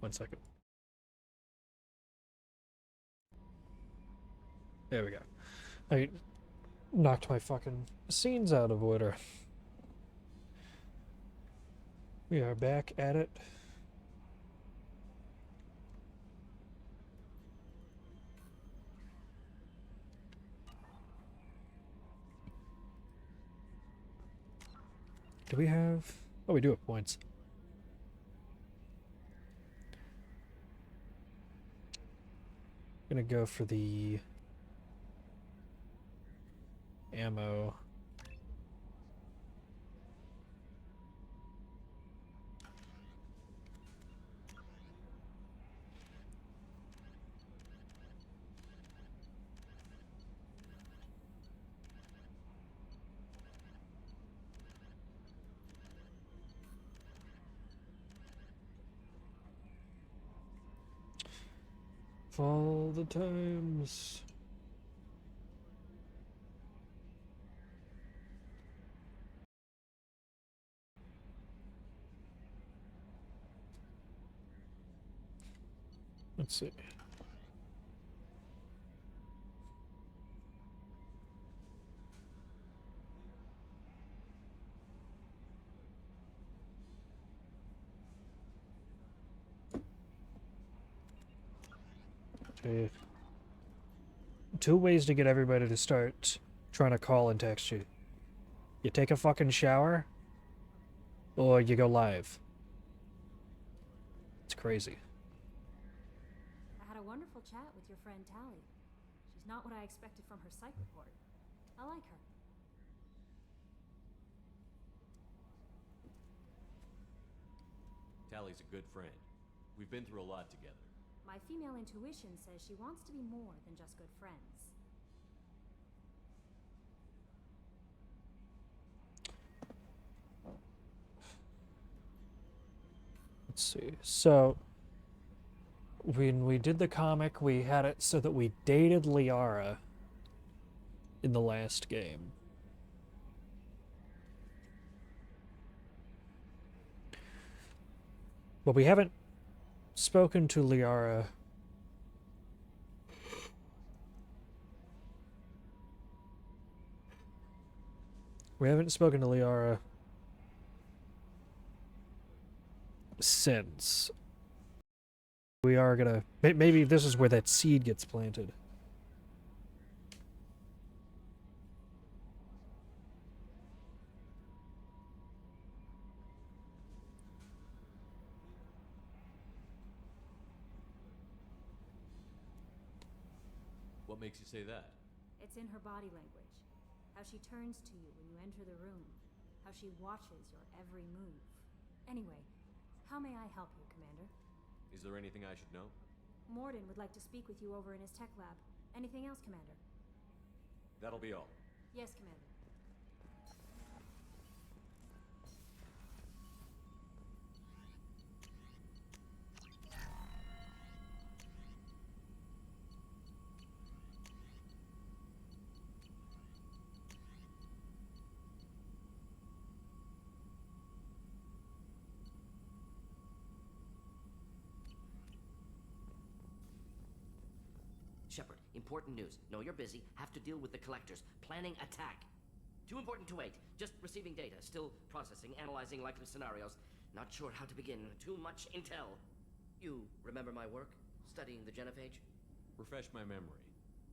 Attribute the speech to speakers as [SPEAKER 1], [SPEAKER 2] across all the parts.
[SPEAKER 1] 1 second. There we go. I knocked my fucking scenes out of order. We are back at it. Do we have... Oh, we do have points. Gonna go for the ammo. Of all the times. Let's see. Okay. Two ways to get everybody to start trying to call and text you. You take a fucking shower, or you go live. It's crazy.
[SPEAKER 2] I had a wonderful chat with your friend Tally. She's not what I expected from her psych report. I like her.
[SPEAKER 3] Tally's a good friend. We've been through a lot together.
[SPEAKER 2] My female intuition says she wants to be more than just good friends.
[SPEAKER 1] Let's see. So, when we did the comic, we had it so that we dated Liara in the last game. But we haven't spoken to Liara. We haven't spoken to Liara since. We are gonna... Maybe this is where that seed gets planted.
[SPEAKER 3] What makes you say that?
[SPEAKER 2] It's in her body language. How she turns to you when you enter the room. How she watches your every move. Anyway, how may I help you, Commander?
[SPEAKER 3] Is there anything I should know?
[SPEAKER 2] Morden would like to speak with you over in his tech lab. Anything else, Commander?
[SPEAKER 3] That'll be all.
[SPEAKER 2] Yes, Commander.
[SPEAKER 4] Shepard, important news. Know you're busy. Have to deal with the collectors. Planning attack. Too important to wait. Just receiving data. Still processing, analyzing likely scenarios. Not sure how to begin. Too much intel. You remember my work? Studying the genophage?
[SPEAKER 3] Refresh my memory.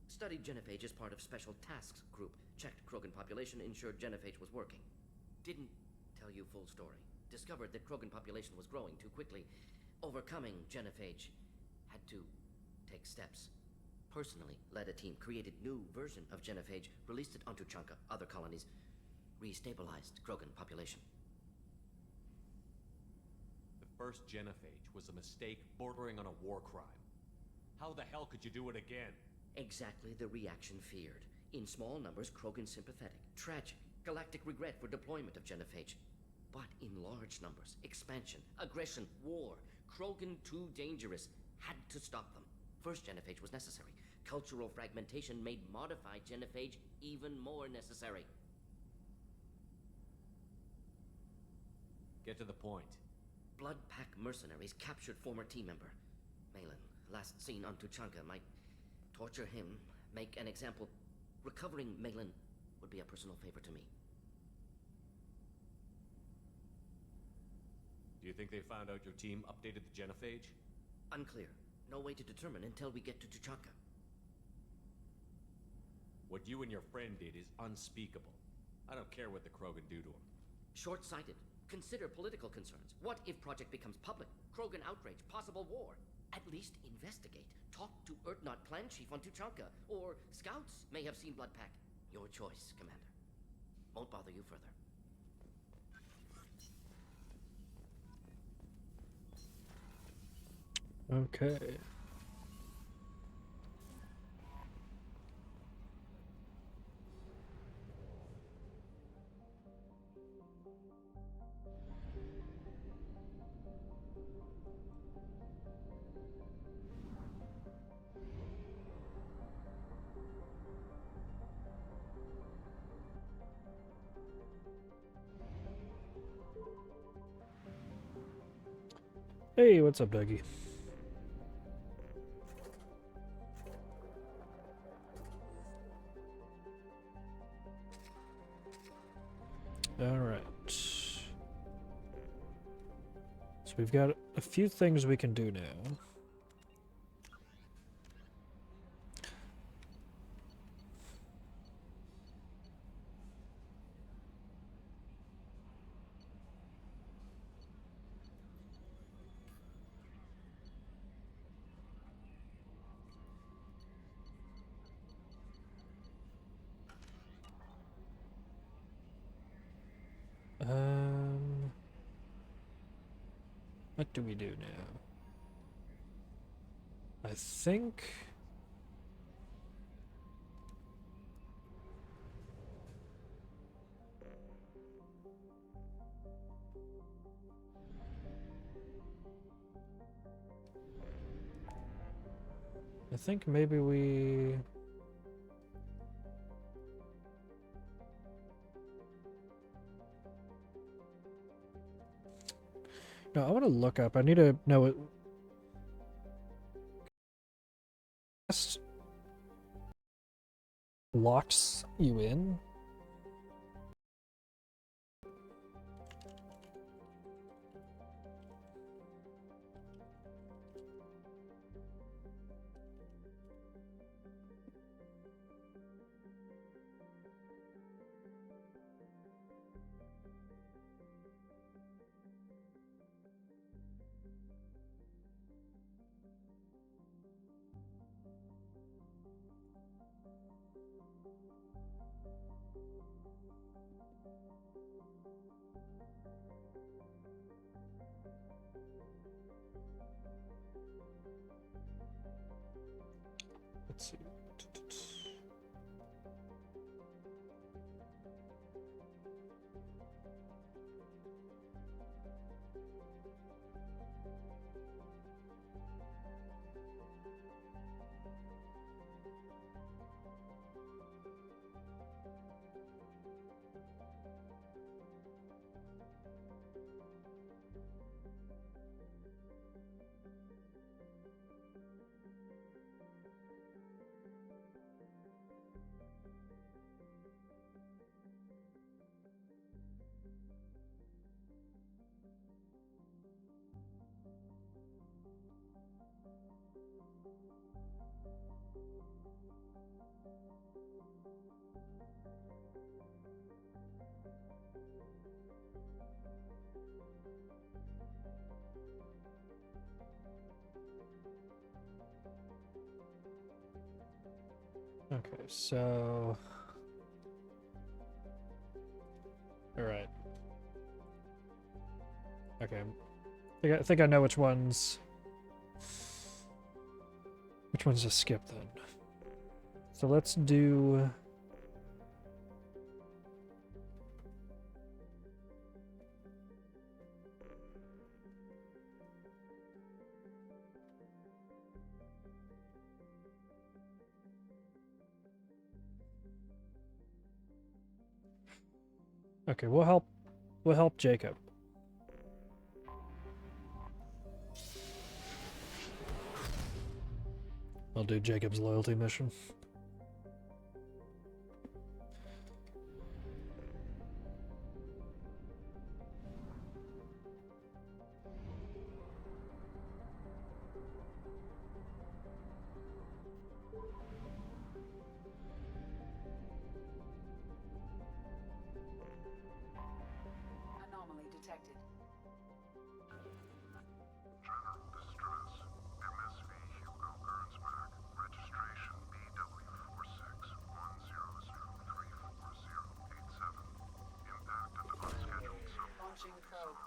[SPEAKER 4] Studied genophage as part of Special Tasks Group. Checked Krogan population, ensured genophage was working. Didn't tell you full story. Discovered that Krogan population was growing too quickly. Overcoming genophage. Had to take steps. Personally led a team, created new version of genophage, released it onto Chunka, other colonies, restabilized Krogan population.
[SPEAKER 3] The first genophage was a mistake bordering on a war crime. How the hell could you do it again?
[SPEAKER 4] Exactly the reaction feared. In small numbers, Krogan sympathetic. Tragic. Galactic regret for deployment of genophage. But in large numbers, expansion, aggression, war. Krogan too dangerous. Had to stop them. First genophage was necessary. Cultural fragmentation made modified genophage even more necessary.
[SPEAKER 3] Get to the point.
[SPEAKER 4] Blood Pack mercenaries captured former team member. Malin, last seen on Tuchanka, might torture him, make an example. Recovering Malin would be a personal favor to me.
[SPEAKER 3] Do you think they found out your team updated the genophage?
[SPEAKER 4] Unclear. No way to determine until we get to Tuchanka.
[SPEAKER 3] What you and your friend did is unspeakable. I don't care what the Krogan do to him.
[SPEAKER 4] Short-sighted. Consider political concerns. What if Project becomes public? Krogan outrage, possible war. At least investigate. Talk to Urdnot clan chief on Tuchanka. Or scouts may have seen Bloodpack. Your choice, Commander. Won't bother you further.
[SPEAKER 1] Okay. Hey, what's up, Dougie? All right. So we've got a few things we can do now. What do we do now? I think... maybe we... No, I want to look up. I need to know what... locks you in? Let's see. Okay, so... Alright. Okay. I think I know which ones... Which ones to skip, then. So let's do... Okay, we'll help Jacob. I'll do Jacob's loyalty mission.
[SPEAKER 5] Anomaly detected. Launching probe.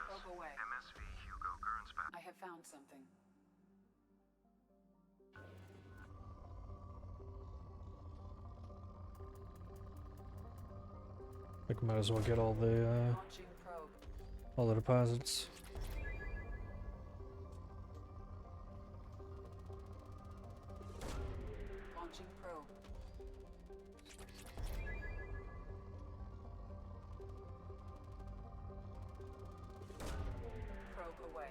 [SPEAKER 5] Probe away. I have found something.
[SPEAKER 1] I think might as well get all the
[SPEAKER 5] Launching probe.
[SPEAKER 1] deposits.
[SPEAKER 5] Launching probe. Probe away.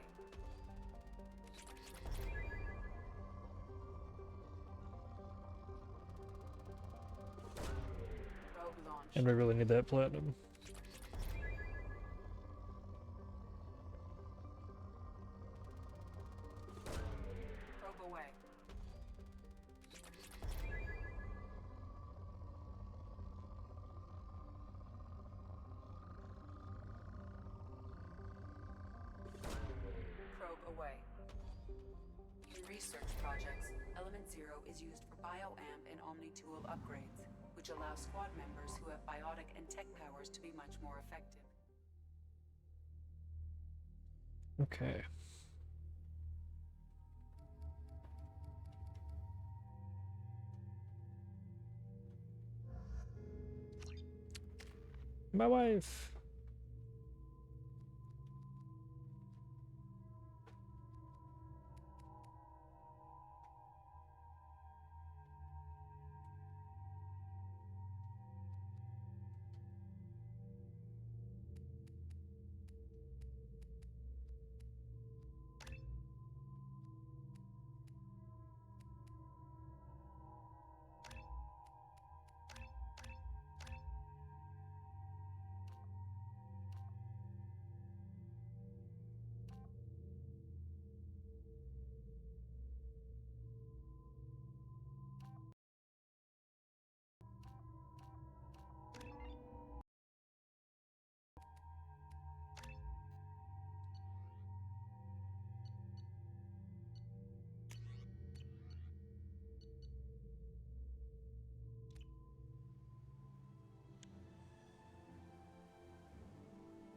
[SPEAKER 5] Probe launch.
[SPEAKER 1] And we really need that platinum.
[SPEAKER 5] Probe away. Probe away. In research projects, Element Zero is used for BioAmp and Omni-Tool upgrades, which allow squad members who have biotic and tech powers to be much more effective.
[SPEAKER 1] Okay. My wife.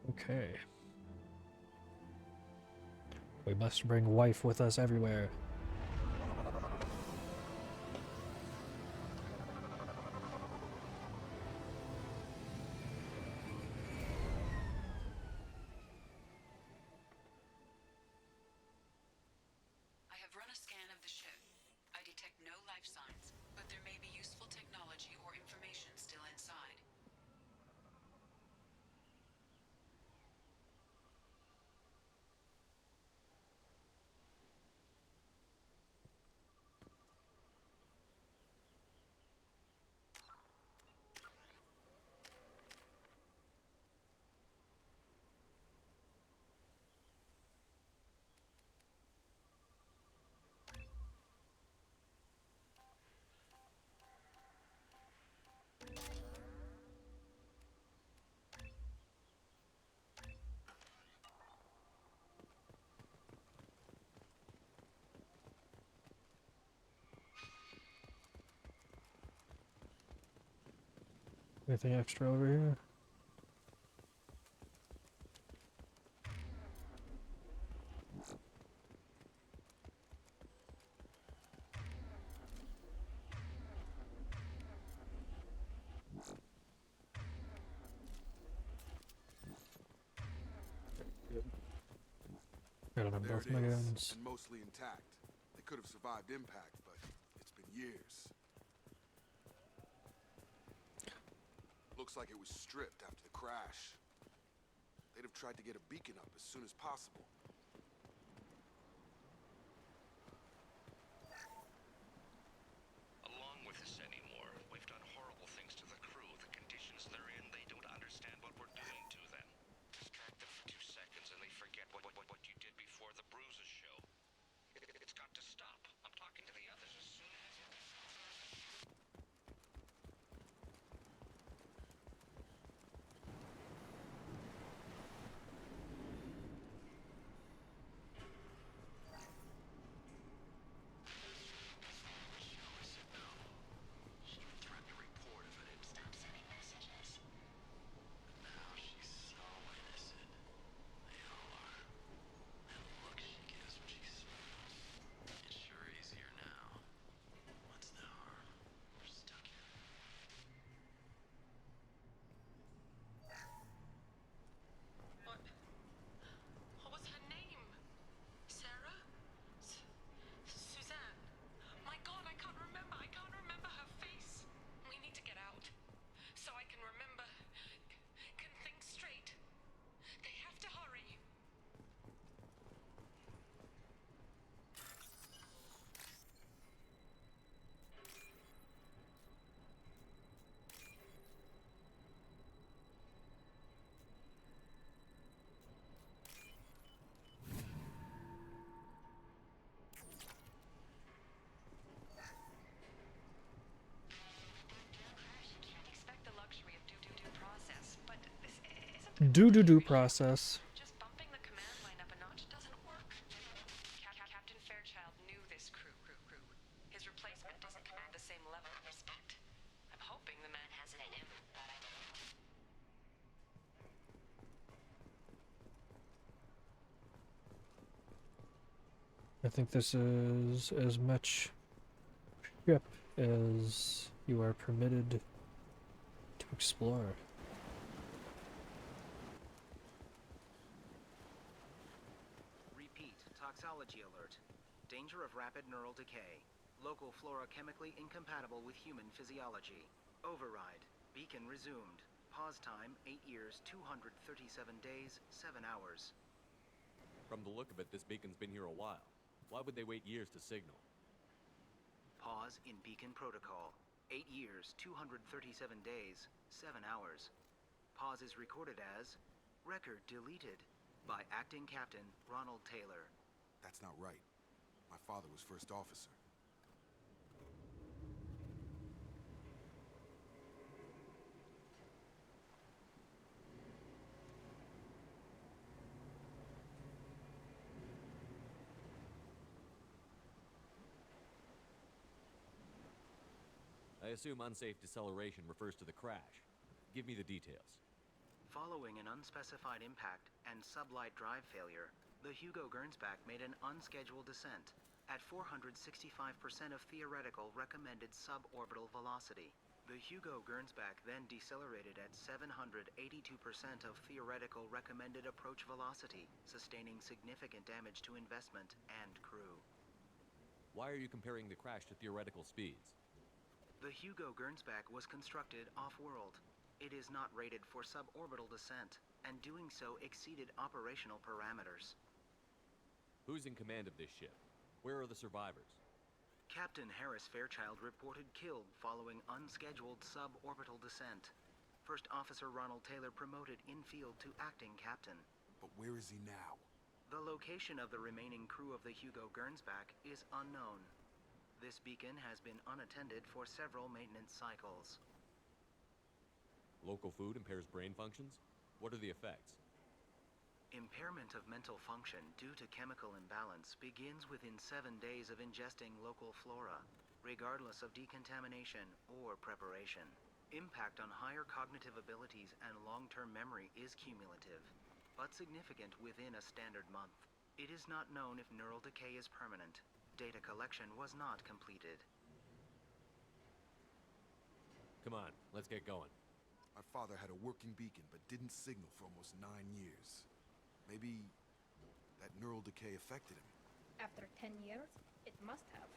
[SPEAKER 1] Okay. We must bring wife with us everywhere.
[SPEAKER 5] I have run a scan of the ship. I detect no life signs, but there may be useful technology or information still inside.
[SPEAKER 1] Anything extra over here? Got them
[SPEAKER 6] There
[SPEAKER 1] both
[SPEAKER 6] it
[SPEAKER 1] my
[SPEAKER 6] is,
[SPEAKER 1] guns.
[SPEAKER 6] and mostly intact. They could have survived impact, but it's been years. Looks like it was stripped after the crash. They'd have tried to get a beacon up as soon as possible.
[SPEAKER 7] Along with this anymore, we've done horrible things to the crew. The conditions they're in, they don't understand what we're doing to them. Distract them for 2 seconds and they forget what you did before the bruises show. It's got to stop. I'm talking to the others as soon as... She even threatened to report if I didn't stop sending messages. Now she's so innocent. They all are. That look she gives when she smiles. It's sure easier now. What's the harm? We're stuck here. What was her name? Sarah? Suzanne? My God, I can't remember. I can't remember her face. We need to get out. So I can remember. Can think straight. They have to hurry. Can't expect the luxury of due process, but this isn't
[SPEAKER 1] Do process.
[SPEAKER 5] just bumping the command line up a notch doesn't work. Captain Fairchild knew this crew. His replacement doesn't command the same level of respect. I'm hoping the man has it in him, but I don't know.
[SPEAKER 1] I think this is as much ship as you are permitted to explore.
[SPEAKER 8] Repeat, toxology alert. Danger of rapid neural decay. Local flora chemically incompatible with human physiology. Override. Beacon resumed. Pause time, 8 years, 237 days, 7 hours.
[SPEAKER 3] From the look of it, this beacon's been here a while. Why would they wait years to signal?
[SPEAKER 8] Pause in beacon protocol. 8 years, 237 days, 7 hours. Pause is recorded as record deleted by Acting Captain Ronald Taylor.
[SPEAKER 6] That's not right. My father was first officer.
[SPEAKER 3] I assume unsafe deceleration refers to the crash. Give me the details.
[SPEAKER 8] Following an unspecified impact and sublight drive failure, the Hugo Gernsback made an unscheduled descent at 465% of theoretical recommended suborbital velocity. The Hugo Gernsback then decelerated at 782% of theoretical recommended approach velocity, sustaining significant damage to investment and crew.
[SPEAKER 3] Why are you comparing the crash to theoretical speeds?
[SPEAKER 8] The Hugo Gernsback was constructed off-world. It is not rated for suborbital descent, and doing so exceeded operational parameters.
[SPEAKER 3] Who's in command of this ship? Where are the survivors?
[SPEAKER 8] Captain Harris Fairchild reported killed following unscheduled suborbital descent. First Officer Ronald Taylor promoted in-field to acting captain.
[SPEAKER 6] But where is he now?
[SPEAKER 8] The location of the remaining crew of the Hugo Gernsback is unknown. This beacon has been unattended for several maintenance cycles.
[SPEAKER 3] Local food impairs brain functions? What are the effects?
[SPEAKER 8] Impairment of mental function due to chemical imbalance begins within 7 days of ingesting local flora, regardless of decontamination or preparation. Impact on higher cognitive abilities and long-term memory is cumulative, but significant within a standard month. It is not known if neural decay is permanent. Data collection was not completed.
[SPEAKER 3] Come on, let's get going.
[SPEAKER 6] My father had a working beacon but didn't signal for almost 9 years. Maybe that neural decay affected him.
[SPEAKER 9] After 10 years, it must have.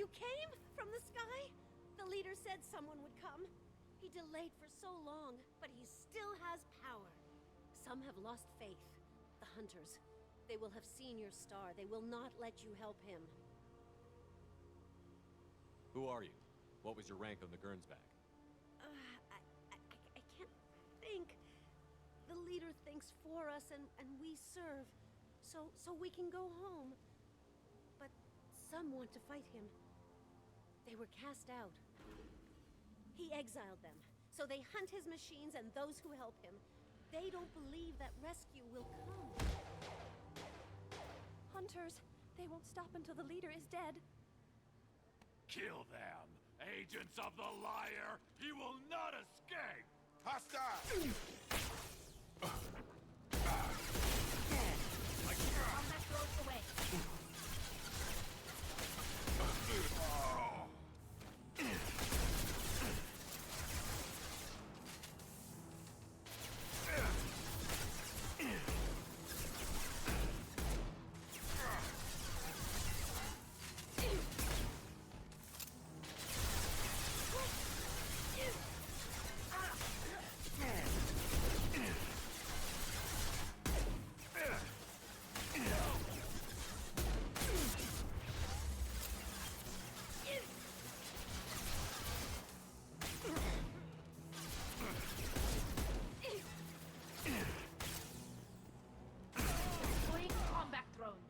[SPEAKER 9] You came from the sky? The leader said someone would come. He delayed for so long, but he still has power. Some have lost faith. The hunters. They will have seen your star. They will not let you help him.
[SPEAKER 3] Who are you? What was your rank on the Gernsback?
[SPEAKER 9] I can't think. The leader thinks for us, and we serve. So we can go home. But some want to fight him. They were cast out. He exiled them. So they hunt his machines and those who help him. They don't believe that rescue will come.
[SPEAKER 10] Hunters, they won't stop until the leader is dead.
[SPEAKER 11] Kill them! Agents of the liar! He will not escape!
[SPEAKER 6] Hostile!
[SPEAKER 9] Combat throws away.
[SPEAKER 10] Combat throne.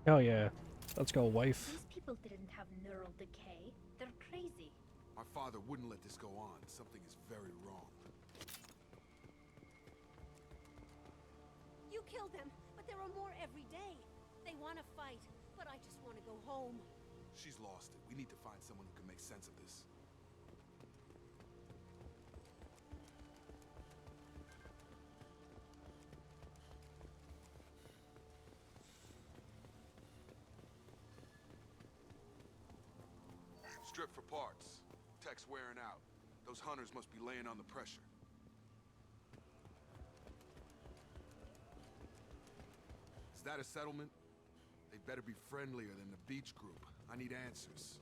[SPEAKER 1] Hell yeah. Let's go, wife.
[SPEAKER 10] These people didn't have neural decay. They're crazy.
[SPEAKER 6] My father wouldn't let this go on. Something is very wrong.
[SPEAKER 9] You killed them, but there are more every day. They want to fight, but I just want to go home.
[SPEAKER 6] She's lost it. We need to find someone who can make sense of this. Strip for parts. Tech's wearing out. Those hunters must be laying on the pressure. Is that a settlement? They better be friendlier than the beach group. I need answers.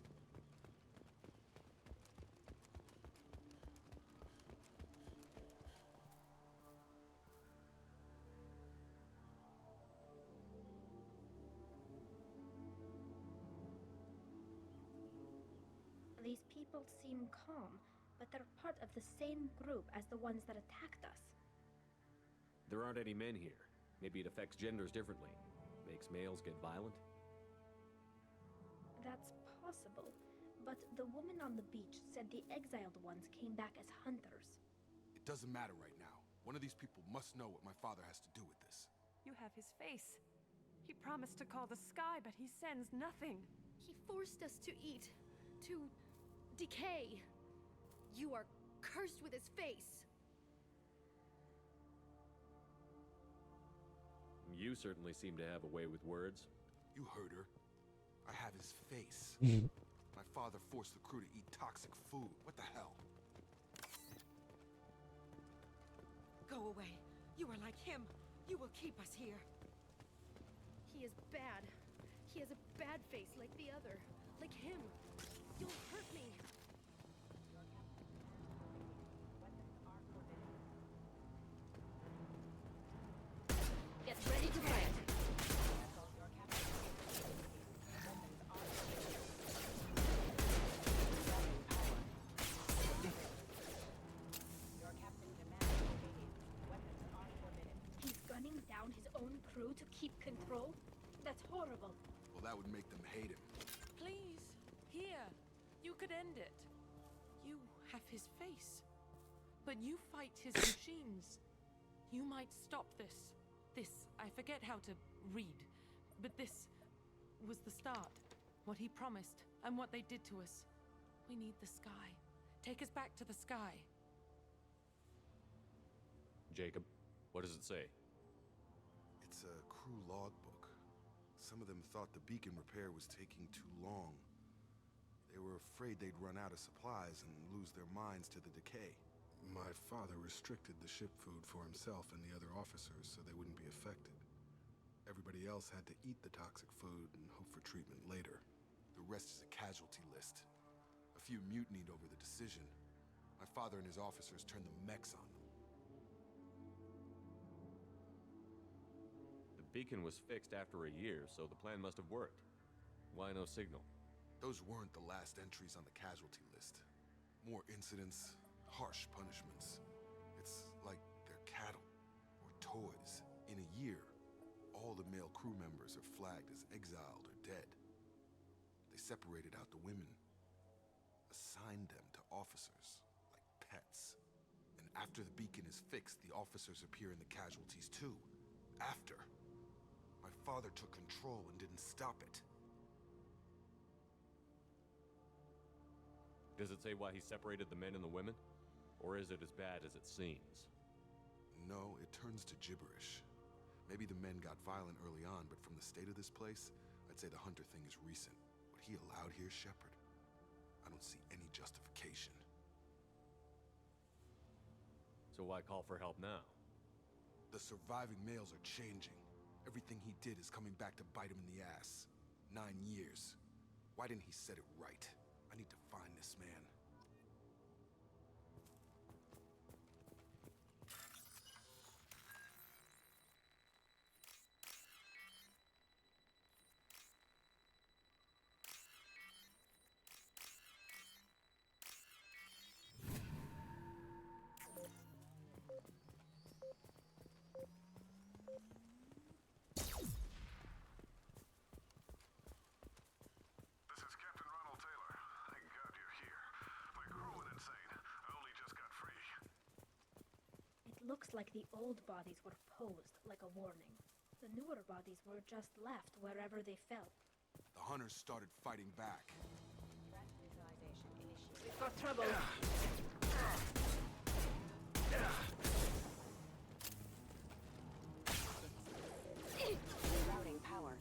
[SPEAKER 10] These people seem calm, but they're part of the same group as the ones that attacked us.
[SPEAKER 3] There aren't any men here. Maybe it affects genders differently. Makes males get violent?
[SPEAKER 10] That's possible, but the woman on the beach said the exiled ones came back as hunters.
[SPEAKER 6] It doesn't matter right now. One of these people must know what my father has to do with this.
[SPEAKER 12] You have his face. He promised to call the sky, but he sends nothing.
[SPEAKER 9] He forced us to eat, to decay. You are cursed with his face.
[SPEAKER 3] You certainly seem to have a way with words.
[SPEAKER 6] You heard her. I have his face. My father forced the crew to eat toxic food. What the hell?
[SPEAKER 12] Go away. You are like him. You will keep us here.
[SPEAKER 9] He is bad. He has a bad face like the other. Like him. You'll hurt me.
[SPEAKER 10] Get ready to fight. He's gunning down his own crew to keep control? That's horrible.
[SPEAKER 6] Well, that would make them hate him.
[SPEAKER 12] Please, here. You could end it. You have his face. But you fight his machines. You might stop this. This, I forget how to read. But this was the start. What he promised, and what they did to us. We need the sky. Take us back to the sky.
[SPEAKER 3] Jacob, what does it say?
[SPEAKER 6] It's a crew logbook. Some of them thought the beacon repair was taking too long. They were afraid they'd run out of supplies and lose their minds to the decay. My father restricted the ship food for himself and the other officers so they wouldn't be affected. Everybody else had to eat the toxic food and hope for treatment later. The rest is a casualty list. A few mutinied over the decision. My father and his officers turned the mechs on them.
[SPEAKER 3] The beacon was fixed after a year, so the plan must have worked. Why no signal?
[SPEAKER 6] Those weren't the last entries on the casualty list. More incidents, harsh punishments. It's like they're cattle, or toys. In a year, all the male crew members are flagged as exiled or dead. They separated out the women, assigned them to officers, like pets. And after the beacon is fixed, the officers appear in the casualties too. After. My father took control and didn't stop it.
[SPEAKER 3] Does it say why he separated the men and the women? Or is it as bad as it seems?
[SPEAKER 6] No, it turns to gibberish. Maybe the men got violent early on, but from the state of this place, I'd say the Hunter thing is recent. What he allowed here, Shepard, I don't see any justification.
[SPEAKER 3] So why call for help now?
[SPEAKER 6] The surviving males are changing. Everything he did is coming back to bite him in the ass. 9 years. Why didn't he set it right? I need to find this man.
[SPEAKER 10] Looks like the old bodies were posed like a warning. The newer bodies were just left wherever they fell.
[SPEAKER 6] The Hunters started fighting back.
[SPEAKER 10] We've got trouble.
[SPEAKER 5] Routing power.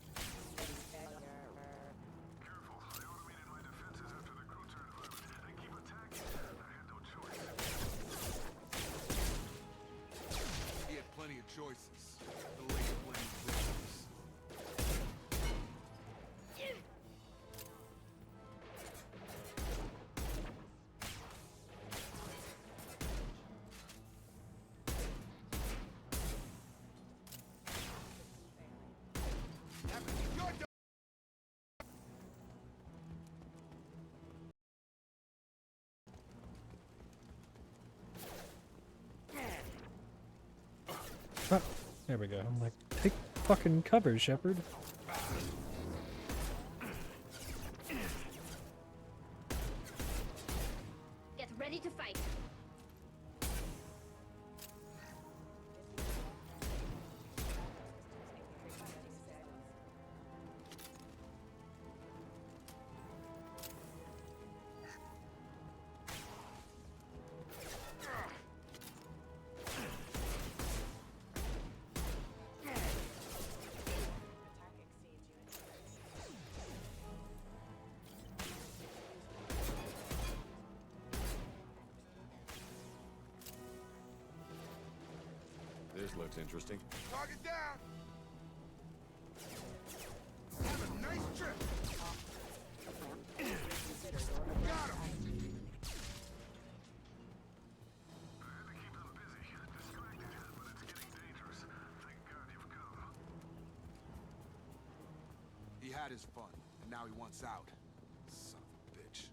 [SPEAKER 7] Careful, I automated my defenses after the crew turned violent. They keep attacking. I had no choice.
[SPEAKER 6] He had plenty of choices. The late blame brothers.
[SPEAKER 1] Oh, there we go. I'm like, take fucking cover, Shepard.
[SPEAKER 10] Get ready to fight.
[SPEAKER 3] This looks interesting.
[SPEAKER 6] Target down! Have a nice trip! Got him!
[SPEAKER 7] I had to keep them busy, distracted, but it's getting dangerous. Thank God you've come.
[SPEAKER 6] He had his fun, and now he wants out. Son of a bitch.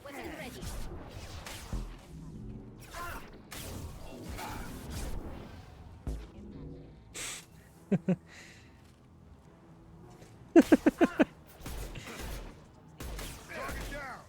[SPEAKER 10] Weapon ready.
[SPEAKER 6] Target down!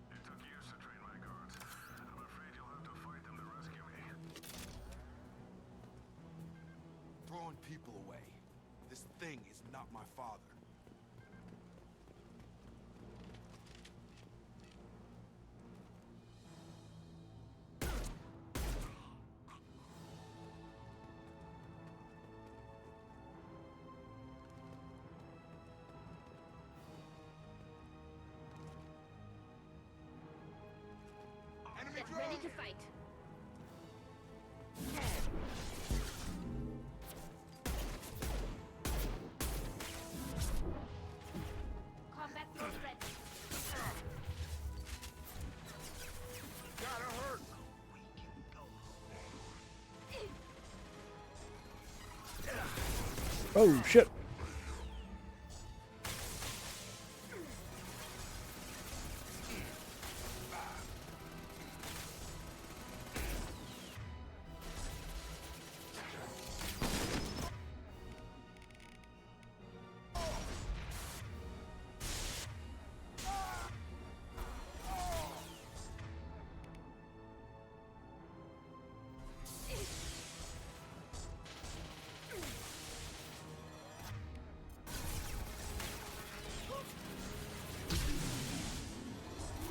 [SPEAKER 7] It took years to train my guards. I'm afraid you'll have to fight them to rescue me.
[SPEAKER 6] Throwing people away. This thing is not my father.
[SPEAKER 9] Ready to fight. Combat thrown ready.
[SPEAKER 11] Gotta hurt.
[SPEAKER 1] Oh shit!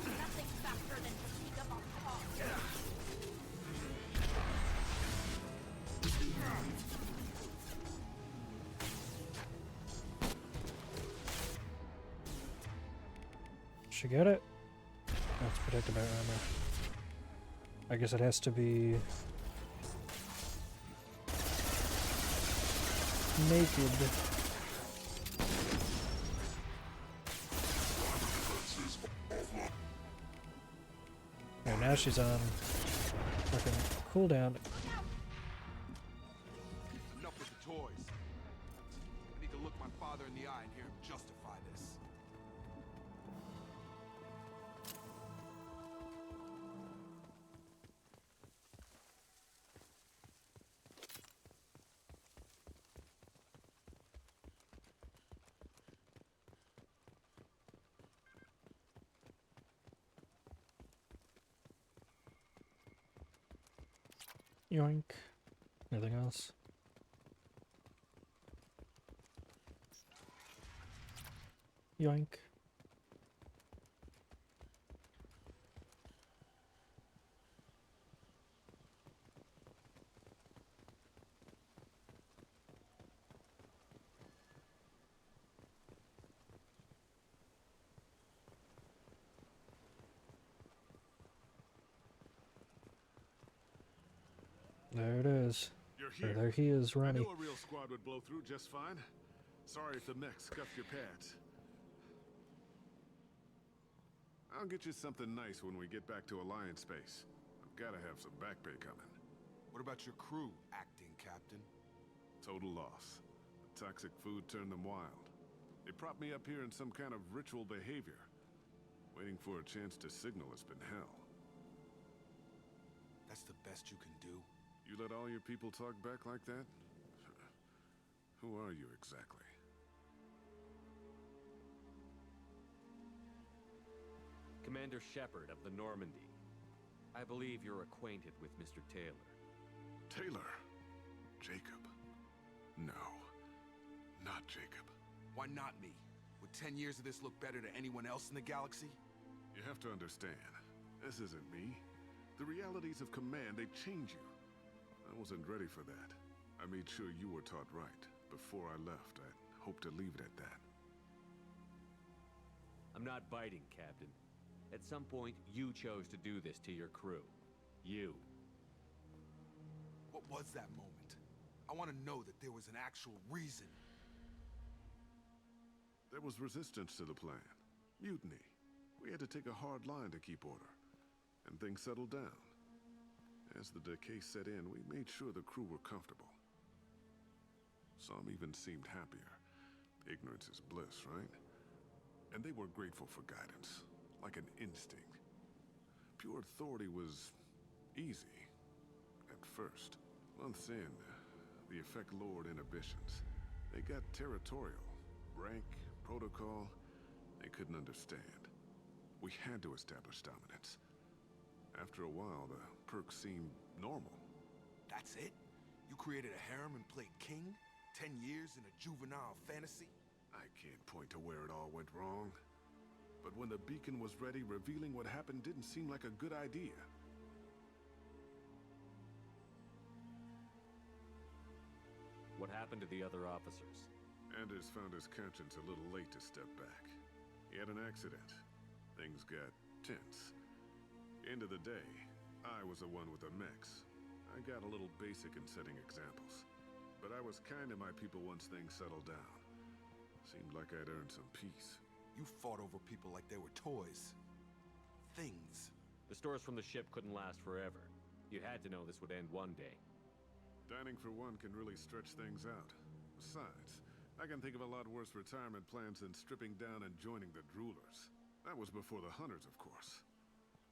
[SPEAKER 9] Nothing faster than fatigue of our cause.
[SPEAKER 1] She get it? That's protected by armor. I guess it has to be naked. Oh, now she's on fucking cooldown.
[SPEAKER 6] Enough with the toys. I need to look my father in the eye and hear him justify this.
[SPEAKER 1] Yoink. Anything else? Yoink. There it is.
[SPEAKER 11] You're
[SPEAKER 1] Or
[SPEAKER 11] here.
[SPEAKER 1] there he is,
[SPEAKER 11] I
[SPEAKER 1] Ronnie.
[SPEAKER 11] knew a real squad would blow through just fine. Sorry if the mech scuffed your pads. I'll get you something nice when we get back to Alliance space. I've gotta have some back pay coming.
[SPEAKER 6] What about your crew, acting captain?
[SPEAKER 11] Total loss. The toxic food turned them wild. They propped me up here in some kind of ritual behavior. Waiting for a chance to signal has been hell.
[SPEAKER 6] That's the best you can do?
[SPEAKER 11] You let all your people talk back like that? Who are you exactly?
[SPEAKER 3] Commander Shepard of the Normandy. I believe you're acquainted with Mr. Taylor.
[SPEAKER 11] Taylor? Jacob? No. Not Jacob.
[SPEAKER 6] Why not me? Would 10 years of this look better to anyone else in the galaxy?
[SPEAKER 11] You have to understand, this isn't me. The realities of command, they change you. I wasn't ready for that. I made sure you were taught right. Before I left, I hoped to leave it at that.
[SPEAKER 3] I'm not biting, Captain. At some point, you chose to do this to your crew. You.
[SPEAKER 6] What was that moment? I want to know that there was an actual reason.
[SPEAKER 11] There was resistance to the plan. Mutiny. We had to take a hard line to keep order. And things settled down. As the decay set in, we made sure the crew were comfortable. Some even seemed happier. Ignorance is bliss, right? And they were grateful for guidance, like an instinct. Pure authority was easy, at first. Months in, the effect lowered inhibitions. They got territorial. Rank, protocol, they couldn't understand. We had to establish dominance. After a while, the perks seemed normal.
[SPEAKER 6] That's it? You created a harem and played king? 10 years in a juvenile fantasy?
[SPEAKER 11] I can't point to where it all went wrong. But when the beacon was ready, revealing what happened didn't seem like a good idea.
[SPEAKER 3] What happened to the other officers?
[SPEAKER 11] Anders found his conscience a little late to step back. He had an accident. Things got tense. End of the day, I was the one with the mechs. I got a little basic in setting examples. But I was kind to my people once things settled down. Seemed like I'd earned some peace.
[SPEAKER 6] You fought over people like they were toys. Things.
[SPEAKER 3] The stores from the ship couldn't last forever. You had to know this would end one day.
[SPEAKER 11] Dining for one can really stretch things out. Besides, I can think of a lot worse retirement plans than stripping down and joining the Droolers. That was before the Hunters, of course.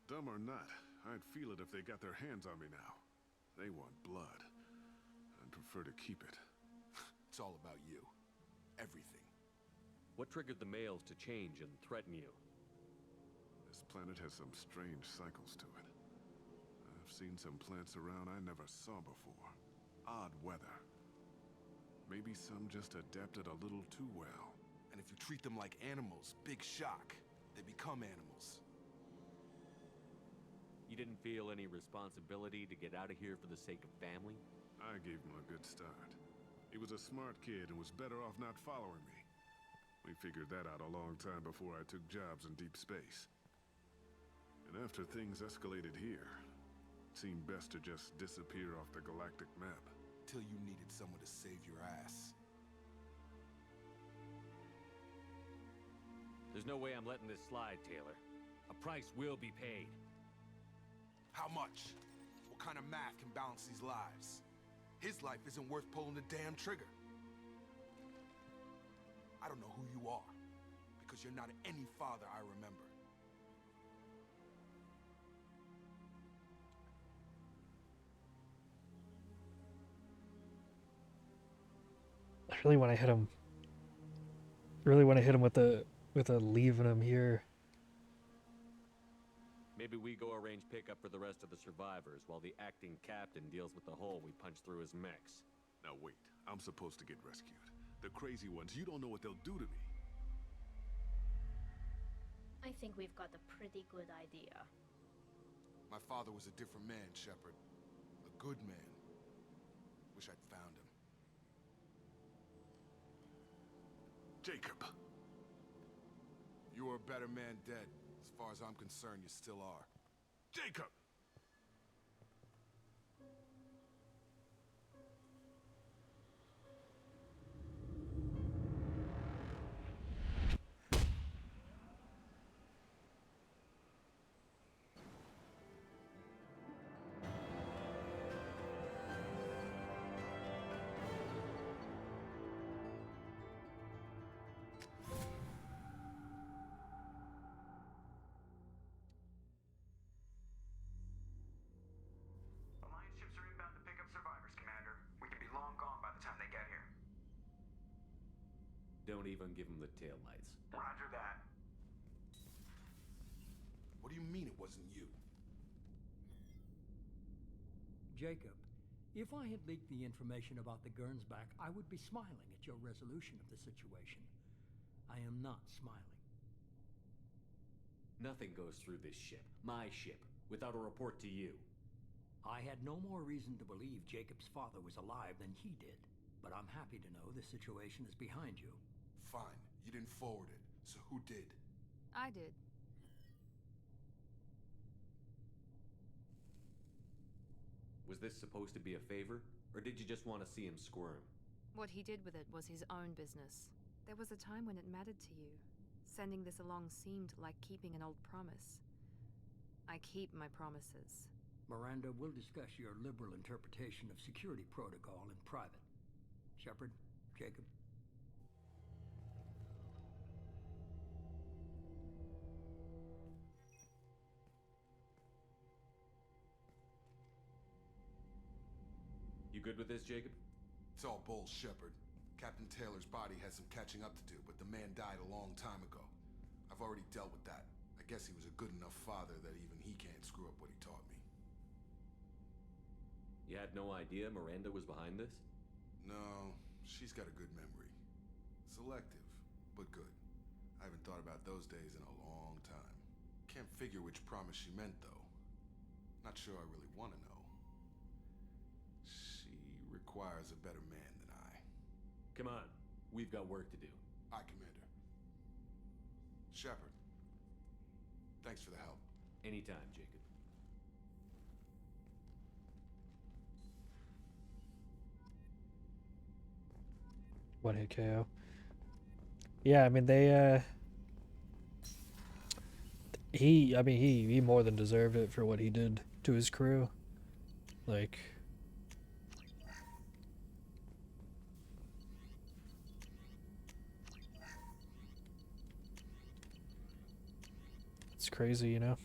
[SPEAKER 11] Dumb or not, I'd feel it if they got their hands on me now. They want blood. I'd prefer to keep it.
[SPEAKER 6] It's all about you. Everything.
[SPEAKER 3] What triggered the males to change and threaten you?
[SPEAKER 11] This planet has some strange cycles to it. I've seen some plants around I never saw before. Odd weather. Maybe some just adapted a little too well.
[SPEAKER 6] And if you treat them like animals, big shock. They become animals.
[SPEAKER 3] You didn't feel any responsibility to get out of here for the sake of family?
[SPEAKER 11] I gave him a good start. He was a smart kid and was better off not following me. We figured that out a long time before I took jobs in deep space. And after things escalated here, it seemed best to just disappear off the galactic map.
[SPEAKER 6] Till you needed someone to save your ass.
[SPEAKER 3] There's no way I'm letting this slide, Taylor. A price will be paid.
[SPEAKER 6] How much? What kind of math can balance these lives? His life isn't worth pulling the damn trigger. I don't know who you are, because you're not any father I remember.
[SPEAKER 1] I really want to hit him. Really want to hit him with a leaving him here.
[SPEAKER 3] Maybe we go arrange pickup for the rest of the survivors while the acting captain deals with the hole we punched through his mechs.
[SPEAKER 11] Now wait, I'm supposed to get rescued. The crazy ones, you don't know what they'll do to me.
[SPEAKER 10] I think we've got a pretty good idea.
[SPEAKER 6] My father was a different man, Shepard. A good man. Wish I'd found him.
[SPEAKER 11] Jacob!
[SPEAKER 6] You were a better man dead. As far as I'm concerned, you still are.
[SPEAKER 11] Jacob!
[SPEAKER 8] Alliance ships are inbound to pick up survivors, Commander. We could be long gone by the time they get here.
[SPEAKER 3] Don't even give him the taillights.
[SPEAKER 8] Roger that.
[SPEAKER 6] What do you mean it wasn't you?
[SPEAKER 13] Jacob, if I had leaked the information about the Gernsback, I would be smiling at your resolution of the situation. I am not smiling.
[SPEAKER 3] Nothing goes through this ship, my ship, without a report to you.
[SPEAKER 13] I had no more reason to believe Jacob's father was alive than he did, but I'm happy to know the situation is behind you.
[SPEAKER 6] Fine. You didn't forward it. So who did?
[SPEAKER 14] I did.
[SPEAKER 3] Was this supposed to be a favor, or did you just want to see him squirm?
[SPEAKER 14] What he did with it was his own business. There was a time when it mattered to you. Sending this along seemed like keeping an old promise. I keep my promises.
[SPEAKER 13] Miranda, we'll discuss your liberal interpretation of security protocol in private. Shepard, Jacob.
[SPEAKER 3] You good with this, Jacob?
[SPEAKER 6] It's all bull, Shepard. Captain Taylor's body has some catching up to do, but the man died a long time ago. I've already dealt with that. I guess he was a good enough father that even he can't screw up what he taught me.
[SPEAKER 3] You had no idea Miranda was behind this?
[SPEAKER 6] No, she's got a good memory. Selective, but good. I haven't thought about those days in a long time. Can't figure which promise she meant, though. Not sure I really want to know. She requires a better man than I.
[SPEAKER 3] Come on, we've got work to do.
[SPEAKER 6] Aye, Commander. Shepard. Thanks for the help.
[SPEAKER 3] Anytime, Jacob.
[SPEAKER 1] One hit KO. Yeah, I mean they he more than deserved it for what he did to his crew. Like it's crazy, you know.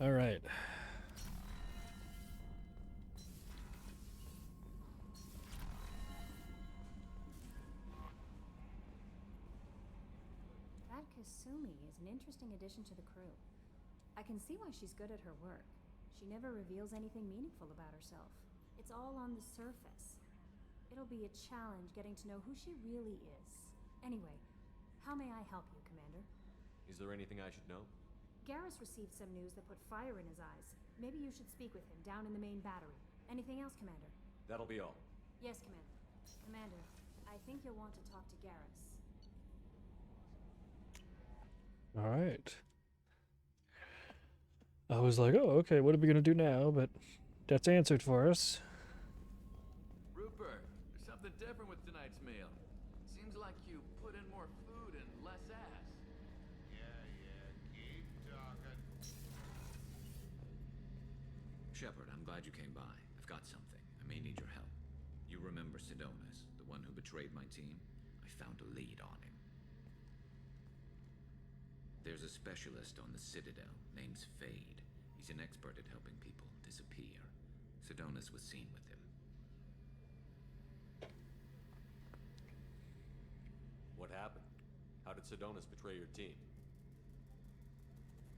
[SPEAKER 1] All right.
[SPEAKER 2] That Kasumi is an interesting addition to the crew. I can see why she's good at her work. She never reveals anything meaningful about herself. It's all on the surface. It'll be a challenge getting to know who she really is. Anyway, how may I help you, Commander?
[SPEAKER 3] Is there anything I should know?
[SPEAKER 2] Garrus received some news that put fire in his eyes. Maybe you should speak with him down in the main battery. Anything else, Commander?
[SPEAKER 3] That'll be all.
[SPEAKER 2] Yes, Commander. Commander, I think you'll want to talk to Garrus.
[SPEAKER 1] All right. I was like, oh, okay, what are we gonna do now? But that's answered for us.
[SPEAKER 15] Rupert, there's something different with tonight's meal. Seems like you put in more food and less ass.
[SPEAKER 7] Keep talking.
[SPEAKER 16] Shepard, I'm glad you came by. I've got something. I may need your help. You remember Sidonus, the one who betrayed my team? I found a lead on him. There's a specialist on the Citadel, name's Fade. He's an expert at helping people disappear. Sidonus was seen with him.
[SPEAKER 3] What happened? How did Sidonus betray your team?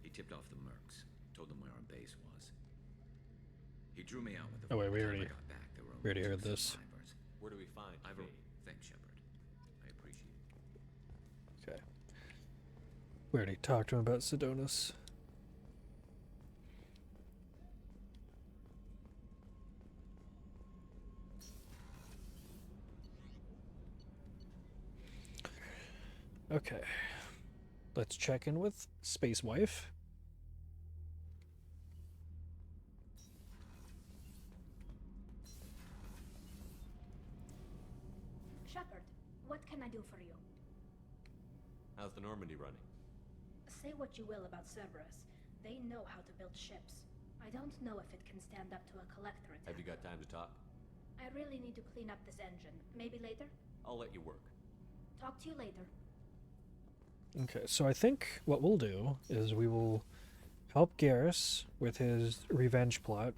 [SPEAKER 16] He tipped off the mercs, told them where our base was. He drew me out with the
[SPEAKER 1] Oh wait, we
[SPEAKER 16] time I
[SPEAKER 1] already
[SPEAKER 16] got back, there were
[SPEAKER 1] we already
[SPEAKER 16] only
[SPEAKER 1] heard
[SPEAKER 16] 2
[SPEAKER 1] this.
[SPEAKER 16] survivors.
[SPEAKER 3] Where do we find Fade?
[SPEAKER 16] Thanks, Shepard. I appreciate it.
[SPEAKER 1] Okay. We already talked to him about Sidonus. Okay. Let's check in with Space Wife.
[SPEAKER 10] Shepard, what can I do for you?
[SPEAKER 3] How's the Normandy running?
[SPEAKER 10] Say what you will about Cerberus. They know how to build ships. I don't know if it can stand up to a collector attack.
[SPEAKER 3] Have you got time to talk?
[SPEAKER 10] I really need to clean up this engine. Maybe later?
[SPEAKER 3] I'll let you work.
[SPEAKER 10] Talk to you later.
[SPEAKER 1] Okay, so I think what we'll do is we will help Garrus with his revenge plot.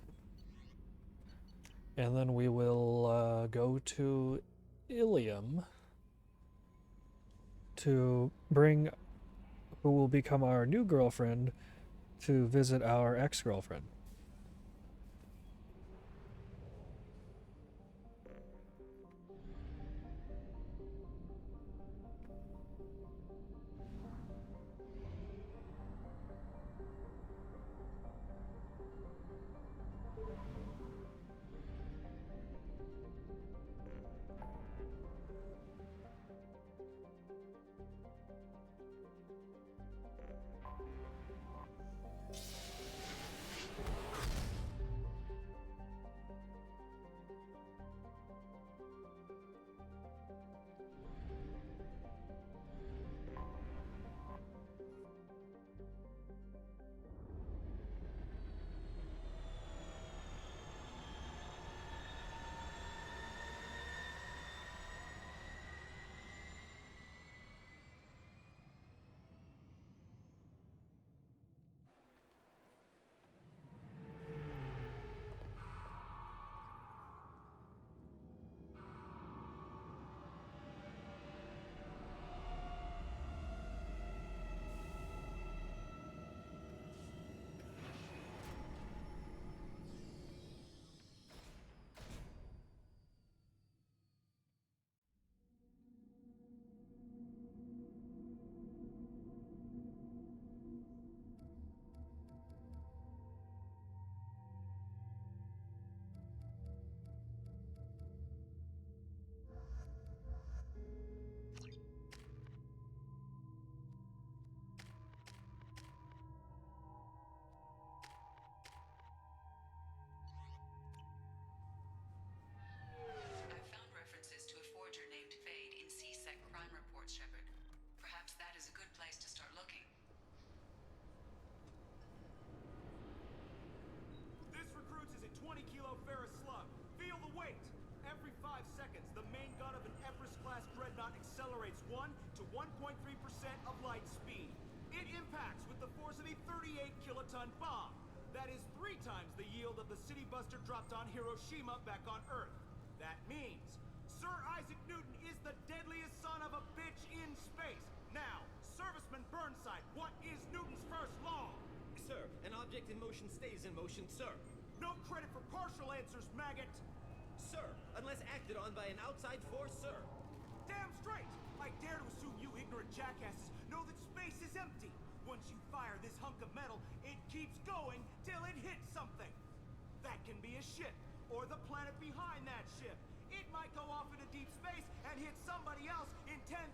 [SPEAKER 1] And then we will go to Ilium to bring who will become our new girlfriend to visit our ex-girlfriend.
[SPEAKER 17] 20-kilo ferrous slug. Feel the weight. Every 5 seconds, the main gun of an Everest-class dreadnought accelerates 1 to 1.3% of light speed. It impacts with the force of a 38-kiloton bomb. That is 3 times the yield of the city buster dropped on Hiroshima back on Earth. That means Sir Isaac Newton is the deadliest son of a bitch in space. Now, Serviceman Burnside, what is Newton's first law?
[SPEAKER 18] Sir, an object in motion stays in motion, sir.
[SPEAKER 17] No credit for partial answers, maggot.
[SPEAKER 18] Sir, unless acted on by an outside force, sir.
[SPEAKER 17] Damn straight! I dare to assume you ignorant jackasses know that space is empty. Once you fire this hunk of metal, it keeps going till it hits something. That can be a ship, or the planet behind that ship. It might go off into deep space and hit somebody else in 10,000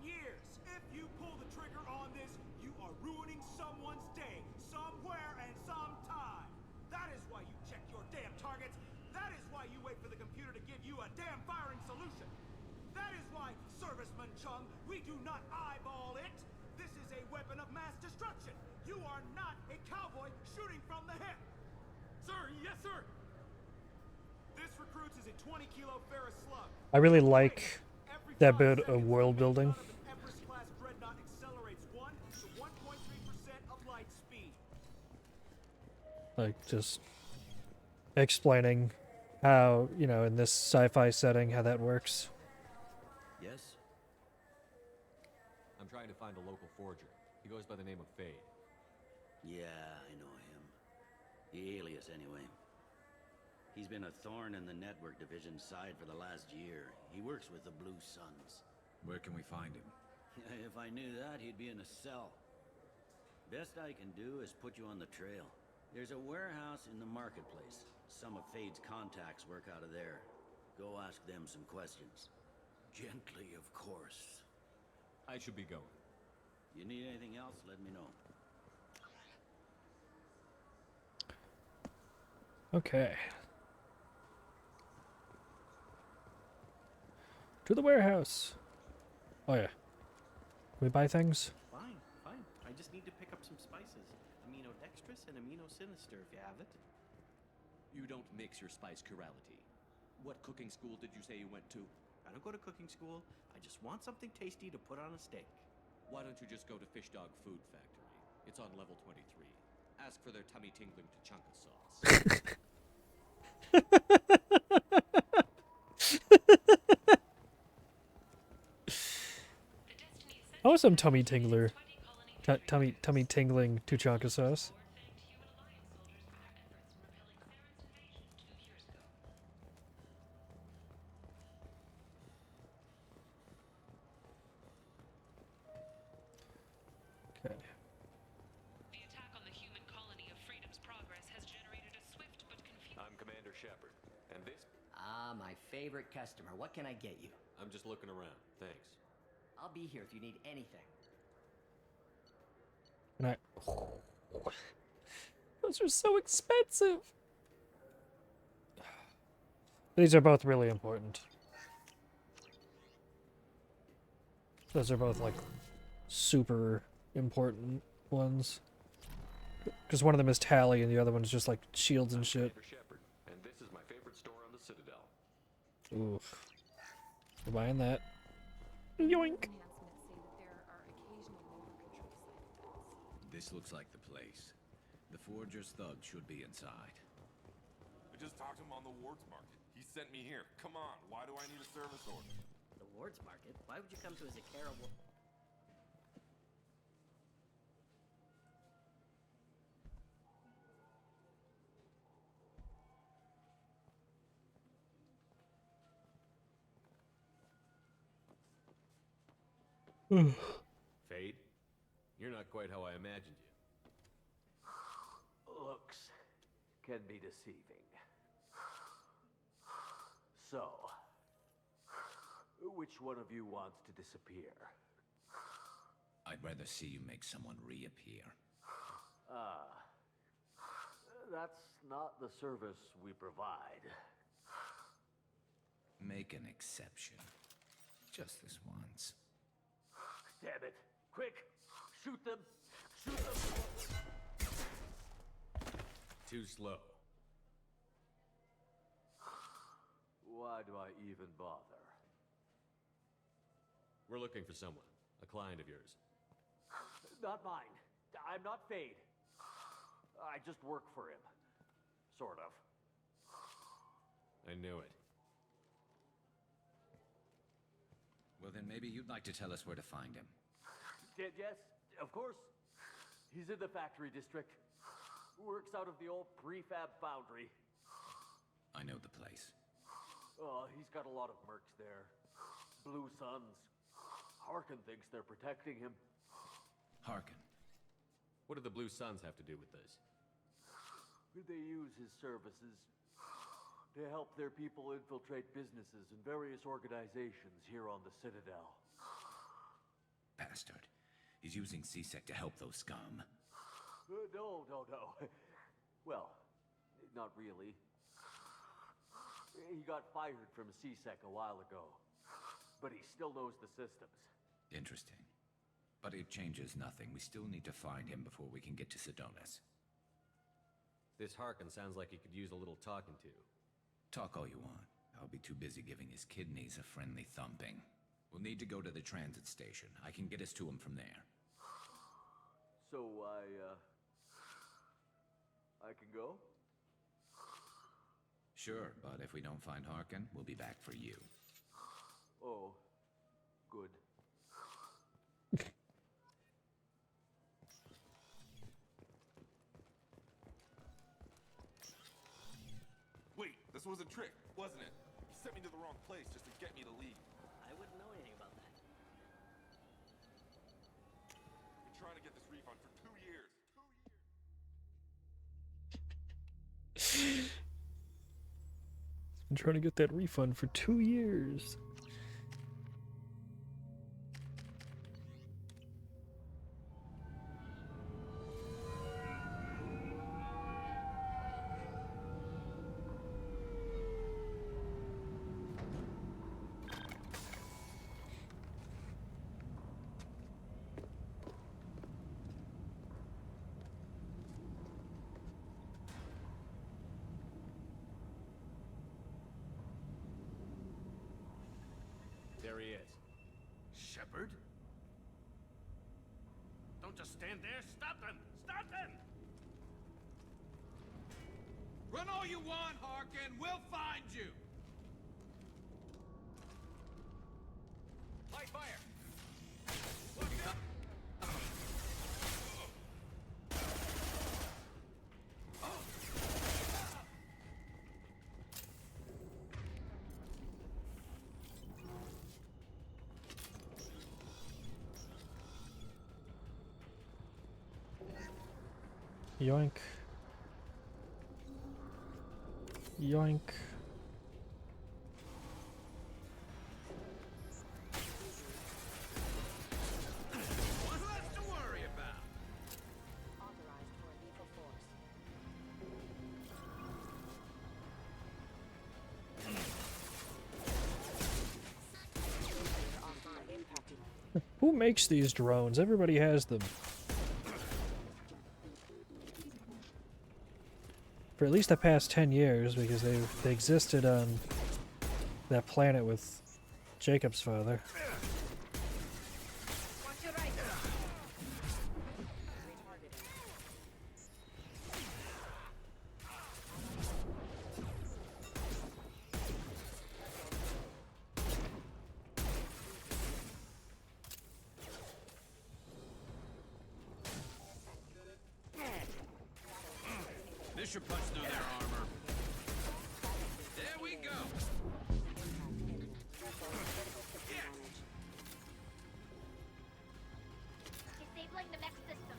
[SPEAKER 17] years. If you pull the trigger on this, you are ruining someone's day, somewhere and sometime. That is why you check your damn targets. That is why you wait for the computer to give you a damn firing solution. That is why, Serviceman Chung, we do not eyeball it. This is a weapon of mass destruction. You are not a cowboy shooting from the hip.
[SPEAKER 18] Sir, yes, sir.
[SPEAKER 17] This recruits is a 20-kilo ferrous slug.
[SPEAKER 1] I really like that bit of world building.
[SPEAKER 17] Everest-class dreadnought accelerates 1 to 1.3% of light speed.
[SPEAKER 1] Like, just explaining how, you know, in this sci-fi setting, how that works.
[SPEAKER 3] Yes? I'm trying to find a local forger. He goes by the name of Fade.
[SPEAKER 19] Yeah, I know him. The alias, anyway. He's been a thorn in the network division's side for the last year. He works with the Blue Suns.
[SPEAKER 16] Where can we find him?
[SPEAKER 19] If I knew that, he'd be in a cell. Best I can do is put you on the trail. There's a warehouse in the marketplace. Some of Fade's contacts work out of there. Go ask them some questions. Gently, of course.
[SPEAKER 3] I should be going.
[SPEAKER 19] You need anything else, let me know.
[SPEAKER 1] Okay. To the warehouse. Oh yeah. Can we buy things?
[SPEAKER 20] Fine, fine. I just need to pick up some spices. Aminodextrous and aminosinister, if you have it.
[SPEAKER 3] You don't mix your spice chirality. What cooking school did you say you went to?
[SPEAKER 20] I don't go to cooking school. I just want something tasty to put on a steak.
[SPEAKER 3] Why don't you just go to Fish Dog Food Factory? It's on level 23. Ask for their tummy-tingling Tachanka sauce.
[SPEAKER 1] Oh, some tummy tingler. Tummy tingling Tuchanka sauce. Okay.
[SPEAKER 12] The attack on the human colony of Freedom's Progress has generated a swift but confusing.
[SPEAKER 3] I'm Commander Shepard, and this...
[SPEAKER 21] Ah, my favorite customer. What can I get you?
[SPEAKER 3] I'm just looking around. Thanks.
[SPEAKER 21] I'll be here if you need anything.
[SPEAKER 1] And I... Those are so expensive. These are both really important. Those are both, like, super important ones. Because one of them is Tally and the other one's just, like, shields and shit.
[SPEAKER 3] Commander Shepard, and this is my favorite store on the Citadel.
[SPEAKER 1] Oof. We're buying that. Yoink!
[SPEAKER 16] This looks like the place. The Forger's thug should be inside.
[SPEAKER 6] I just talked to him on the Wards Market. He sent me here. Come on, why do I need a service order?
[SPEAKER 21] The Wards Market? Why would you come to a Zakara
[SPEAKER 3] Fade, you're not quite how I imagined you.
[SPEAKER 22] Looks can be deceiving. So, which one of you wants to disappear?
[SPEAKER 16] I'd rather see you make someone reappear.
[SPEAKER 22] Ah, that's not the service we provide.
[SPEAKER 16] Make an exception. Just this once.
[SPEAKER 22] Damn it! Quick! Shoot them! Shoot them!
[SPEAKER 3] Too slow.
[SPEAKER 22] Why do I even bother?
[SPEAKER 4] We're looking for someone. A client of yours.
[SPEAKER 22] Not mine. I'm not Fade. I just work for him. Sort of.
[SPEAKER 4] I knew it.
[SPEAKER 16] Well, then maybe you'd like to tell us where to find him.
[SPEAKER 22] Yes, of course. He's in the factory district. Works out of the old prefab foundry.
[SPEAKER 16] I know the place.
[SPEAKER 22] He's got a lot of mercs there. Blue Suns. Harkin thinks they're protecting him.
[SPEAKER 16] Harkin.
[SPEAKER 4] What do the Blue Suns have to do with this?
[SPEAKER 22] They use his services to help their people infiltrate businesses and various organizations here on the Citadel.
[SPEAKER 16] Bastard. He's using C-Sec to help those scum.
[SPEAKER 22] No. Well, not really. He got fired from C-Sec a while ago, but he still knows the systems.
[SPEAKER 16] Interesting. But it changes nothing. We still need to find him before we can get to Sedonis.
[SPEAKER 4] This Harkin sounds like he could use a little talking to.
[SPEAKER 16] Talk all you want. I'll be too busy giving his kidneys a friendly thumping. We'll need to go to the transit station. I can get us to him from there.
[SPEAKER 22] So I can go?
[SPEAKER 16] Sure, but if we don't find Harkin, we'll be back for you.
[SPEAKER 22] Oh, good.
[SPEAKER 6] Wait, this was a trick, wasn't it? You sent me to the wrong place just to get me to leave.
[SPEAKER 21] I wouldn't know anything about that.
[SPEAKER 6] Been trying to get this refund for 2 years.
[SPEAKER 1] Been trying to get that refund for 2 years.
[SPEAKER 22] There he is.
[SPEAKER 15] Shepard? Don't just stand there. Stop them! Stop them!
[SPEAKER 3] Run all you want, Harkin. We'll find you. Light fire.
[SPEAKER 1] Yoink. Yoink.
[SPEAKER 3] What's left to worry about?
[SPEAKER 9] Authorized for lethal force.
[SPEAKER 1] Who makes these drones? Everybody has them. For at least the past 10 years, because they existed on that planet with Jacob's father.
[SPEAKER 3] This should punch through their armor. There we go.
[SPEAKER 5] Disabling the mech system.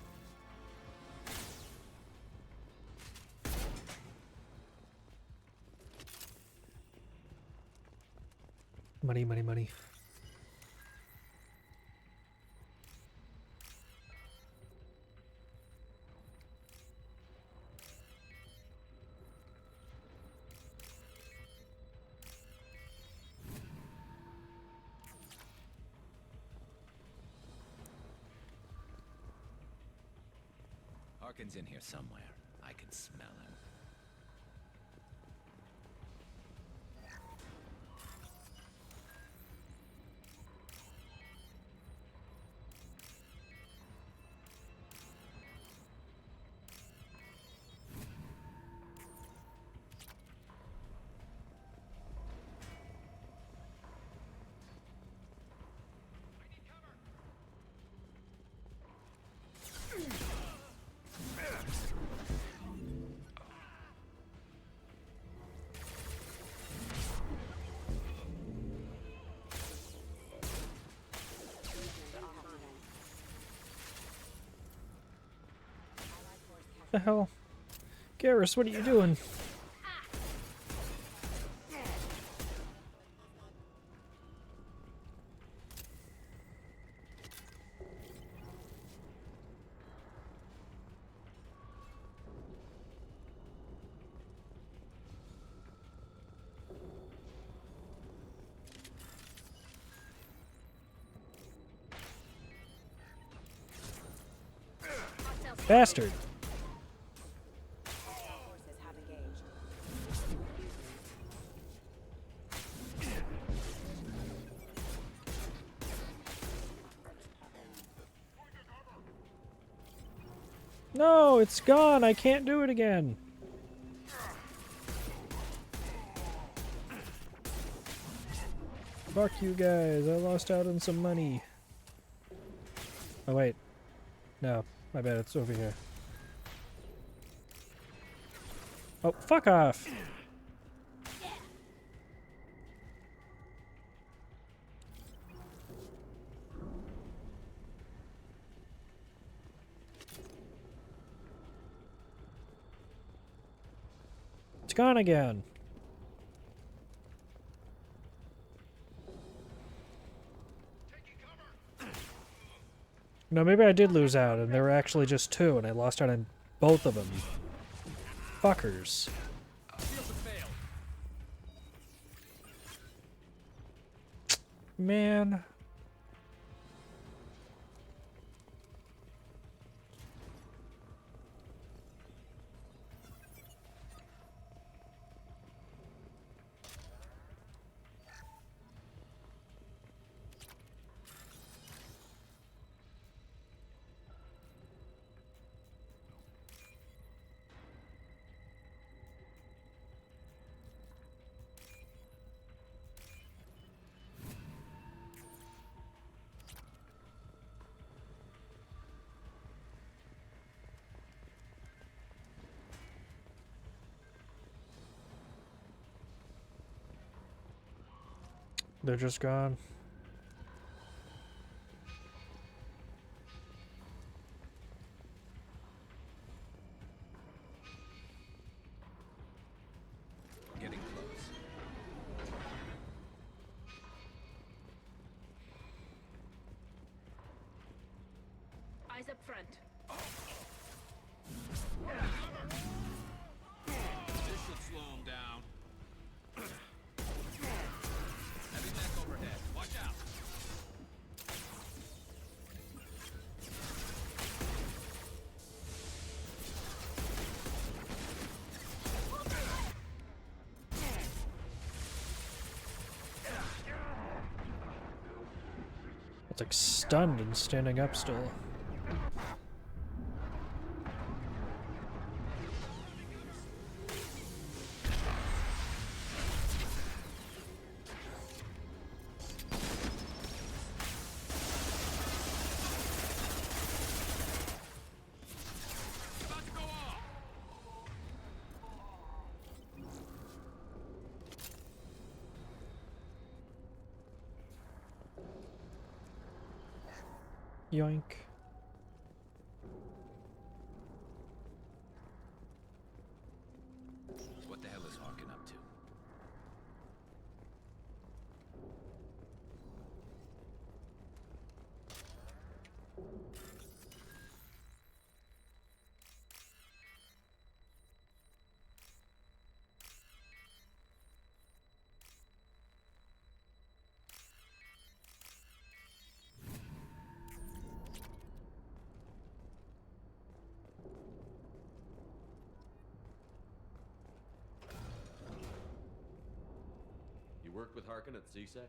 [SPEAKER 1] Money, money, money.
[SPEAKER 16] Harkin's in here somewhere. I can smell him.
[SPEAKER 1] The hell? Garrus, what are you doing? Bastard!
[SPEAKER 8] Forces have engaged.
[SPEAKER 1] No, it's gone. I can't do it again. Fuck you guys. I lost out on some money. Oh, wait. No. My bad. It's over here. Oh, fuck off. It's gone again. No, maybe I did lose out, and there were actually just two, and I lost out on both of them. Fuckers. Man. They're just gone.
[SPEAKER 16] Getting close.
[SPEAKER 10] Eyes up front.
[SPEAKER 3] This should slow him down. Heavy mech overhead. Watch out.
[SPEAKER 1] It's like stunned and standing up still. Yoink.
[SPEAKER 16] What the hell is Harkin up to?
[SPEAKER 4] You worked with Harkin at CSEC?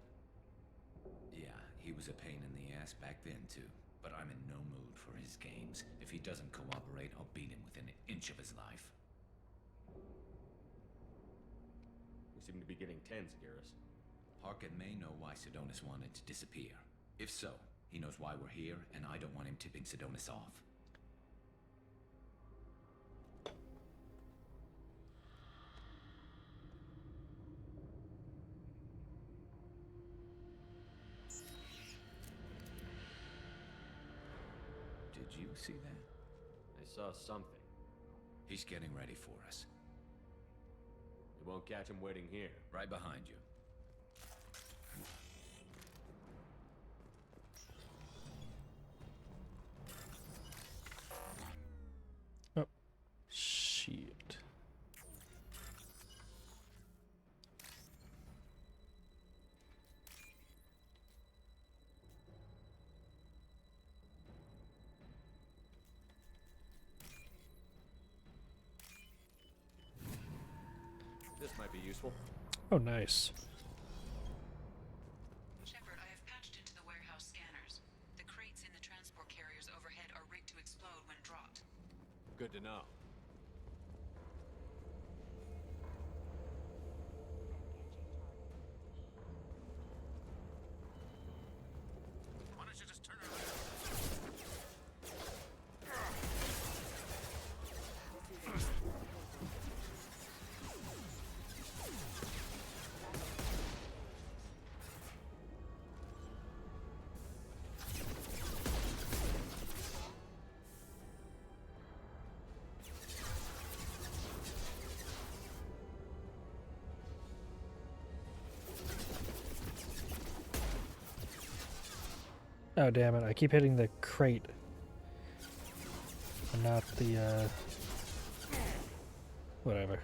[SPEAKER 16] Yeah, he was a pain in the ass back then too. But I'm in no mood for his games. If he doesn't cooperate, I'll beat him within an inch of his life.
[SPEAKER 4] We seem to be getting tense, Garrus.
[SPEAKER 16] Harkin may know why Sidonis wanted to disappear. If so, he knows why we're here, and I don't want him tipping Sidonis off. Did you see that?
[SPEAKER 4] I saw something.
[SPEAKER 16] He's getting ready for us.
[SPEAKER 4] You won't catch him waiting here.
[SPEAKER 16] Right behind you.
[SPEAKER 1] Oh, shit.
[SPEAKER 4] This might be useful.
[SPEAKER 1] Oh, nice.
[SPEAKER 14] Shepard, I have patched into the warehouse scanners. The crates in the transport carriers overhead are rigged to explode when dropped.
[SPEAKER 4] Good to know.
[SPEAKER 7] Why don't you just turn around?
[SPEAKER 1] Oh, damn it. I keep hitting the crate. And not the, whatever.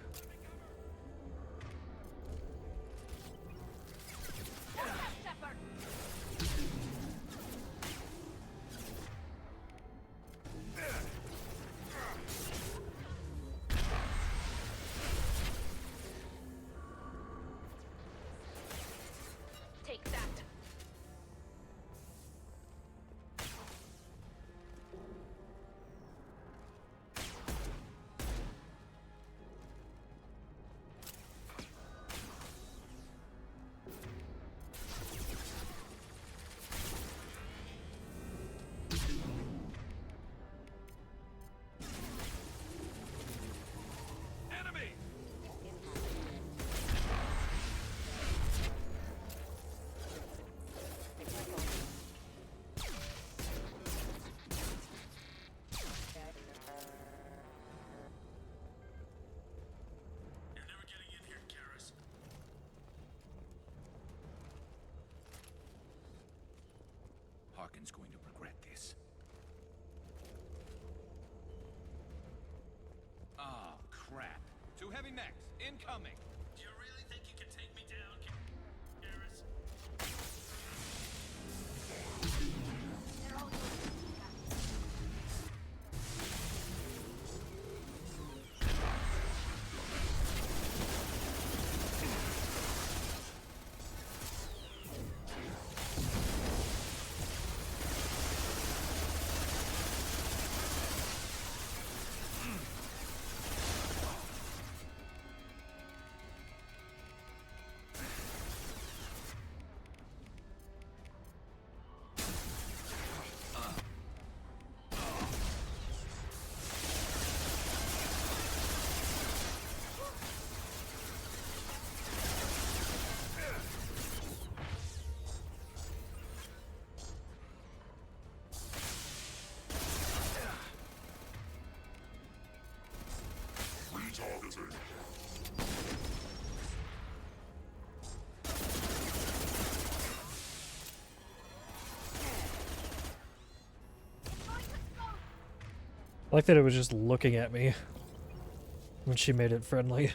[SPEAKER 5] Take that.
[SPEAKER 7] Enemy! You're never getting in here, Garrus.
[SPEAKER 16] Harkin's going to regret this. Oh, crap.
[SPEAKER 15] Two heavy mechs, incoming.
[SPEAKER 7] Do you really think you can take me down, Garrus?
[SPEAKER 6] Retargeting.
[SPEAKER 1] I like that it was just looking at me when she made it friendly.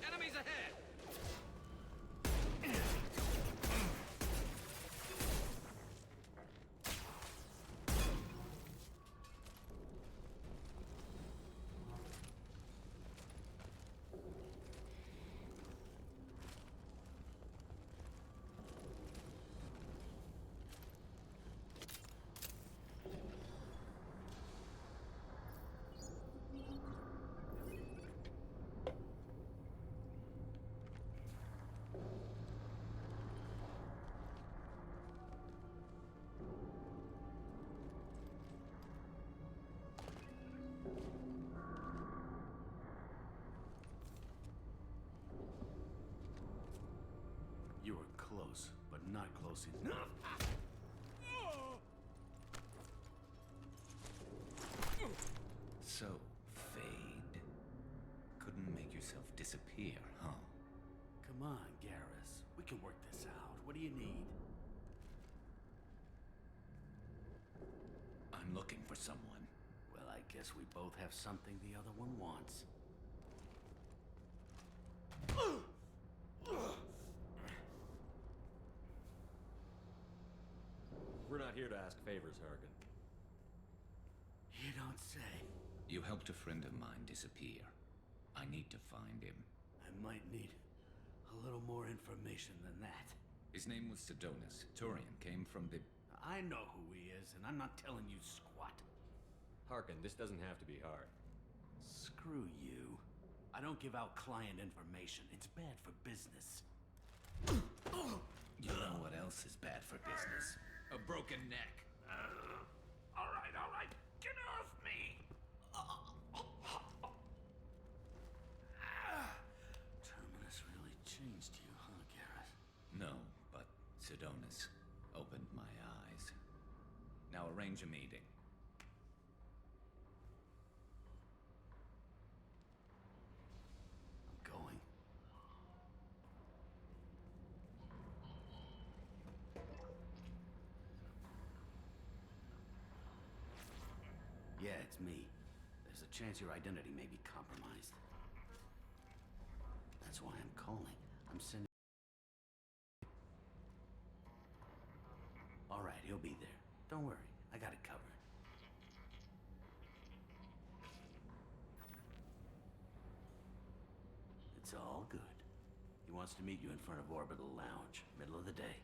[SPEAKER 15] Enemies ahead.
[SPEAKER 7] You were close, but not close enough.
[SPEAKER 16] So, Fade. Couldn't make yourself disappear, huh?
[SPEAKER 8] Come on, Garrus. We can work this out. What do you need?
[SPEAKER 16] I'm looking for someone.
[SPEAKER 8] Well, I guess we both have something the other one wants.
[SPEAKER 4] We're not here to ask favors, Harkin.
[SPEAKER 8] You don't say.
[SPEAKER 16] You helped a friend of mine disappear. I need to find him.
[SPEAKER 8] I might need a little more information than that.
[SPEAKER 16] His name was Sidonus. Turian came from the...
[SPEAKER 8] I know who he is, and I'm not telling you squat.
[SPEAKER 4] Harkin, this doesn't have to be hard.
[SPEAKER 8] Screw you. I don't give out client information. It's bad for business.
[SPEAKER 16] You know what else is bad for business? A broken neck.
[SPEAKER 8] All right. Get off me! Terminus really changed you, huh, Garrus?
[SPEAKER 16] No, but Sidonus opened my eyes. Now arrange a meeting.
[SPEAKER 8] I'm going. Yeah, it's me. There's a chance your identity may be compromised. That's why I'm calling. I'm sending... All right, he'll be there. Don't worry, I got it covered. It's all good. He wants to meet you in front of Orbital Lounge, middle of the day.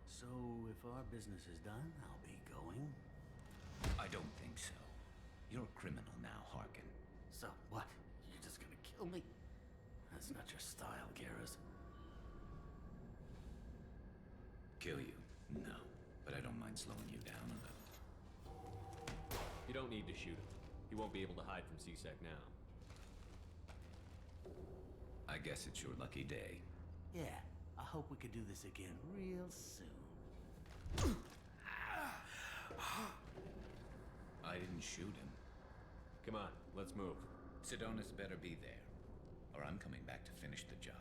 [SPEAKER 8] So, if our business is done, I'll be going.
[SPEAKER 16] I don't think so. You're a criminal now, Harkin.
[SPEAKER 8] So, what? You're just gonna kill me? That's not your style, Garrus.
[SPEAKER 16] Kill you? No. But I don't mind slowing you down a little.
[SPEAKER 4] You don't need to shoot him. He won't be able to hide from C-Sec now.
[SPEAKER 16] I guess it's your lucky day.
[SPEAKER 8] Yeah, I hope we could do this again real soon.
[SPEAKER 16] I didn't shoot him.
[SPEAKER 4] Come on, let's move.
[SPEAKER 16] Sidonus better be there, or I'm coming back to finish the job.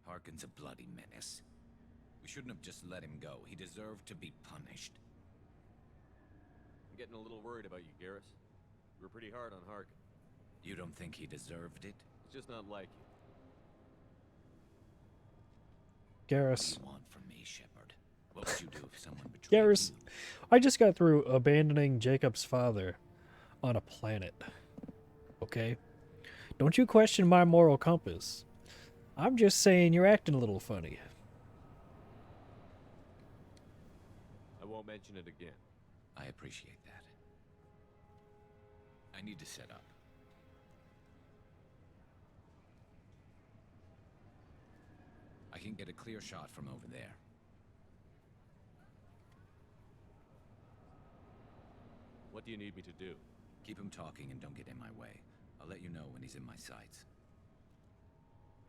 [SPEAKER 16] Harkin's a bloody menace. We shouldn't have just let him go. He deserved to be punished.
[SPEAKER 4] I'm getting a little worried about you, Garrus. You were pretty hard on Harkin.
[SPEAKER 16] You don't think he deserved it?
[SPEAKER 4] It's just not like you.
[SPEAKER 1] Garrus.
[SPEAKER 16] What do you want from me, Shepard? What would you do if someone betrayed
[SPEAKER 1] Garrus,
[SPEAKER 16] you?
[SPEAKER 1] I just got through abandoning Jacob's father on a planet. Okay? Don't you question my moral compass. I'm just saying you're acting a little funny.
[SPEAKER 4] I won't mention it again.
[SPEAKER 16] I appreciate that. I need to set up. I can get a clear shot from over there.
[SPEAKER 4] What do you need me to do?
[SPEAKER 16] Keep him talking and don't get in my way. I'll let you know when he's in my sights.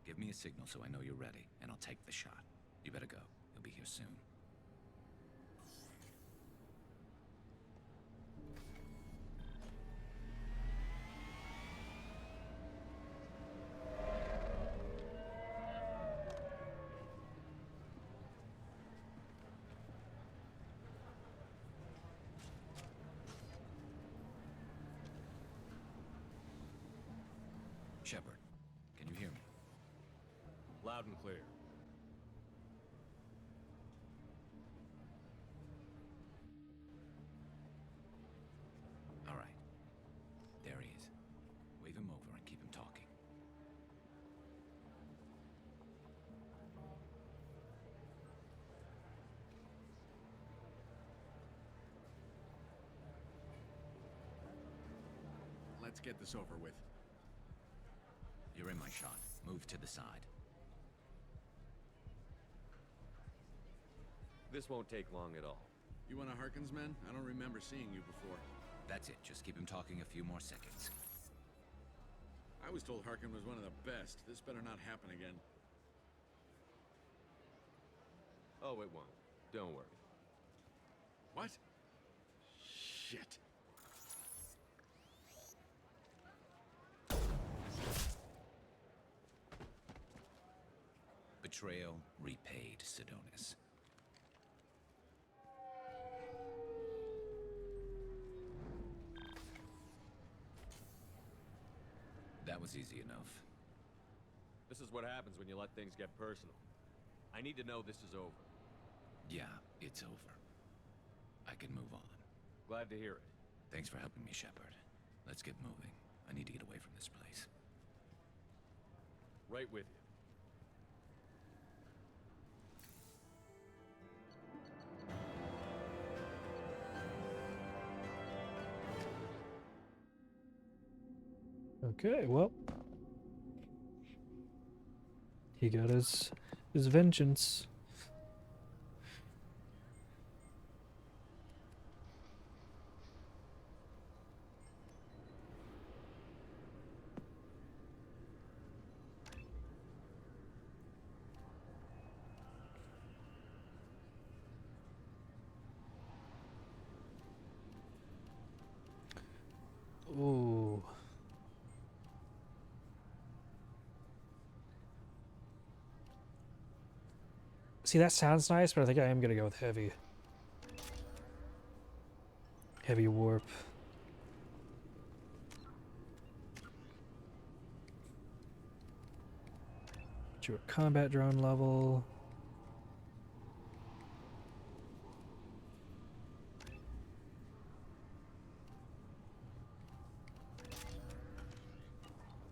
[SPEAKER 16] Give me a signal so I know you're ready, and I'll take the shot. You better go. He'll be here soon. Shepard, can you hear me?
[SPEAKER 4] Loud and clear.
[SPEAKER 16] All right. There he is. Wave him over and keep him talking.
[SPEAKER 11] Let's get this over with.
[SPEAKER 16] You're in my shot. Move to the side.
[SPEAKER 4] This won't take long at all.
[SPEAKER 11] You one of Harkin's men? I don't remember seeing you before.
[SPEAKER 16] That's it. Just keep him talking a few more seconds.
[SPEAKER 11] I was told Harkin was one of the best. This better not happen again.
[SPEAKER 4] Oh, it won't. Don't worry.
[SPEAKER 11] What? Shit.
[SPEAKER 16] Betrayal repaid, Sidonis. That was easy enough.
[SPEAKER 4] This is what happens when you let things get personal. I need to know this is over.
[SPEAKER 16] Yeah, it's over. I can move on.
[SPEAKER 4] Glad to hear it.
[SPEAKER 16] Thanks for helping me, Shepard. Let's get moving. I need to get away from this place.
[SPEAKER 4] Right with you.
[SPEAKER 1] Okay, well. He got his vengeance. Ooh. See, that sounds nice, but I think I am gonna go with heavy. Heavy warp. Put you at combat drone level.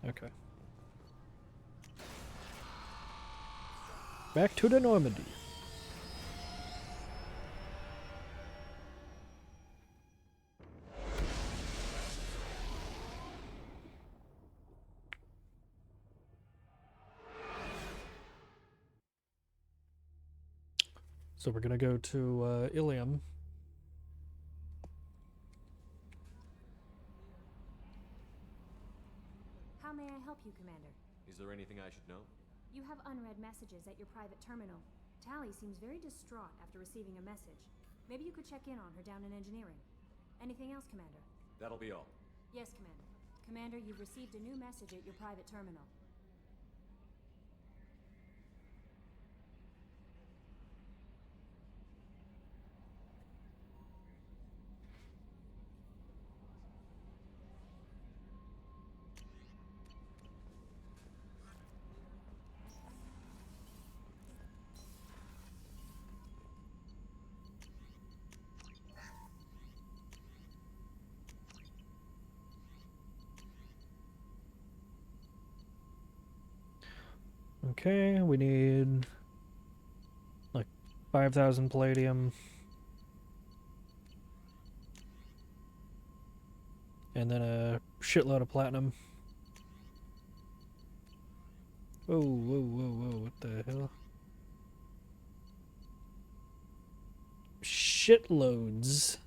[SPEAKER 1] Okay. Back to the Normandy. So we're gonna go to Ilium.
[SPEAKER 2] How may I help you, Commander?
[SPEAKER 4] Is there anything I should know?
[SPEAKER 2] You have unread messages at your private terminal. Tally seems very distraught after receiving a message. Maybe you could check in on her down in engineering. Anything else, Commander?
[SPEAKER 4] That'll be all.
[SPEAKER 2] Yes, Commander. Commander, you've received a new message at your private terminal.
[SPEAKER 1] Okay, we need like 5,000 palladium. And then a shitload of platinum. Whoa, whoa, whoa, whoa, what the hell? Shitloads.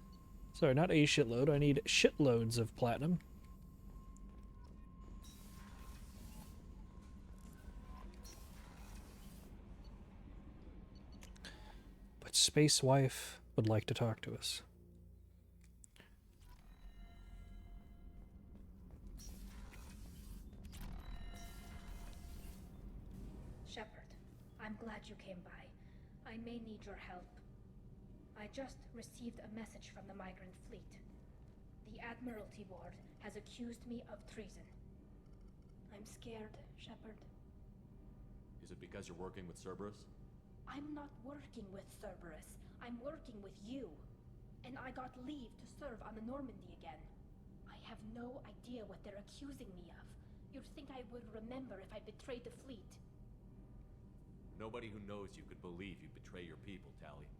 [SPEAKER 1] Sorry, not a shitload. I need shitloads of platinum. But Space Wife would like to talk to us.
[SPEAKER 10] Shepard, I'm glad you came by. I may need your help. I just received a message from the migrant fleet. The Admiralty Board has accused me of treason. I'm scared, Shepard.
[SPEAKER 4] Is it because you're working with Cerberus?
[SPEAKER 10] I'm not working with Cerberus. I'm working with you. And I got leave to serve on the Normandy again. I have no idea what they're accusing me of. You'd think I would remember if I betrayed the fleet.
[SPEAKER 4] Nobody who knows you could believe you betray your people, Tally.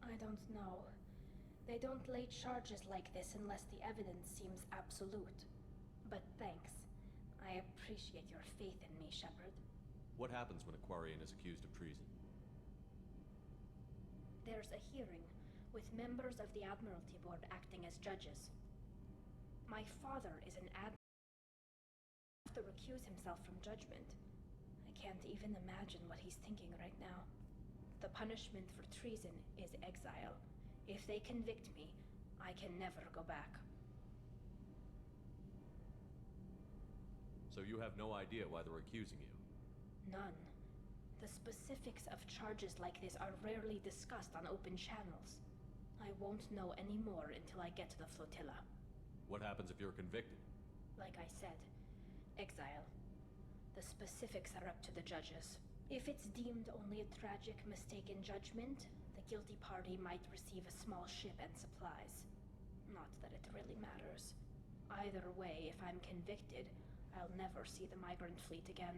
[SPEAKER 10] I don't know. They don't lay charges like this unless the evidence seems absolute. But thanks. I appreciate your faith in me, Shepard.
[SPEAKER 4] What happens when a Quarian is accused of treason?
[SPEAKER 10] There's a hearing, with members of the Admiralty Board acting as judges. My father is an admiral. I have to recuse himself from judgment. I can't even imagine what he's thinking right now. The punishment for treason is exile. If they convict me, I can never go back.
[SPEAKER 4] So you have no idea why they're accusing you?
[SPEAKER 10] None. The specifics of charges like this are rarely discussed on open channels. I won't know any more until I get to the flotilla.
[SPEAKER 4] What happens if you're convicted?
[SPEAKER 10] Like I said, exile. The specifics are up to the judges. If it's deemed only a tragic mistake in judgment, the guilty party might receive a small ship and supplies. Not that it really matters. Either way, if I'm convicted, I'll never see the migrant fleet again.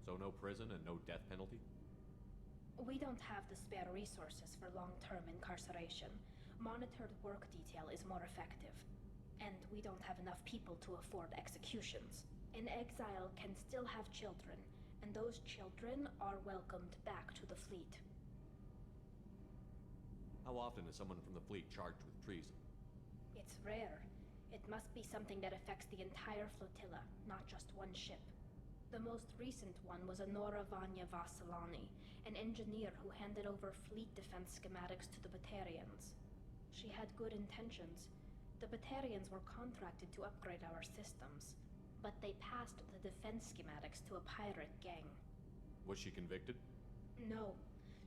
[SPEAKER 4] So no prison and no death penalty?
[SPEAKER 10] We don't have the spare resources for long-term incarceration. Monitored work detail is more effective. And we don't have enough people to afford executions. An exile can still have children, and those children are welcomed back to the fleet.
[SPEAKER 4] How often is someone from the fleet charged with treason?
[SPEAKER 10] It's rare. It must be something that affects the entire flotilla, not just one ship. The most recent one was Honora Vanya Vasilani, an engineer who handed over fleet defense schematics to the Batarians. She had good intentions. The Batarians were contracted to upgrade our systems, but they passed the defense schematics to a pirate gang.
[SPEAKER 4] Was she convicted?
[SPEAKER 10] No.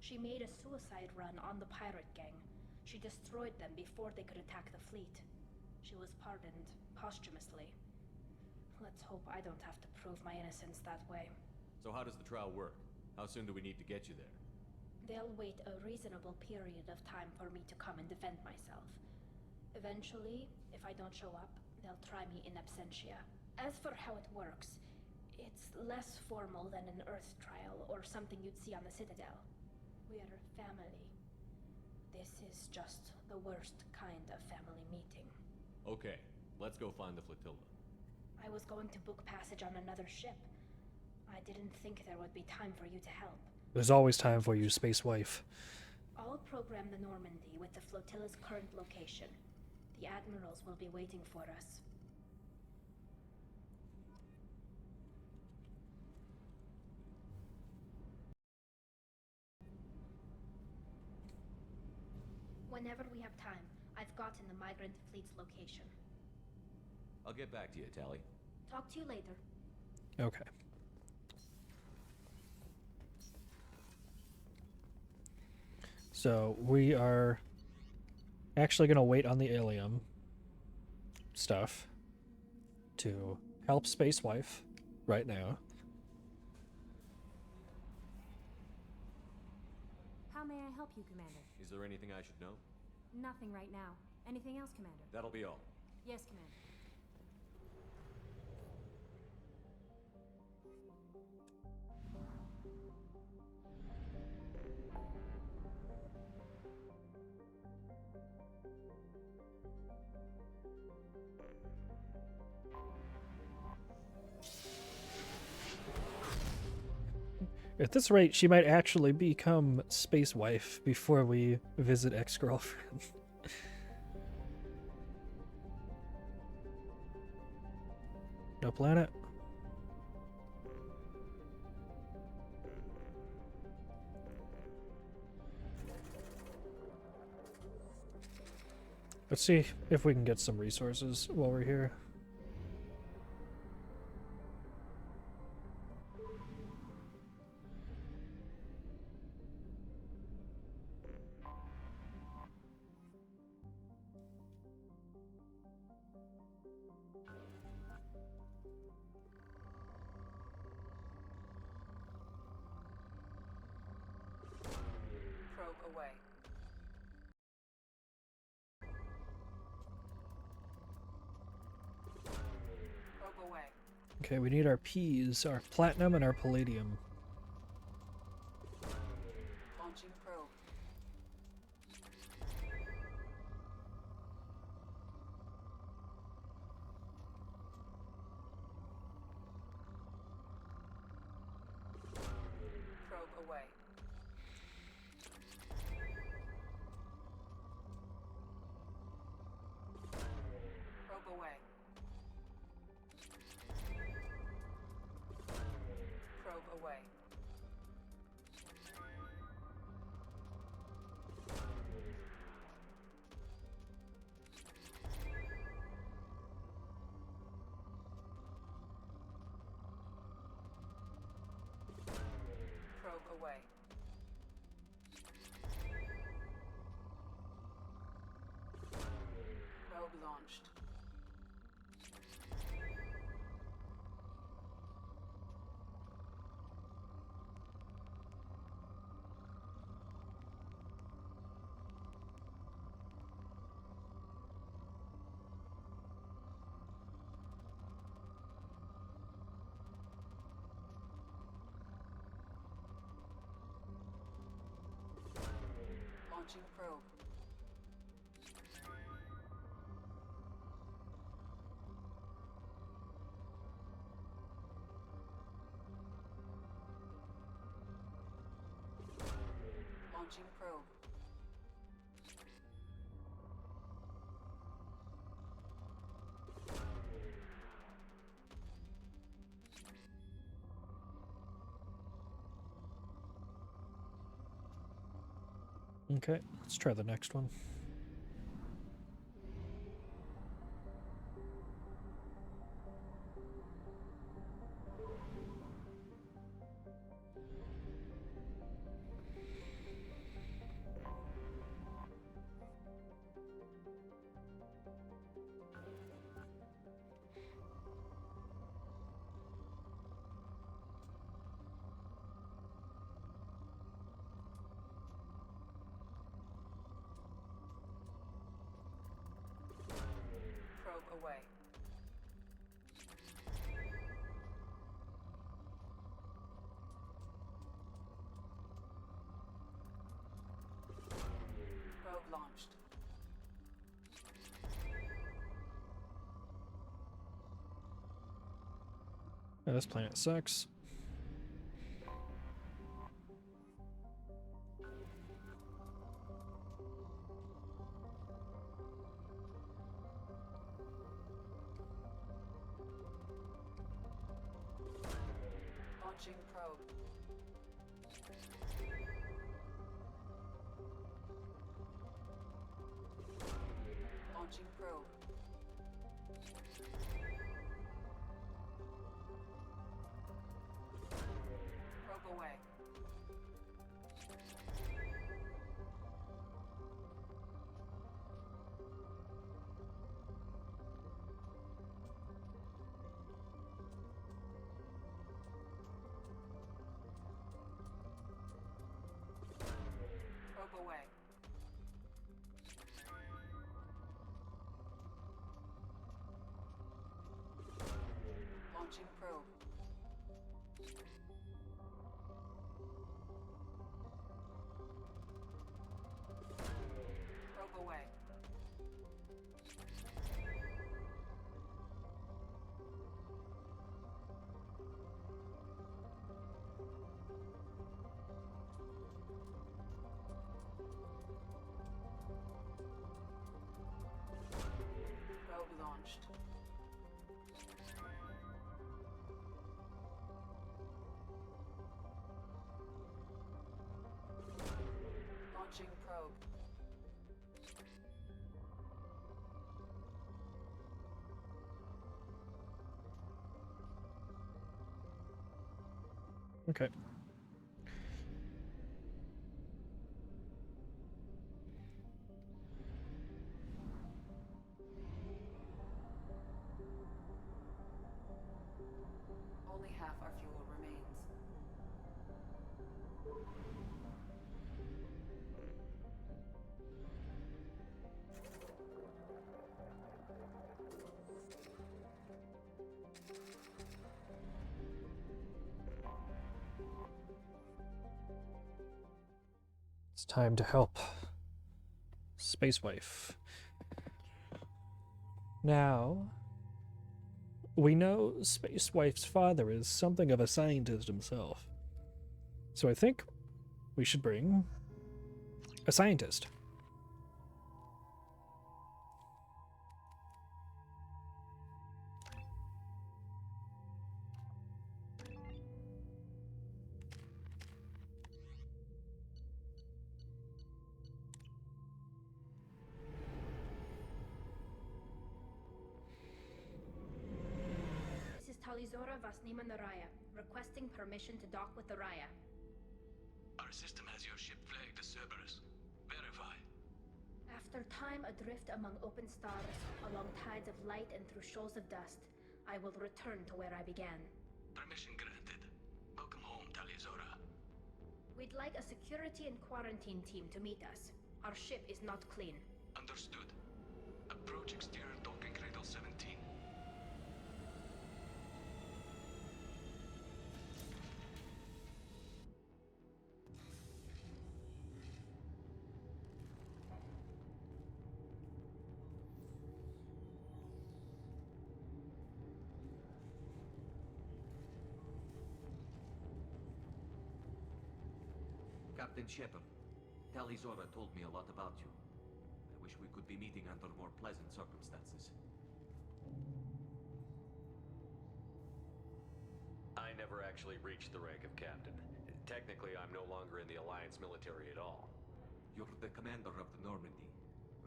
[SPEAKER 10] She made a suicide run on the pirate gang. She destroyed them before they could attack the fleet. She was pardoned posthumously. Let's hope I don't have to prove my innocence that way.
[SPEAKER 4] So how does the trial work? How soon do we need to get you there?
[SPEAKER 10] They'll wait a reasonable period of time for me to come and defend myself. Eventually, if I don't show up, they'll try me in absentia. As for how it works, it's less formal than an Earth trial or something you'd see on the Citadel. We're family. This is just the worst kind of family meeting.
[SPEAKER 4] Okay, let's go find the flotilla.
[SPEAKER 10] I was going to book passage on another ship. I didn't think there would be time for you to help.
[SPEAKER 1] There's always time for you, space wife.
[SPEAKER 10] I'll program the Normandy with the flotilla's current location. The admirals will be waiting for us. Whenever we have time, I've gotten the migrant fleet's location.
[SPEAKER 4] I'll get back to you, Tali.
[SPEAKER 10] Talk to you later.
[SPEAKER 1] Okay. So we are actually going to wait on the Allium stuff to help Space Wife right now.
[SPEAKER 2] How may I help you, Commander?
[SPEAKER 4] Is there anything I should know?
[SPEAKER 2] Nothing right now. Anything else, Commander?
[SPEAKER 4] That'll be all.
[SPEAKER 2] Yes, Commander.
[SPEAKER 1] At this rate, she might actually become Space Wife before we visit ex-girlfriend. No planet? Let's see if we can get some resources while we're here.
[SPEAKER 12] Probe away. Probe away.
[SPEAKER 1] Okay, we need our P's, our platinum and our palladium.
[SPEAKER 12] Launching probe. Probe away. Probe away.
[SPEAKER 13] away. Probe away. Probe launched. Launching probe. Launching probe.
[SPEAKER 1] Okay, let's try the next one.
[SPEAKER 13] Probe away. Probe launched.
[SPEAKER 1] Yeah, this planet sucks.
[SPEAKER 13] Launching probe. Launching probe. Probe away. Probe away. Launching probe. Probe away. Probe launched. Launching probe.
[SPEAKER 1] Okay.
[SPEAKER 13] Only half our fuel remains.
[SPEAKER 1] It's time to help Space Wife. Now, we know Space Wife's father is something of a scientist himself. So I think we should bring a scientist.
[SPEAKER 10] Talizora Vasnima Naraya, requesting permission to dock with the Raya.
[SPEAKER 7] Our system has your ship flagged as Cerberus. Verify.
[SPEAKER 10] After time adrift among open stars, along tides of light and through shoals of dust, I will return to where I began.
[SPEAKER 7] Permission granted. Welcome home, Talizora.
[SPEAKER 10] We'd like a security and quarantine team to meet us. Our ship is not clean.
[SPEAKER 7] Understood. Approach exterior docking cradle 17.
[SPEAKER 3] Captain Shepard, Talizora told me a lot about you. I wish we could be meeting under more pleasant circumstances.
[SPEAKER 4] I never actually reached the rank of captain. Technically, I'm no longer in the Alliance military at all.
[SPEAKER 3] You're the commander of the Normandy,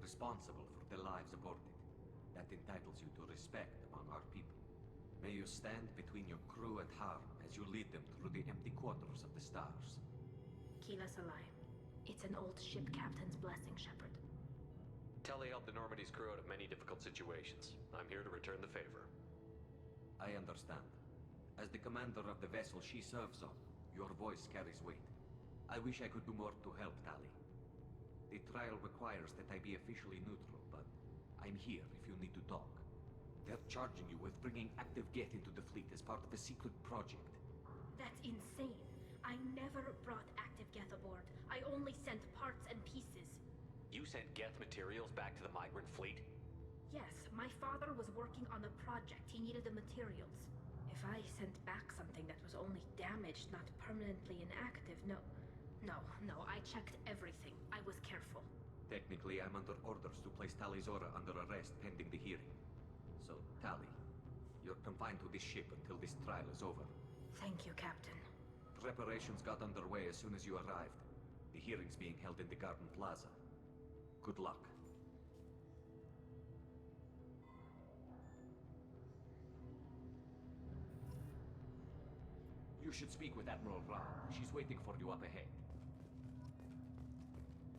[SPEAKER 3] responsible for the lives aborted. That entitles you to respect among our people. May you stand between your crew and harm as you lead them through the empty quarters of the stars.
[SPEAKER 10] Kila Salai. It's an old ship captain's blessing, Shepard.
[SPEAKER 4] Tali helped the Normandy's crew out of many difficult situations. I'm here to return the favor.
[SPEAKER 3] I understand. As the commander of the vessel she serves on, your voice carries weight. I wish I could do more to help Tali. The trial requires that I be officially neutral, but I'm here if you need to talk. They're charging you with bringing active Geth into the fleet as part of a secret project.
[SPEAKER 10] That's insane. I never brought active Geth aboard. I only sent parts and pieces.
[SPEAKER 4] You sent Geth materials back to the migrant fleet?
[SPEAKER 10] Yes, my father was working on a project. He needed the materials. If I sent back something that was only damaged, not permanently inactive, no, I checked everything. I was careful.
[SPEAKER 3] Technically, I'm under orders to place Talizora under arrest pending the hearing. So, Tali, you're confined to this ship until this trial is over.
[SPEAKER 10] Thank you, Captain.
[SPEAKER 3] Preparations got underway as soon as you arrived. The hearing's being held in the Garden Plaza. Good luck. You should speak with Admiral Ra. She's waiting for you up ahead.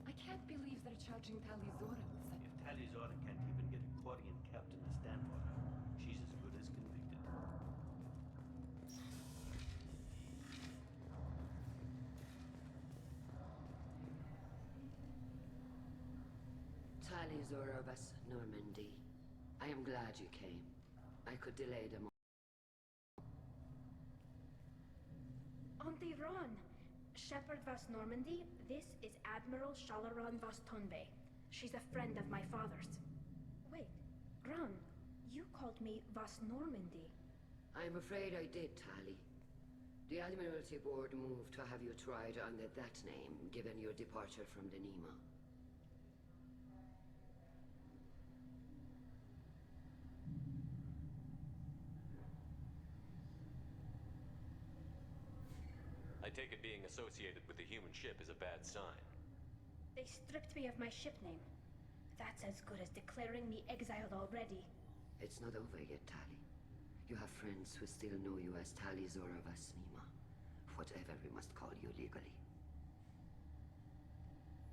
[SPEAKER 13] I can't believe they're charging Talizora with such...
[SPEAKER 19] If Talizora can't even get a Quarian captain to stand for her, she's as good as convicted.
[SPEAKER 17] Talizora of us, Normandy. I am glad you came. I could delay them.
[SPEAKER 10] Auntie Ron! Shepard Vas Normandy, this is Admiral Shalaron Vas Tonbe. She's a friend of my father's. Wait, Ron, you called me Vas Normandy.
[SPEAKER 17] I'm afraid I did, Tali. The Admiralty Board moved to have you tried under that name, given your departure from the Nima.
[SPEAKER 4] I take it being associated with the human ship is a bad sign.
[SPEAKER 10] They stripped me of my ship name. That's as good as declaring me exiled already.
[SPEAKER 17] It's not over yet, Tali. You have friends who still know you as Talizora Vas Nima. Whatever we must call you legally.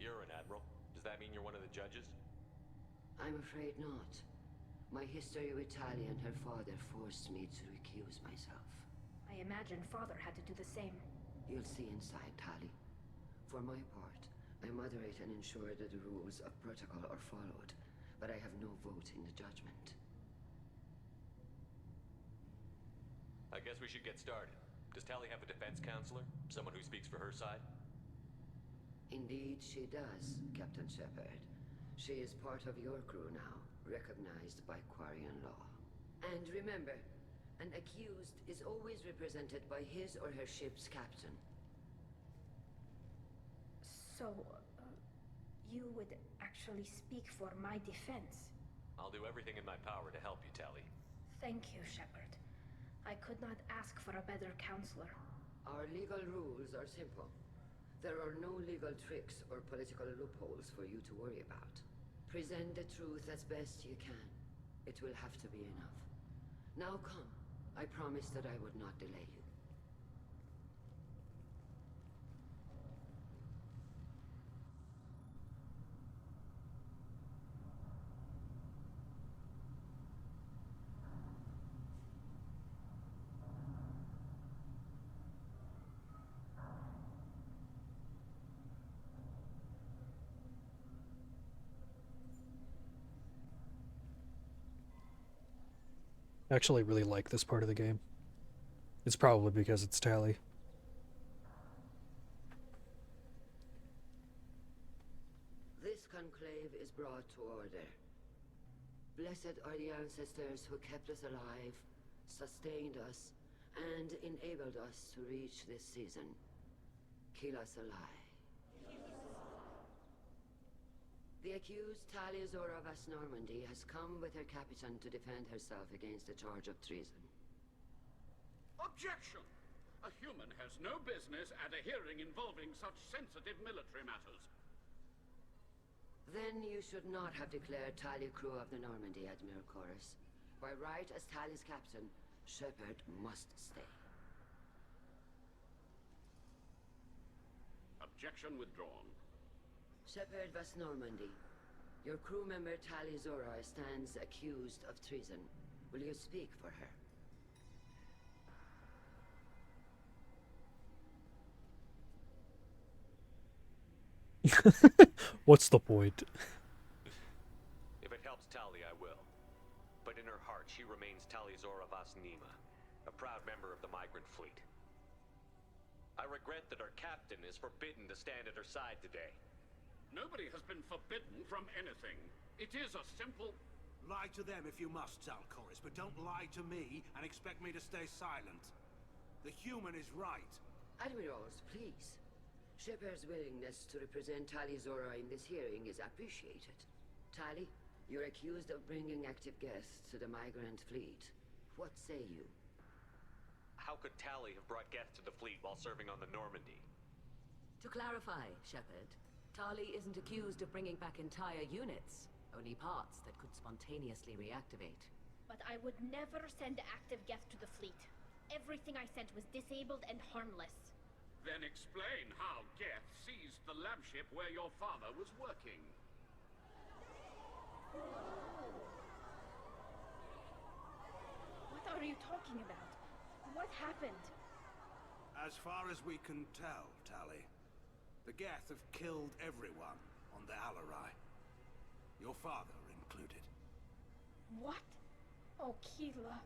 [SPEAKER 4] You're an admiral. Does that mean you're one of the judges?
[SPEAKER 17] I'm afraid not. My history with Tali and her father forced me to recuse myself.
[SPEAKER 10] I imagine father had to do the same.
[SPEAKER 17] You'll see inside, Tali. For my part, I moderate and ensure that the rules of protocol are followed, but I have no vote in the judgment.
[SPEAKER 4] I guess we should get started. Does Tali have a defense counselor? Someone who speaks for her side?
[SPEAKER 17] Indeed, she does, Captain Shepard. She is part of your crew now, recognized by Quarian law. And remember, an accused is always represented by his or her ship's captain.
[SPEAKER 10] So, you would actually speak for my defense?
[SPEAKER 4] I'll do everything in my power to help you, Tali.
[SPEAKER 10] Thank you, Shepard. I could not ask for a better counselor.
[SPEAKER 17] Our legal rules are simple. There are no legal tricks or political loopholes for you to worry about. Present the truth as best you can. It will have to be enough. Now come. I promised that I would not delay you.
[SPEAKER 1] I actually really like this part of the game. It's probably because it's Tali.
[SPEAKER 17] This conclave is brought to order. Blessed are the ancestors who kept us alive, sustained us, and enabled us to reach this season. Keep us alive. The accused Tali Zora Vas Normandy has come with her captain to defend herself against a charge of treason.
[SPEAKER 18] Objection! A human has no business at a hearing involving such sensitive military matters.
[SPEAKER 17] Then you should not have declared Tali crew of the Normandy, Admiral Chorus. By right as Tali's captain, Shepard must stay.
[SPEAKER 18] Objection withdrawn.
[SPEAKER 17] Shepard Vas Normandy, your crew member Tali Zora stands accused of treason. Will you speak for her?
[SPEAKER 1] What's the point?
[SPEAKER 4] If it helps Tali, I will. But in her heart, she remains Tali Zora Vas Nima, a proud member of the migrant fleet. I regret that our captain is forbidden to stand at her side today.
[SPEAKER 18] Nobody has been forbidden from anything. It is a simple...
[SPEAKER 20] Lie to them if you must, Zalcoris, but don't lie to me and expect me to stay silent. The human is right.
[SPEAKER 17] Admirals, please. Shepard's willingness to represent Tali Zora in this hearing is appreciated. Tali, you're accused of bringing active guests to the migrant fleet. What say you?
[SPEAKER 4] How could Tali have brought Geth to the fleet while serving on the Normandy?
[SPEAKER 23] To clarify, Shepard, Tali isn't accused of bringing back entire units, only parts that could spontaneously reactivate.
[SPEAKER 10] But I would never send active Geth to the fleet. Everything I sent was disabled and harmless.
[SPEAKER 18] Then explain how Geth seized the lab ship where your father was working.
[SPEAKER 10] What are you talking about? What happened?
[SPEAKER 20] As far as we can tell, Tali, the Geth have killed everyone on the Alarai. Your father included.
[SPEAKER 10] What? Oh, Keela.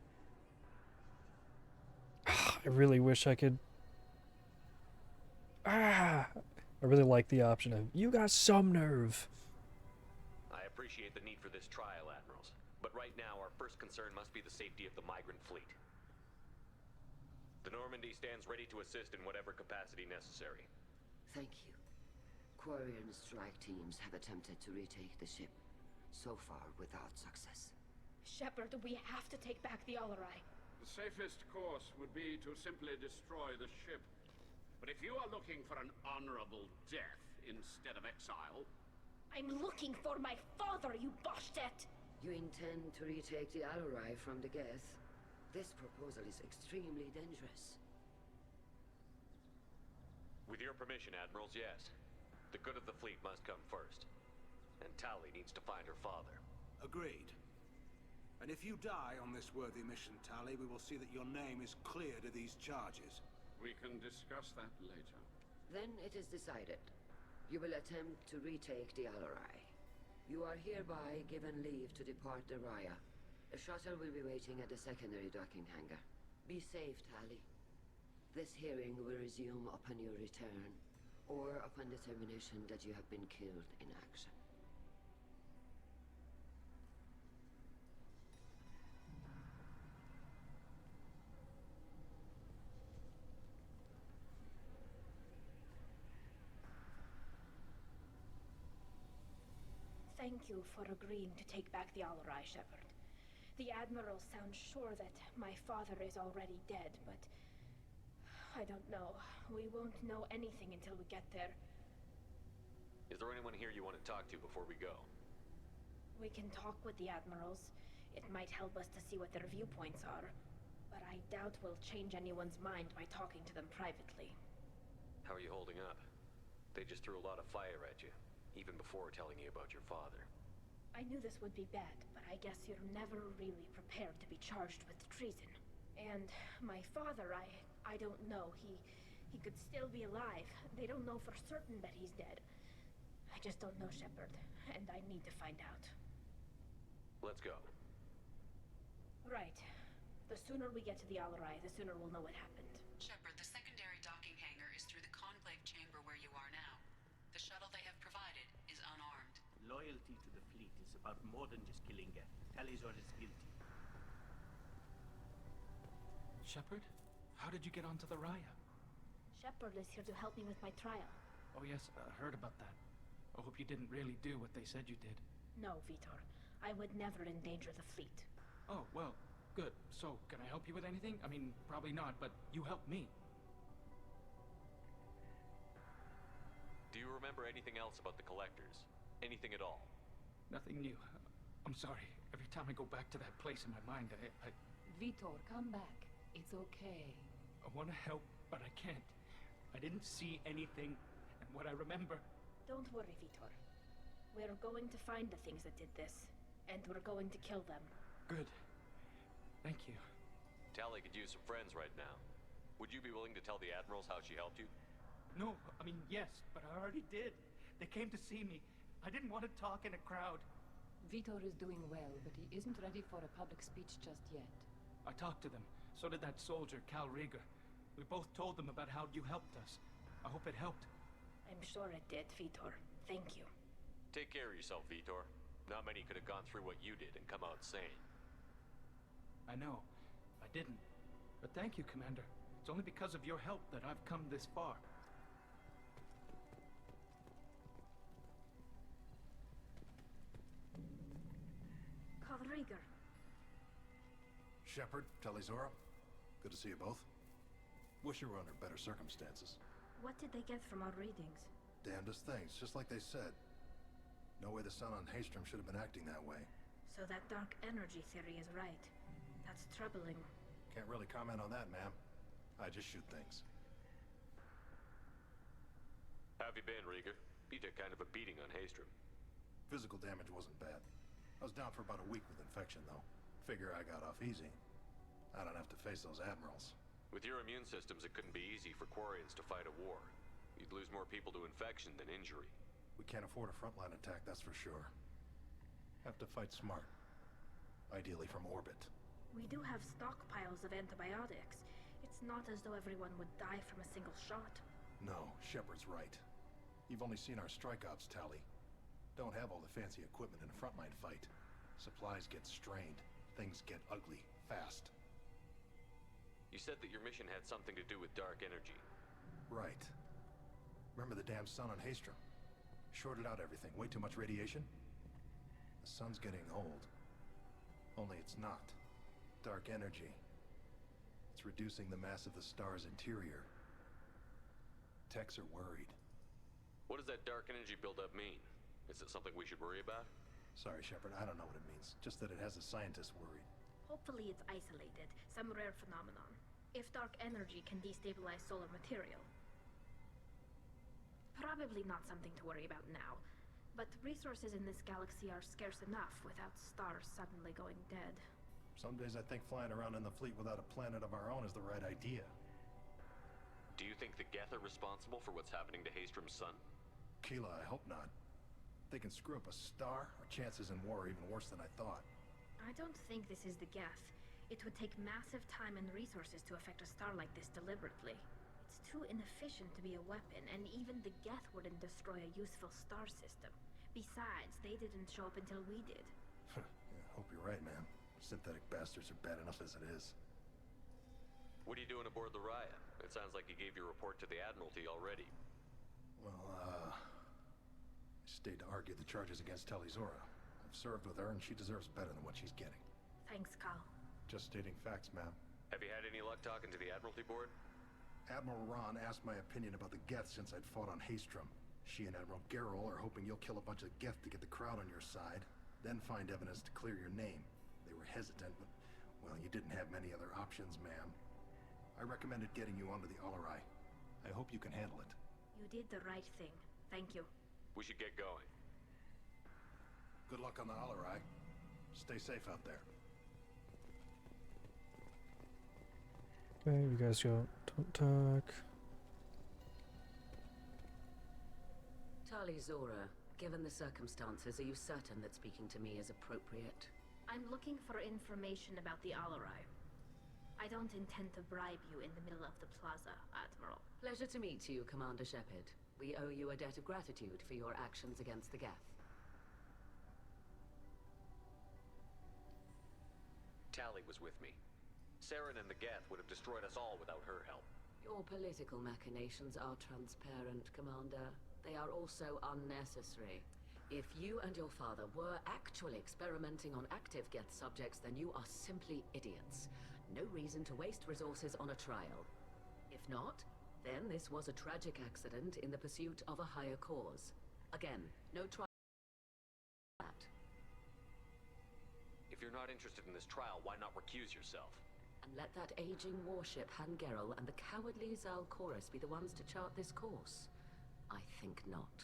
[SPEAKER 1] I really wish I could... I really like the option of, you got some nerve.
[SPEAKER 4] I appreciate the need for this trial, Admirals. But right now, our first concern must be the safety of the migrant fleet. The Normandy stands ready to assist in whatever capacity necessary.
[SPEAKER 17] Thank you. Quarian strike teams have attempted to retake the ship, so far without success.
[SPEAKER 10] Shepard, we have to take back the Alarai.
[SPEAKER 18] The safest course would be to simply destroy the ship. But if you are looking for an honorable death instead of exile...
[SPEAKER 10] I'm looking for my father, you Bastet!
[SPEAKER 17] You intend to retake the Alarai from the Geth? This proposal is extremely dangerous.
[SPEAKER 4] With your permission, Admirals, yes. The good of the fleet must come first. And Tali needs to find her father.
[SPEAKER 20] Agreed. And if you die on this worthy mission, Tali, we will see that your name is cleared of these charges.
[SPEAKER 18] We can discuss that later.
[SPEAKER 17] Then it is decided. You will attempt to retake the Alarai. You are hereby given leave to depart the Raya. A shuttle will be waiting at the secondary docking hangar. Be safe, Tali. This hearing will resume upon your return, or upon determination that you have been killed in action.
[SPEAKER 10] Thank you for agreeing to take back the Alarai, Shepard. The Admiral sounds sure that my father is already dead, but... I don't know. We won't know anything until we get there.
[SPEAKER 4] Is there anyone here you want to talk to before we go?
[SPEAKER 10] We can talk with the Admirals. It might help us to see what their viewpoints are. but I doubt we'll change anyone's mind by talking to them privately.
[SPEAKER 4] How are you holding up? They just threw a lot of fire at you, even before telling you about your father.
[SPEAKER 10] I knew this would be bad, but I guess you're never really prepared to be charged with treason. And my father, I don't know. He could still be alive. They don't know for certain that he's dead. I just don't know, Shepard, and I need to find out.
[SPEAKER 4] Let's go.
[SPEAKER 10] Right. The sooner we get to the Alarai, the sooner we'll know what happened.
[SPEAKER 9] Shepard, the secondary docking hangar is through the conclave chamber where you are now. The shuttle they have provided is unarmed.
[SPEAKER 21] Loyalty to the fleet is about more than just killing Geth. Talizor is guilty.
[SPEAKER 22] Shepard? How did you get onto the Raya?
[SPEAKER 10] Shepard is here to help me with my trial.
[SPEAKER 22] Oh yes, heard about that. I hope you didn't really do what they said you did.
[SPEAKER 10] No, Vitor. I would never endanger the fleet.
[SPEAKER 22] Oh, well, good. So, can I help you with anything? I mean, probably not, but you helped me.
[SPEAKER 4] Do you remember anything else about the Collectors? Anything at all?
[SPEAKER 22] Nothing new. I'm sorry. Every time I go back to that place in my mind, I
[SPEAKER 13] Vitor, come back. It's okay.
[SPEAKER 22] want to help, but I can't. I didn't see anything, and what I remember...
[SPEAKER 10] Don't worry, Vitor. We're going to find the things that did this, and we're going to kill them.
[SPEAKER 22] Good. Thank you.
[SPEAKER 4] Tali could use some friends right now. Would you be willing to tell the Admirals how she helped you?
[SPEAKER 22] No, I mean, yes, but I already did. They came to see me. I didn't want to talk in a crowd.
[SPEAKER 13] Vitor is doing well, but he isn't ready for a public speech just yet.
[SPEAKER 22] I talked to them. So did that soldier, Cal Rieger. We both told them about how you helped us. I hope it helped.
[SPEAKER 10] I'm sure it did, Vitor. Thank you.
[SPEAKER 4] Take care of yourself, Vitor. Not many could have gone through what you did and come out sane.
[SPEAKER 22] I know. I didn't. But thank you, Commander. It's only because of your help that I've come this far.
[SPEAKER 10] Cal Rieger.
[SPEAKER 24] Shepard, Talizora. Good to see you both. Wish you were under better circumstances.
[SPEAKER 10] What did they get from our readings?
[SPEAKER 24] Damnedest things, just like they said. No way the sun on Haestrom should have been acting that way.
[SPEAKER 10] So that dark energy theory is right. That's troubling.
[SPEAKER 24] Can't really comment on that, ma'am. I just shoot things.
[SPEAKER 4] How have you been, Rieger? You took kind of a beating on Haestrom.
[SPEAKER 24] Physical damage wasn't bad. I was down for about a week with infection, though. Figure I got off easy. I don't have to face those admirals.
[SPEAKER 4] With your immune systems, it couldn't be easy for Quarians to fight a war. You'd lose more people to infection than injury.
[SPEAKER 24] We can't afford a frontline attack, that's for sure. Have to fight smart. Ideally from orbit.
[SPEAKER 10] We do have stockpiles of antibiotics. It's not as though everyone would die from a single shot.
[SPEAKER 24] No, Shepard's right. You've only seen our strike ops tally. Don't have all the fancy equipment in a frontline fight. Supplies get strained. Things get ugly, fast.
[SPEAKER 4] You said that your mission had something to do with dark energy.
[SPEAKER 24] Right. Remember the damn sun on Haestrom? Shorted out everything. Way too much radiation? The sun's getting old. Only it's not. Dark energy. It's reducing the mass of the star's interior. Techs are worried.
[SPEAKER 4] What does that dark energy buildup mean? Is it something we should worry about?
[SPEAKER 24] Sorry, Shepard, I don't know what it means. Just that it has the scientists worried.
[SPEAKER 10] Hopefully it's isolated, some rare phenomenon. If dark energy can destabilize solar material. Probably not something to worry about now. But resources in this galaxy are scarce enough without stars suddenly going dead.
[SPEAKER 24] Some days I think flying around in the fleet without a planet of our own is the right idea.
[SPEAKER 4] Do you think the Geth are responsible for what's happening to Haestrom's sun?
[SPEAKER 24] Keela, I hope not. If they can screw up a star, our chances in war are even worse than I thought.
[SPEAKER 10] I don't think this is the Geth. It would take massive time and resources to affect a star like this deliberately. It's too inefficient to be a weapon, and even the Geth wouldn't destroy a useful star system. Besides, they didn't show up until we did.
[SPEAKER 24] Yeah, hope you're right, man. Synthetic bastards are bad enough as it is.
[SPEAKER 4] What are you doing aboard the Raya? It sounds like you gave your report to the Admiralty already.
[SPEAKER 24] Well, I stayed to argue the charges against Talizora. I've served with her, and she deserves better than what she's getting.
[SPEAKER 10] Thanks, Cal.
[SPEAKER 24] Just stating facts, ma'am.
[SPEAKER 4] Have you had any luck talking to the Admiralty board?
[SPEAKER 24] Admiral Ron asked my opinion about the Geth since I'd fought on Haestrom. She and Admiral Gerrel are hoping you'll kill a bunch of Geth to get the crowd on your side, then find evidence to clear your name. They were hesitant, but Well, you didn't have many other options, ma'am. I recommended getting you onto the Alarai. I hope you can handle it.
[SPEAKER 10] You did the right thing. Thank you.
[SPEAKER 4] We should get going.
[SPEAKER 24] Good luck on the Alarai. Stay safe out there.
[SPEAKER 1] Okay, you guys go. Don't talk.
[SPEAKER 23] Tali Zora, given the circumstances, are you certain that speaking to me is appropriate?
[SPEAKER 10] I'm looking for information about the Alarai. I don't intend to bribe you in the middle of the plaza, Admiral.
[SPEAKER 23] Pleasure to meet you, Commander Shepard. We owe you a debt of gratitude for your actions against the Geth.
[SPEAKER 4] Tali was with me. Saren and the Geth would have destroyed us all without her help.
[SPEAKER 23] Your political machinations are transparent, Commander. They are also unnecessary. If you and your father were actually experimenting on active Geth subjects, then you are simply idiots. No reason to waste resources on a trial. If not, then this was a tragic accident in the pursuit of a higher cause. Again, no trial.
[SPEAKER 4] If you're not interested in this trial, why not recuse yourself?
[SPEAKER 23] And let that aging warship Han Gerel and the cowardly Zal Chorus be the ones to chart this course? I think not.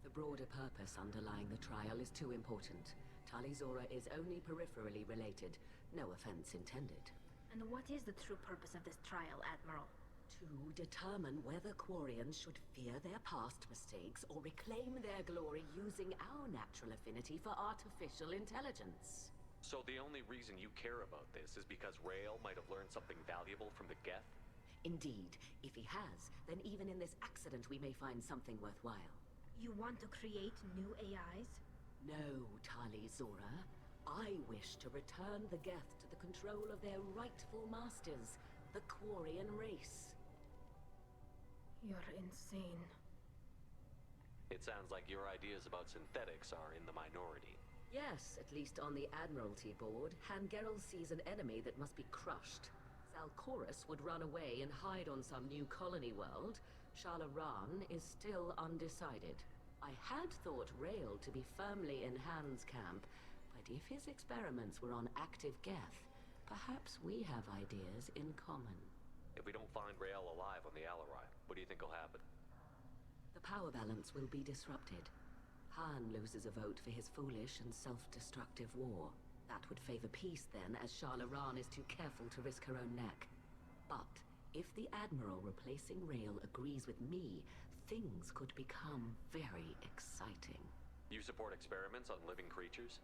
[SPEAKER 23] The broader purpose underlying the trial is too important. Tali Zora is only peripherally related. No offense intended.
[SPEAKER 10] And what is the true purpose of this trial, Admiral?
[SPEAKER 23] To determine whether Quarians should fear their past mistakes or reclaim their glory using our natural affinity for artificial intelligence.
[SPEAKER 4] So the only reason you care about this is because Rael might have learned something valuable from the Geth?
[SPEAKER 23] Indeed. If he has, then even in this accident we may find something worthwhile.
[SPEAKER 10] You want to create new AIs?
[SPEAKER 23] No, Tali Zora. I wish to return the Geth to the control of their rightful masters, the Quarian race.
[SPEAKER 10] You're insane.
[SPEAKER 4] It sounds like your ideas about synthetics are in the minority.
[SPEAKER 23] Yes, at least on the Admiralty board, Han Gerel sees an enemy that must be crushed. Zal Chorus would run away and hide on some new colony world. Shala Ran is still undecided. I had thought Rael to be firmly in Han's camp, but if his experiments were on active Geth, perhaps we have ideas in common.
[SPEAKER 4] If we don't find Rael alive on the Alarai, what do you think will happen?
[SPEAKER 23] The power balance will be disrupted. Han loses a vote for his foolish and self-destructive war. That would favor peace then, as Shala Ran is too careful to risk her own neck. But if the Admiral replacing Rael agrees with me, things could become very exciting.
[SPEAKER 4] You support experiments on living creatures?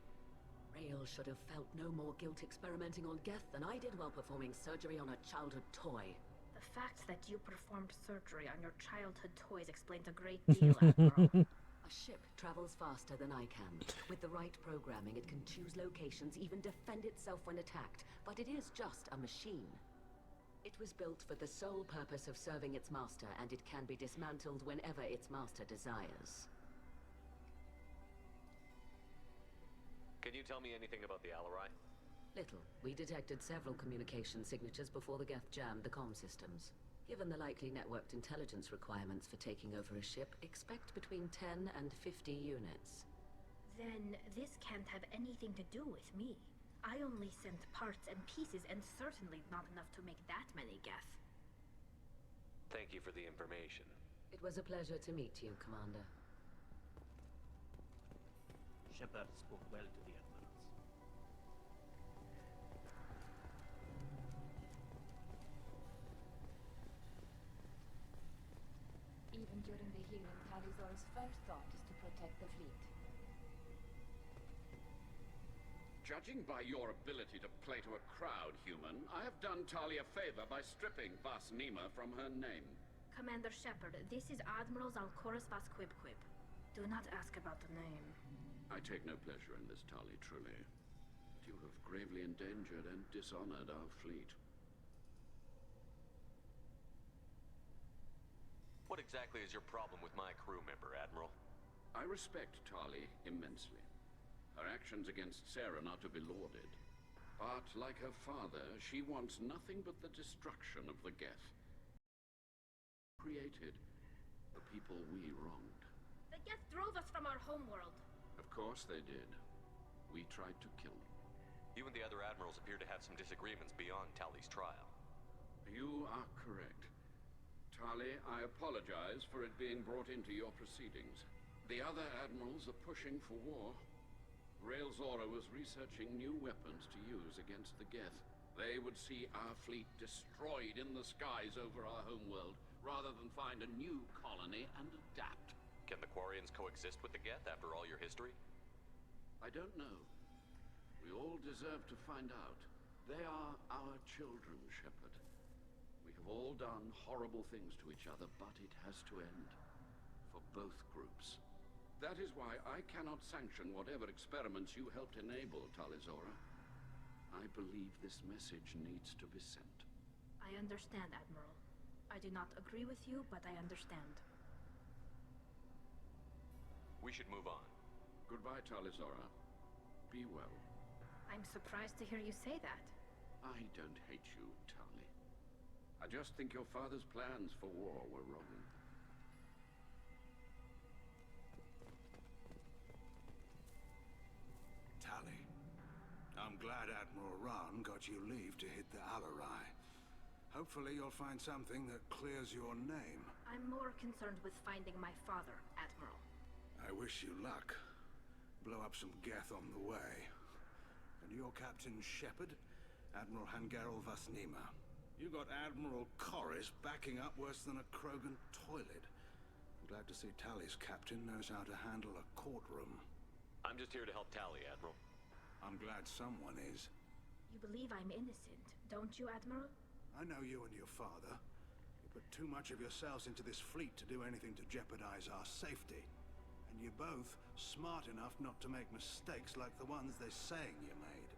[SPEAKER 23] Rael should have felt no more guilt experimenting on Geth than I did while performing surgery on a childhood toy.
[SPEAKER 10] The fact that you performed surgery on your childhood toys explains a great deal, Admiral.
[SPEAKER 23] A ship travels faster than I can. With the right programming, it can choose locations, even defend itself when attacked. But it is just a machine. It was built for the sole purpose of serving its master, and it can be dismantled whenever its master desires.
[SPEAKER 4] Can you tell me anything about the Alarai?
[SPEAKER 23] Little. We detected several communication signatures before the Geth jammed the comm systems. Given the likely networked intelligence requirements for taking over a ship, expect between 10 and 50 units.
[SPEAKER 10] Then this can't have anything to do with me. I only sent parts and pieces, and certainly not enough to make that many Geth.
[SPEAKER 4] Thank you for the information.
[SPEAKER 23] It was a pleasure to meet you, Commander.
[SPEAKER 21] Shepard spoke well to the Admirals.
[SPEAKER 13] Even during the healing, Tali Zora's first thought is to protect the fleet.
[SPEAKER 18] Judging by your ability to play to a crowd, human, I have done Tali a favor by stripping Vas Nima from her name.
[SPEAKER 10] Commander Shepard, this is Admiral Zal Chorus Vas Quib. Do not ask about the name.
[SPEAKER 18] I take no pleasure in this, Tali, truly. But you have gravely endangered and dishonored our fleet.
[SPEAKER 4] What exactly is your problem with my crew member, Admiral?
[SPEAKER 18] I respect Tali immensely. Her actions against Saren are to be lauded. But, like her father, she wants nothing but the destruction of the Geth. Created the people we wronged.
[SPEAKER 10] The Geth drove us from our homeworld.
[SPEAKER 18] Of course they did. We tried to kill them.
[SPEAKER 4] You and the other admirals appear to have some disagreements beyond Tali's trial.
[SPEAKER 18] You are correct. Tali, I apologize for it being brought into your proceedings. The other admirals are pushing for war. Rael Zora was researching new weapons to use against the Geth. They would see our fleet destroyed in the skies over our homeworld, rather than find a new colony and adapt.
[SPEAKER 4] Can the Quarians coexist with the Geth after all your history?
[SPEAKER 18] I don't know. We all deserve to find out. They are our children, Shepard. We have all done horrible things to each other, but it has to end. For both groups. That is why I cannot sanction whatever experiments you helped enable, Talizora. I believe this message needs to be sent.
[SPEAKER 10] I understand, Admiral. I do not agree with you, but I understand.
[SPEAKER 4] We should move on.
[SPEAKER 18] Goodbye, Talizora. Be well.
[SPEAKER 10] I'm surprised to hear you say that.
[SPEAKER 18] I don't hate you, Tali. I just think your father's plans for war were wrong.
[SPEAKER 20] Tali, I'm glad Admiral Rahn got you leave to hit the Alarai. Hopefully you'll find something that clears your name.
[SPEAKER 10] I'm more concerned with finding my father, Admiral.
[SPEAKER 20] I wish you luck. Blow up some Geth on the way. And you're Captain Shepard, Admiral Hangerel Vasnima. You got Admiral Corris backing up worse than a Krogan toilet. I'm glad to see Tali's captain knows how to handle a courtroom.
[SPEAKER 4] I'm just here to help Tali, Admiral.
[SPEAKER 20] I'm glad someone is.
[SPEAKER 10] You believe I'm innocent, don't you, Admiral?
[SPEAKER 20] I know you and your father. You put too much of yourselves into this fleet to do anything to jeopardize our safety. And you're both smart enough not to make mistakes like the ones they're saying you made.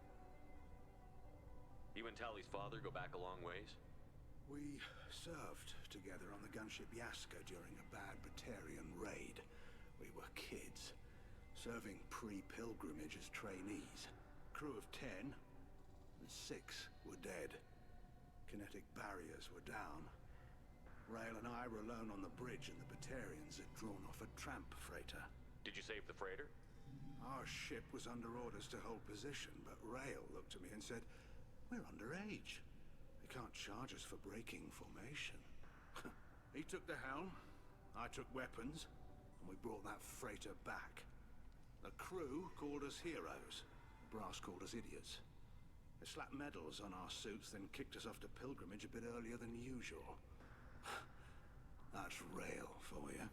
[SPEAKER 4] You and Tali's father go back a long ways?
[SPEAKER 20] We served together on the gunship Yaska during a bad Batarian raid. We were kids, serving pre-pilgrimage as trainees. Crew of 10, and 6 were dead. Kinetic barriers were down. Rael and I were alone on the bridge, and the Batarians had drawn off a tramp freighter.
[SPEAKER 4] Did you save the freighter?
[SPEAKER 20] Our ship was under orders to hold position, but Rael looked at me and said, "We're underage. They can't charge us for breaking formation." He took the helm, I took weapons, and we brought that freighter back. The crew called us heroes. The brass called us idiots. They slapped medals on our suits, then kicked us off to pilgrimage a bit earlier than usual. That's Rael for you.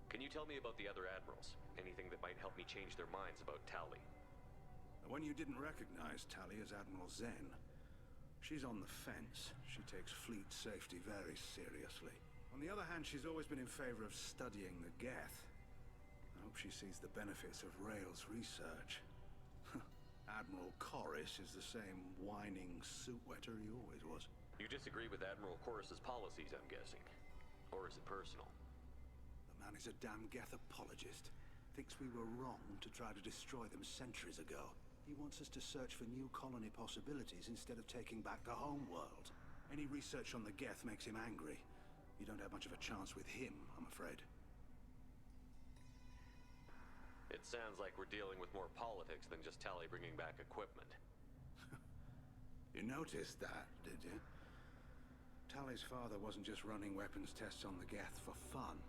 [SPEAKER 4] Can you tell me about the other admirals? Anything that might help me change their minds about Tali?
[SPEAKER 20] The one you didn't recognize, Tali, is Admiral Zen. She's on the fence. She takes fleet safety very seriously. On the other hand, she's always been in favor of studying the Geth. I hope she sees the benefits of Rael's research. Admiral Corris is the same whining suit-wetter he always was.
[SPEAKER 4] You disagree with Admiral Corris's policies, I'm guessing. Or is it personal?
[SPEAKER 20] The man is a damn Geth apologist. Thinks we were wrong to try to destroy them centuries ago. He wants us to search for new colony possibilities instead of taking back the home world. Any research on the Geth makes him angry. You don't have much of a chance with him, I'm afraid.
[SPEAKER 4] It sounds like we're dealing with more politics than just Tali bringing back equipment.
[SPEAKER 20] You noticed that, did you? Tali's father wasn't just running weapons tests on the Geth for fun.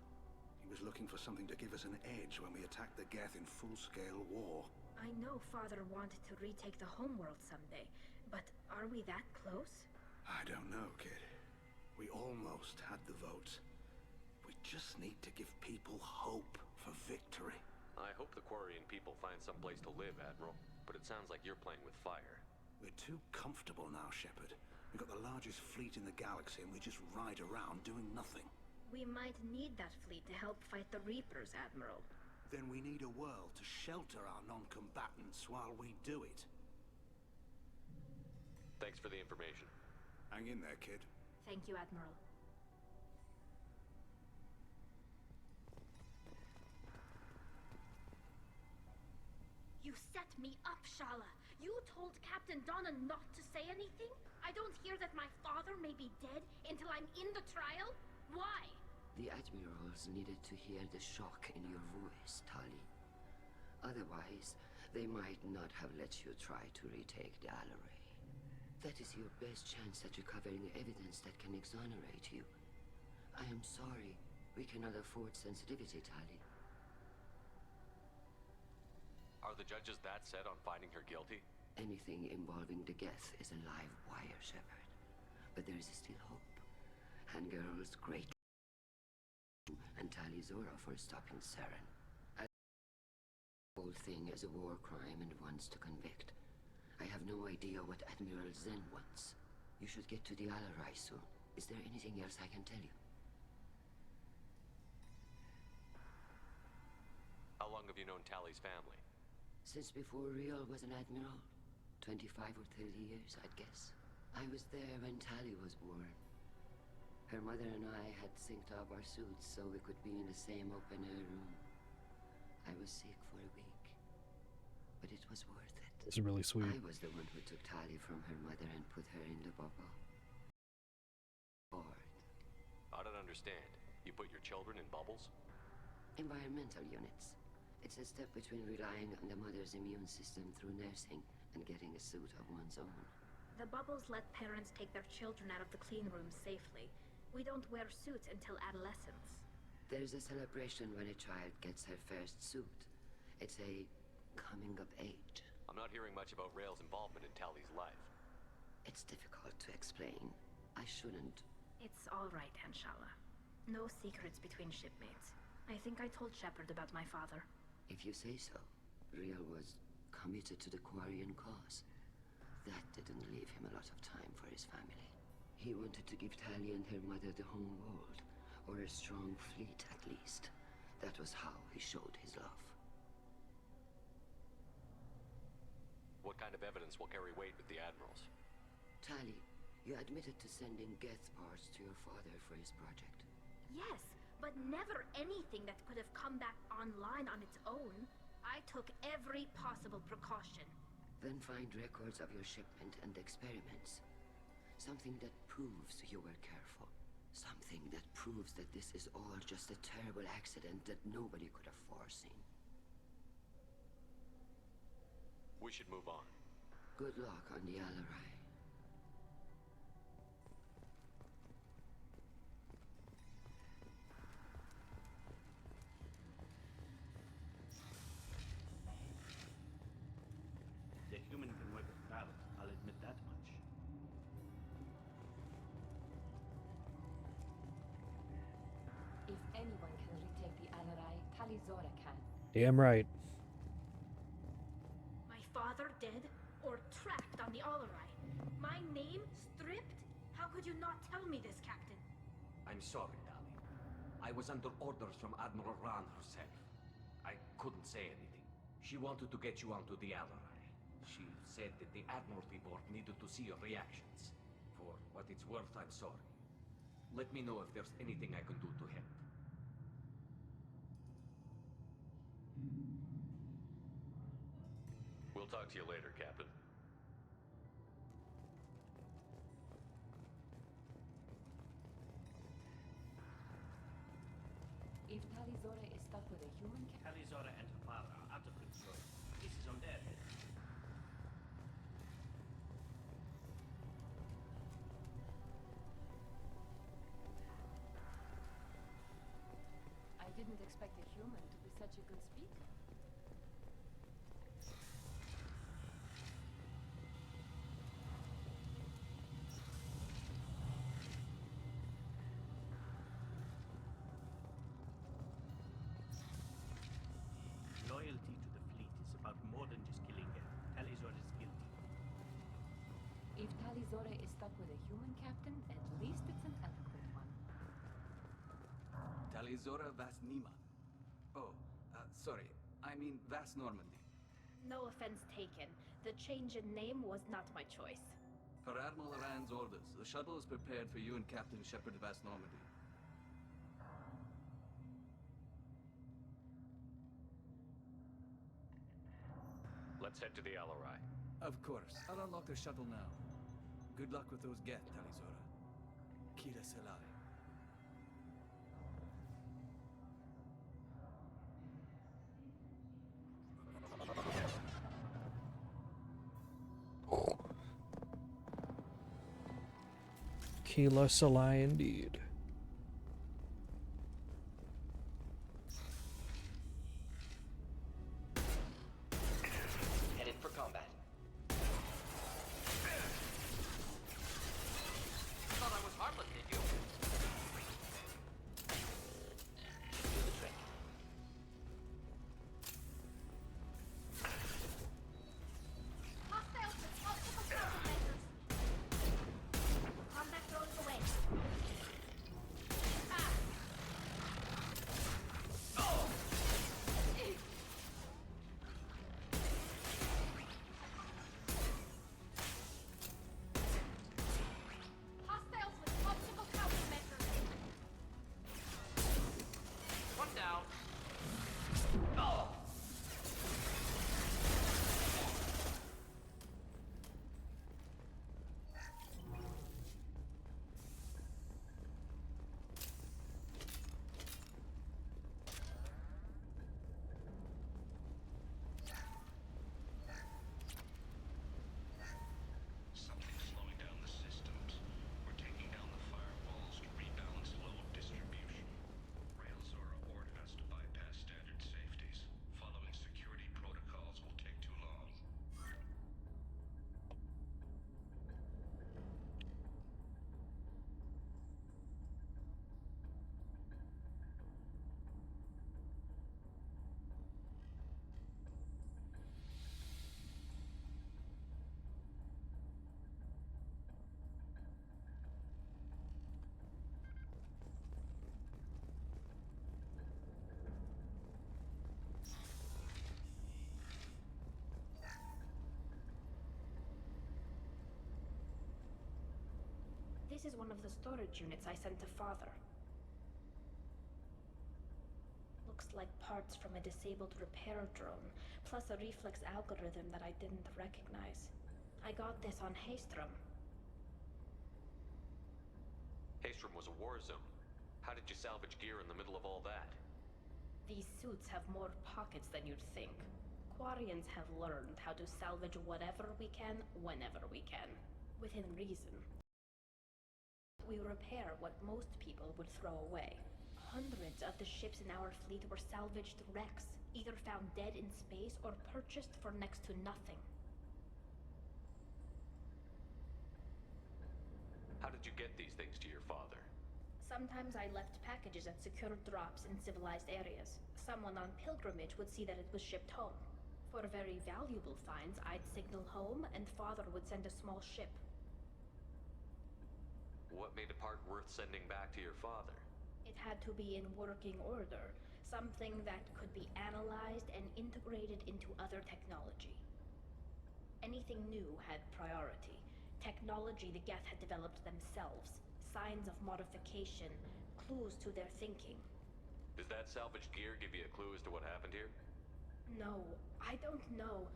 [SPEAKER 20] He was looking for something to give us an edge when we attacked the Geth in full-scale war.
[SPEAKER 10] I know Father wanted to retake the homeworld someday, but are we that close?
[SPEAKER 20] I don't know, kid. We almost had the votes. We just need to give people hope for victory.
[SPEAKER 4] I hope the Quarian people find some place to live, Admiral. But it sounds like you're playing with fire.
[SPEAKER 20] We're too comfortable now, Shepard. We've got the largest fleet in the galaxy and we just ride around doing nothing.
[SPEAKER 10] We might need that fleet to help fight the Reapers, Admiral.
[SPEAKER 20] Then we need a world to shelter our non-combatants while we do it.
[SPEAKER 4] Thanks for the information.
[SPEAKER 20] Hang in there, kid.
[SPEAKER 10] Thank you, Admiral. You set me up, Shala. You told Captain Donna not to say anything? I don't hear that my father may be dead until I'm in the trial? Why?
[SPEAKER 17] The admirals needed to hear the shock in your voice, Tali. Otherwise, they might not have let you try to retake the Alleray. That is your best chance at recovering evidence that can exonerate you. I am sorry. We cannot afford sensitivity, Tali.
[SPEAKER 4] Are the judges that set on finding her guilty?
[SPEAKER 17] Anything involving the Geth is a live wire, Shepard. But there is still hope. Hangirl's great and Tali Zora for stopping Saren. The whole thing is a war crime and wants to convict. I have no idea what Admiral Zen wants. You should get to the Alleray soon. Is there anything else I can tell you?
[SPEAKER 4] How long have you known Tali's family?
[SPEAKER 17] Since before Riel was an admiral. 25 or 30 years, I'd guess. I was there when Tali was born. Her mother and I had synced up our suits so we could be in the same open-air room. I was sick for a week, but it was worth it.
[SPEAKER 1] It's really sweet.
[SPEAKER 17] I was the one who took Tali from her mother and put her in the bubble.
[SPEAKER 4] I don't understand. You put your children in bubbles?
[SPEAKER 17] Environmental units. It's a step between relying on the mother's immune system through nursing and getting a suit of one's own.
[SPEAKER 10] The bubbles let parents take their children out of the clean rooms safely. We don't wear suits until adolescence.
[SPEAKER 17] There's a celebration when a child gets her first suit. It's a coming of age.
[SPEAKER 4] I'm not hearing much about Rael's involvement in Tali's life.
[SPEAKER 17] It's difficult to explain. I shouldn't.
[SPEAKER 10] It's all right, Anshala. No secrets between shipmates. I think I told Shepard about my father.
[SPEAKER 17] If you say so. Riel was committed to the Quarian cause. That didn't leave him a lot of time for his family. He wanted to give Tali and her mother the home world, or a strong fleet at least. That was how he showed his love.
[SPEAKER 4] What kind of evidence will carry weight with the admirals?
[SPEAKER 17] Tali, you admitted to sending Geth parts to your father for his project.
[SPEAKER 10] Yes, but never anything that could have come back online on its own. I took every possible precaution.
[SPEAKER 17] Then find records of your shipment and experiments. Something that proves you were careful. Something that proves that this is all just a terrible accident that nobody could have foreseen.
[SPEAKER 4] We should move on.
[SPEAKER 17] Good luck on the Alleray.
[SPEAKER 21] The human can work with Val, I'll admit that much.
[SPEAKER 13] If anyone can retake the Alleray, Tali Zora can.
[SPEAKER 1] Damn right.
[SPEAKER 10] My father dead, or trapped on the Alleray. My name stripped? How could you not tell me this, Captain?
[SPEAKER 3] I'm sorry, Tali. I was under orders from Admiral Ran herself. I couldn't say anything. She wanted to get you onto the Alleray. She said that the Admiralty Board needed to see your reactions. For what it's worth, I'm sorry. Let me know if there's anything I can do to help.
[SPEAKER 4] We'll talk to you later, Captain.
[SPEAKER 13] If Tali Zora is stuck with a human
[SPEAKER 21] Tali Zora and her father are out of control. This is on their head.
[SPEAKER 13] I didn't expect a human to be such a good speaker.
[SPEAKER 21] Loyalty to the fleet is about more than just killing her. Tali Zora is guilty.
[SPEAKER 13] If Tali Zora is stuck with a human captain, at least it's an eloquent one.
[SPEAKER 5] Talizora Vas Nima. Oh, sorry. I mean Vas Normandy.
[SPEAKER 10] No offense taken. The change in name was not my choice.
[SPEAKER 5] Per Admiral Rand's orders, the shuttle is prepared for you and Captain Shepard Vas Normandy.
[SPEAKER 4] Let's head to the Alleray.
[SPEAKER 5] Of course. I'll unlock the shuttle now. Good luck with those Geth, Talizora. Kira Selai.
[SPEAKER 1] Keela Salai indeed.
[SPEAKER 6] Headed for combat. Thought I was harmless, did you? Do the trick.
[SPEAKER 10] Hostiles with multiple countermeasures. Combat drones away. Ah.
[SPEAKER 6] Oh.
[SPEAKER 10] Hostiles with multiple countermeasures.
[SPEAKER 6] One down. Oh.
[SPEAKER 7] Something's slowing down the systems. We're taking down the firewalls to rebalance load distribution. Railzora ordered us to bypass standard safeties. Following security protocols will take too long.
[SPEAKER 10] This is one of the storage units I sent to Father. Looks like parts from a disabled repair drone, plus a reflex algorithm that I didn't recognize. I got this on Haestrom.
[SPEAKER 4] Haestrom was a war zone. How did you salvage gear in the middle of all that?
[SPEAKER 10] These suits have more pockets than you'd think. Quarians have learned how to salvage whatever we can, whenever we can. Within reason. We repair what most people would throw away. Hundreds of the ships in our fleet were salvaged wrecks, either found dead in space or purchased for next to nothing.
[SPEAKER 4] How did you get these things to your father?
[SPEAKER 10] Sometimes I left packages at secure drops in civilized areas. Someone on pilgrimage would see that it was shipped home. For very valuable finds, I'd signal home, and Father would send a small ship.
[SPEAKER 4] What made a part worth sending back to your father?
[SPEAKER 10] It had to be in working order, something that could be analyzed and integrated into other technology. Anything new had priority. Technology the Geth had developed themselves, signs of modification, clues to their thinking.
[SPEAKER 4] Does that salvaged gear give you a clue as to what happened here?
[SPEAKER 10] No, I don't know.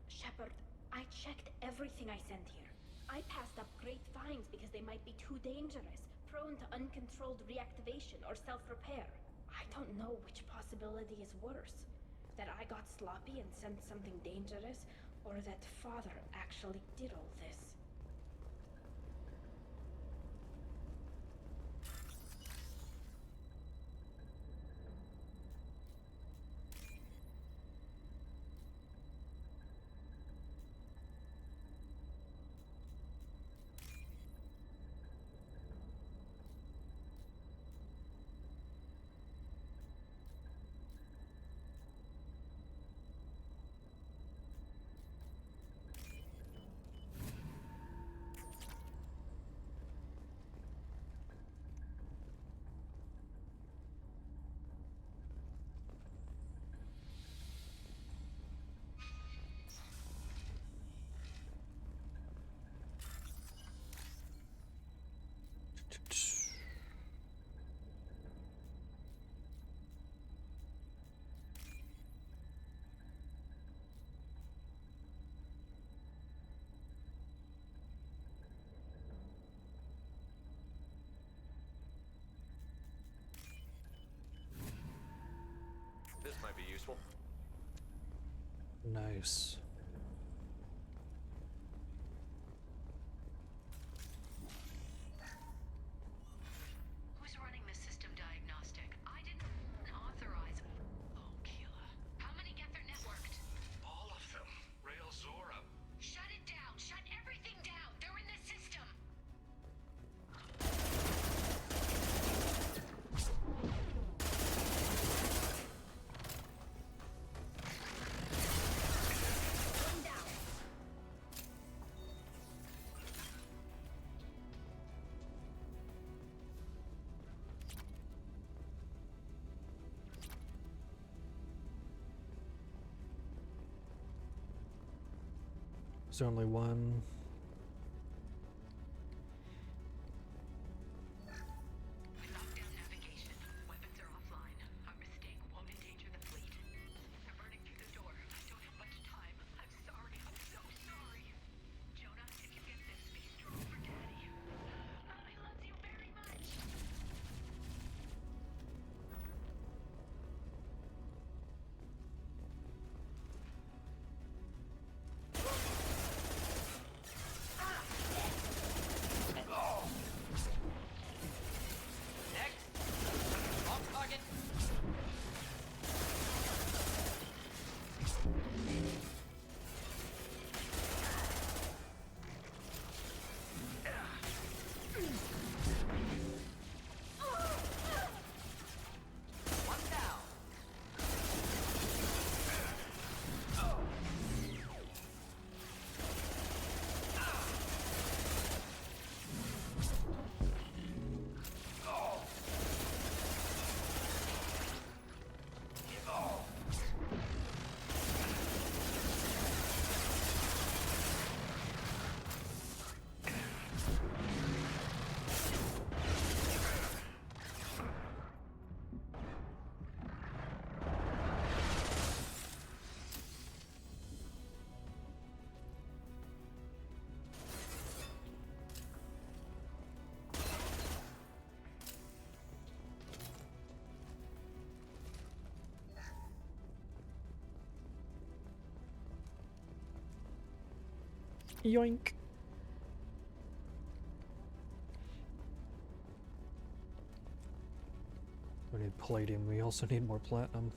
[SPEAKER 10] Shepard, I checked everything I sent here. I passed up great finds because they might be too dangerous, prone to uncontrolled reactivation or self-repair. I don't know which possibility is worse. That I got sloppy and sent something dangerous, or that Father actually did all this.
[SPEAKER 4] This might be useful.
[SPEAKER 1] Nice. There's only one. Yoink. We need palladium. We also need more platinum.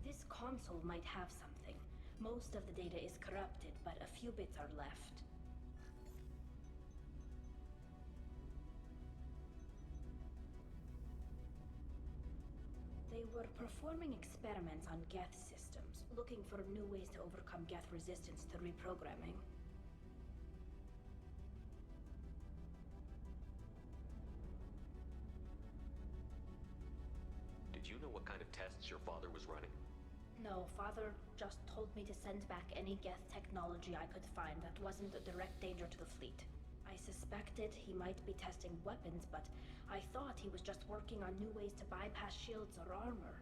[SPEAKER 10] This console might have something. Most of the data is corrupted, but a few bits are left. They were performing experiments on Geth systems, looking for new ways to overcome Geth resistance to reprogramming.
[SPEAKER 4] Did you know what kind of tests your father was running?
[SPEAKER 10] No, Father just told me to send back any Geth technology I could find that wasn't a direct danger to the fleet. I suspected he might be testing weapons, but I thought he was just working on new ways to bypass shields or armor.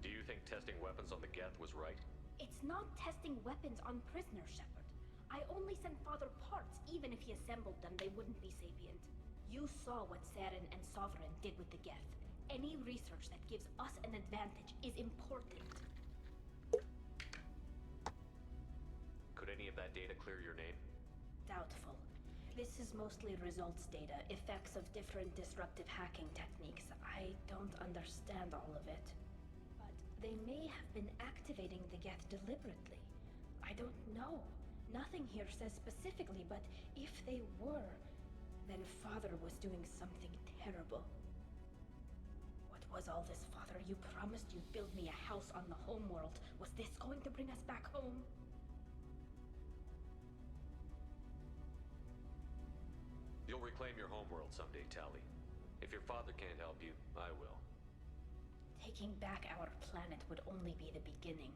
[SPEAKER 4] Do you think testing weapons on the Geth was right?
[SPEAKER 10] It's not testing weapons on prisoners, Shepard. I only sent Father parts. Even if he assembled them, they wouldn't be sapient. You saw what Saren and Sovereign did with the Geth. Any research that gives us an advantage is important.
[SPEAKER 4] Could any of that data clear your name?
[SPEAKER 10] Doubtful. This is mostly results data, effects of different disruptive hacking techniques. I don't understand all of it. But they may have been activating the Geth deliberately. I don't know. Nothing here says specifically, but if they were, then Father was doing something terrible. What was all this, Father? You promised you'd build me a house on the homeworld. Was this going to bring us back home?
[SPEAKER 4] You'll reclaim your homeworld someday, Tali. If your father can't help you, I will.
[SPEAKER 10] Taking back our planet would only be the beginning.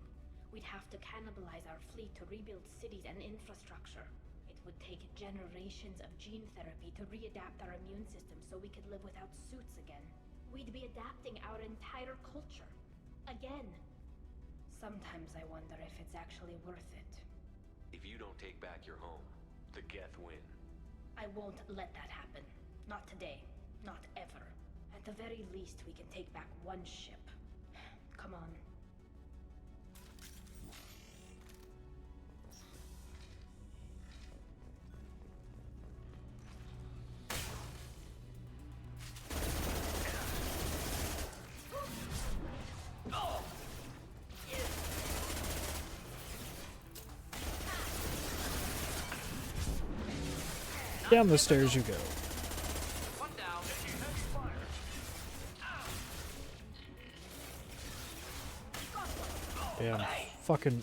[SPEAKER 10] We'd have to cannibalize our fleet to rebuild cities and infrastructure. It would take generations of gene therapy to readapt our immune system so we could live without suits again. We'd be adapting our entire culture. Again. Sometimes I wonder if it's actually worth it.
[SPEAKER 4] If you don't take back your home, the Geth win.
[SPEAKER 10] I won't let that happen. Not today. Not ever. At the very least, we can take back one ship. Come on.
[SPEAKER 1] Down the stairs you go.
[SPEAKER 6] One down.
[SPEAKER 1] Damn. Fucking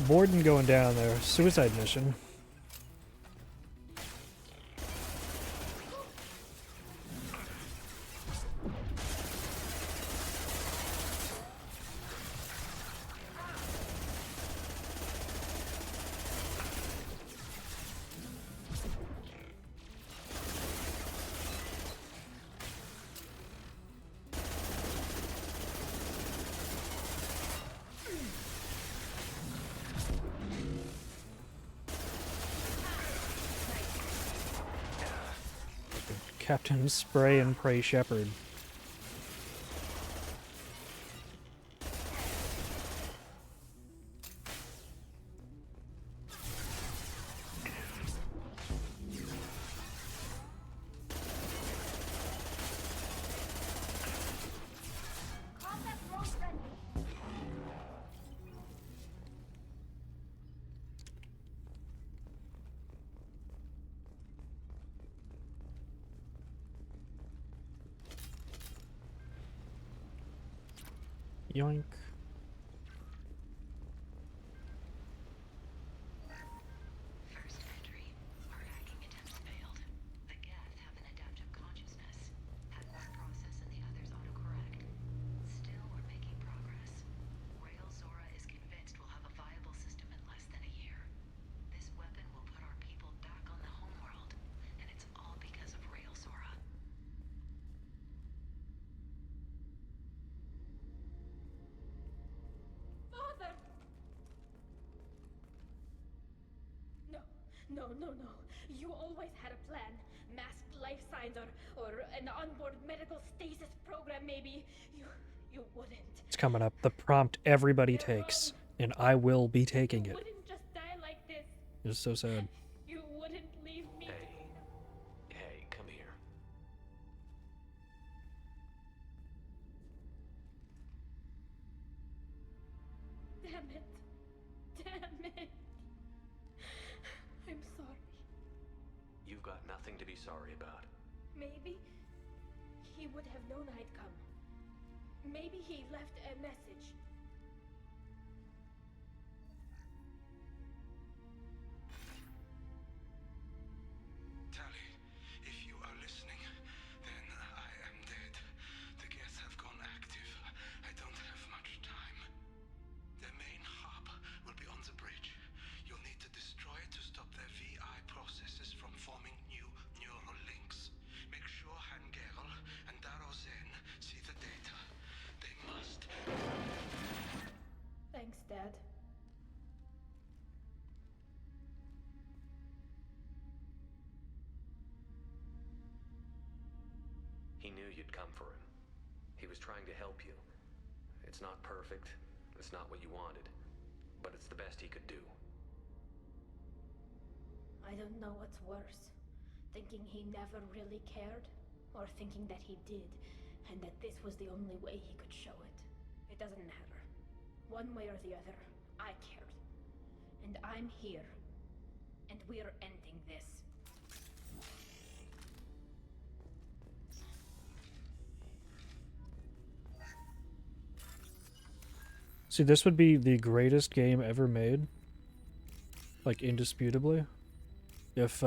[SPEAKER 1] Morden going down there. Suicide mission. Captain Spray and Pray Shepherd. Yoink.
[SPEAKER 9] First entry. Our hacking attempts failed. The Geth have an adaptive consciousness. Had one process and the others autocorrect. Still, we're making progress. Rael Zora is convinced we'll have a viable system in less than a year. This weapon will put our people back on the homeworld, and it's all because of Rael Zora.
[SPEAKER 10] Father! No. You always had a plan. Masked life signs or an onboard medical stasis program maybe. You wouldn't.
[SPEAKER 1] It's coming up. The prompt everybody takes. And I will be taking it.
[SPEAKER 10] You wouldn't just die like this.
[SPEAKER 1] It's so sad.
[SPEAKER 10] You wouldn't leave me.
[SPEAKER 6] Hey, come here.
[SPEAKER 10] Damn it. I'm sorry.
[SPEAKER 6] You've got nothing to be sorry about.
[SPEAKER 10] Maybe he would have known I'd come. Maybe he left a message.
[SPEAKER 20] Tali, if you are listening, then I am dead. The Geth have gone active. I don't have much time. The main hub will be on the bridge. You'll need to destroy it to stop their VI processes from forming new neural links. Make sure Hangerel and Daro Zen see the data. They must.
[SPEAKER 10] Thanks, Dad.
[SPEAKER 6] He knew you'd come for him. He was trying to help you. It's not perfect. It's not what you wanted. But it's the best he could do.
[SPEAKER 10] I don't know what's worse. Thinking he never really cared, or thinking that he did, and that this was the only way he could show it. It doesn't matter. One way or the other, I cared. And I'm here. And we're ending this.
[SPEAKER 1] See, this would be the greatest game ever made. Like, indisputably. If,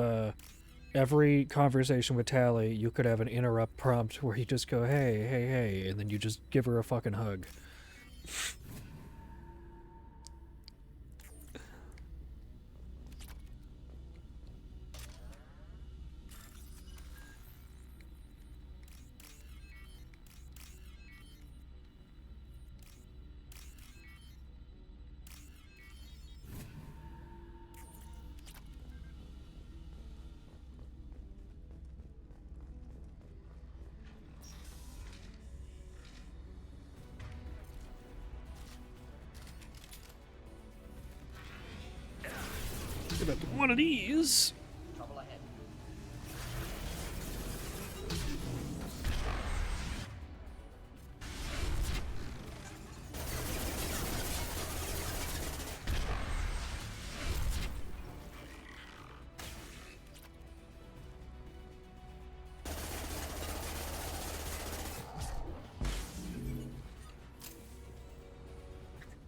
[SPEAKER 1] every conversation with Tali, you could have an interrupt prompt where you just go, hey, and then you just give her a fucking hug. One of these.
[SPEAKER 6] Trouble ahead.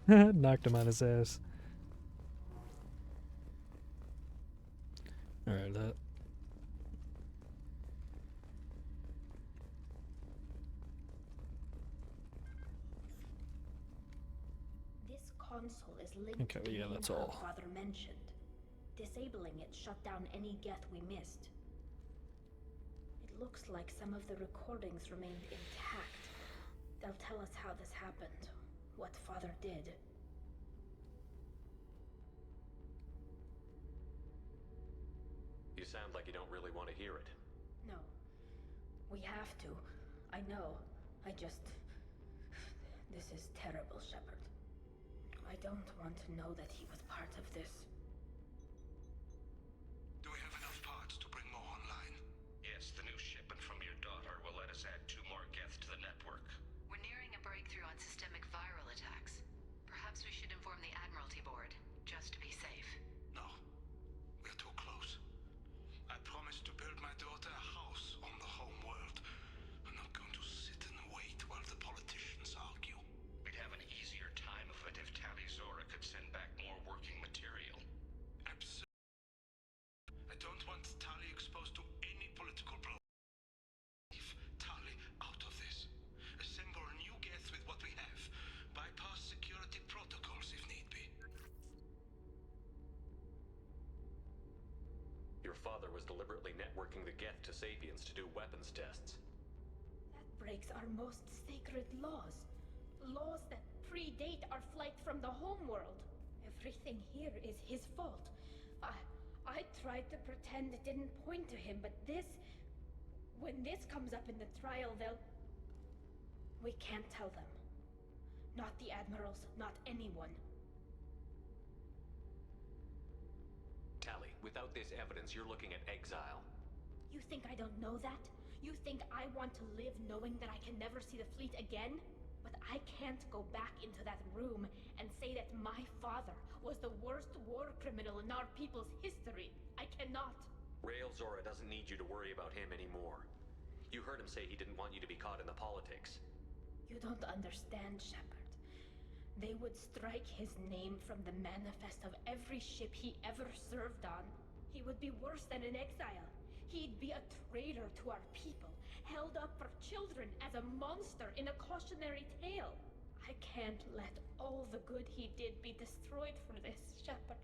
[SPEAKER 1] Knocked him on his ass. Alright, that.
[SPEAKER 10] This console is linked
[SPEAKER 1] Okay,
[SPEAKER 10] to the
[SPEAKER 1] yeah,
[SPEAKER 10] main
[SPEAKER 1] that's
[SPEAKER 10] hub
[SPEAKER 1] all.
[SPEAKER 10] Father mentioned. Disabling it shut down any Geth we missed. It looks like some of the recordings remained intact. They'll tell us how this happened, what Father did.
[SPEAKER 6] You sound like you don't really want to hear it.
[SPEAKER 10] No. We have to. I know. I just... This is terrible, Shepard. I don't want to know that he was part of this.
[SPEAKER 20] Do we have enough parts to bring more online?
[SPEAKER 7] Yes, the new shipment from your daughter will let us add 2 more Geth to the network.
[SPEAKER 9] We're nearing a breakthrough on systemic viral attacks. Perhaps we should inform the Admiralty Board, just to be safe.
[SPEAKER 20] No. We're too close. I promised to build my daughter a house on the home world. I'm not going to sit and wait while the politicians argue.
[SPEAKER 7] We'd have an easier time of it if Tali Zora could send back more working material.
[SPEAKER 20] Absolutely. I don't want Tali exposed to any political blow. Leave Tali out of this. Assemble a new Geth with what we have. Bypass security protocols if need be.
[SPEAKER 6] Your father was deliberately networking the Geth to Sapiens to do weapons tests.
[SPEAKER 10] That breaks our most sacred laws. Laws that predate our flight from the homeworld. Everything here is his fault. I tried to pretend it didn't point to him, but this... When this comes up in the trial, they'll... We can't tell them. Not the Admirals, not anyone.
[SPEAKER 6] Tali, without this evidence, you're looking at exile.
[SPEAKER 10] You think I don't know that? You think I want to live knowing that I can never see the fleet again? But I can't go back into that room and say that my father was the worst war criminal in our people's history. I cannot.
[SPEAKER 6] Rael Zora doesn't need you to worry about him anymore. You heard him say he didn't want you to be caught in the politics.
[SPEAKER 10] You don't understand, Shepard. They would strike his name from the manifest of every ship he ever served on. He would be worse than an exile. He'd be a traitor to our people, held up for children as a monster in a cautionary tale. I can't let all the good he did be destroyed for this, Shepard.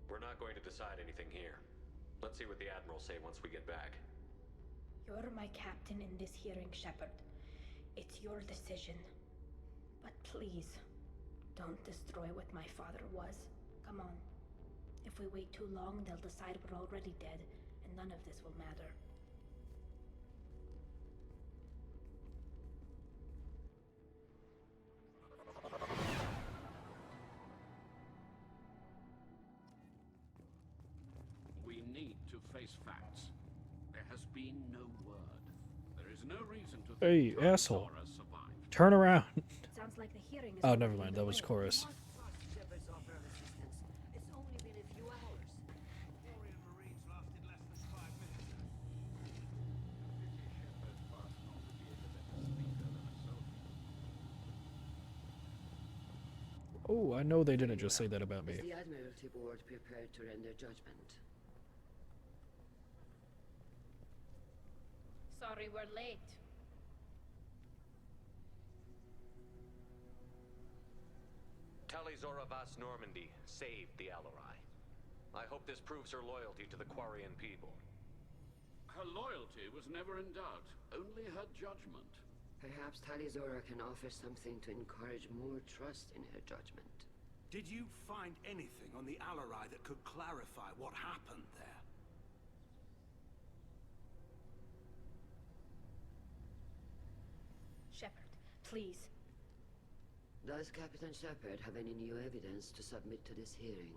[SPEAKER 6] We're not going to decide anything here. Let's see what the Admirals say once we get back.
[SPEAKER 10] You're my captain in this hearing, Shepard. It's your decision. But please, don't destroy what my father was. Come on. If we wait too long, they'll decide we're already dead, and none of this will matter.
[SPEAKER 18] We need to face facts. There has been no word. There is no reason to
[SPEAKER 1] Hey,
[SPEAKER 18] think Tali
[SPEAKER 1] asshole.
[SPEAKER 18] Zora survived.
[SPEAKER 1] Turn around.
[SPEAKER 10] Sounds like the hearing is
[SPEAKER 1] Oh,
[SPEAKER 10] already
[SPEAKER 1] never mind. That was
[SPEAKER 10] underway.
[SPEAKER 1] chorus.
[SPEAKER 17] Shepard's offer of assistance. It's only been a few hours.
[SPEAKER 20] Quarian Marines lasted less than 5 minutes.
[SPEAKER 1] Oh, I know they didn't just say that about me.
[SPEAKER 17] Is the Admiralty Board prepared to render judgment?
[SPEAKER 10] Sorry we're late.
[SPEAKER 6] Tali Zora Vas Normandy saved the Alarai. I hope this proves her loyalty to the Quarian people.
[SPEAKER 18] Her loyalty was never in doubt, only her judgment.
[SPEAKER 17] Perhaps Tali Zora can offer something to encourage more trust in her judgment.
[SPEAKER 20] Did you find anything on the Alarai that could clarify what happened there?
[SPEAKER 10] Shepard, please.
[SPEAKER 17] Does Captain Shepard have any new evidence to submit to this hearing?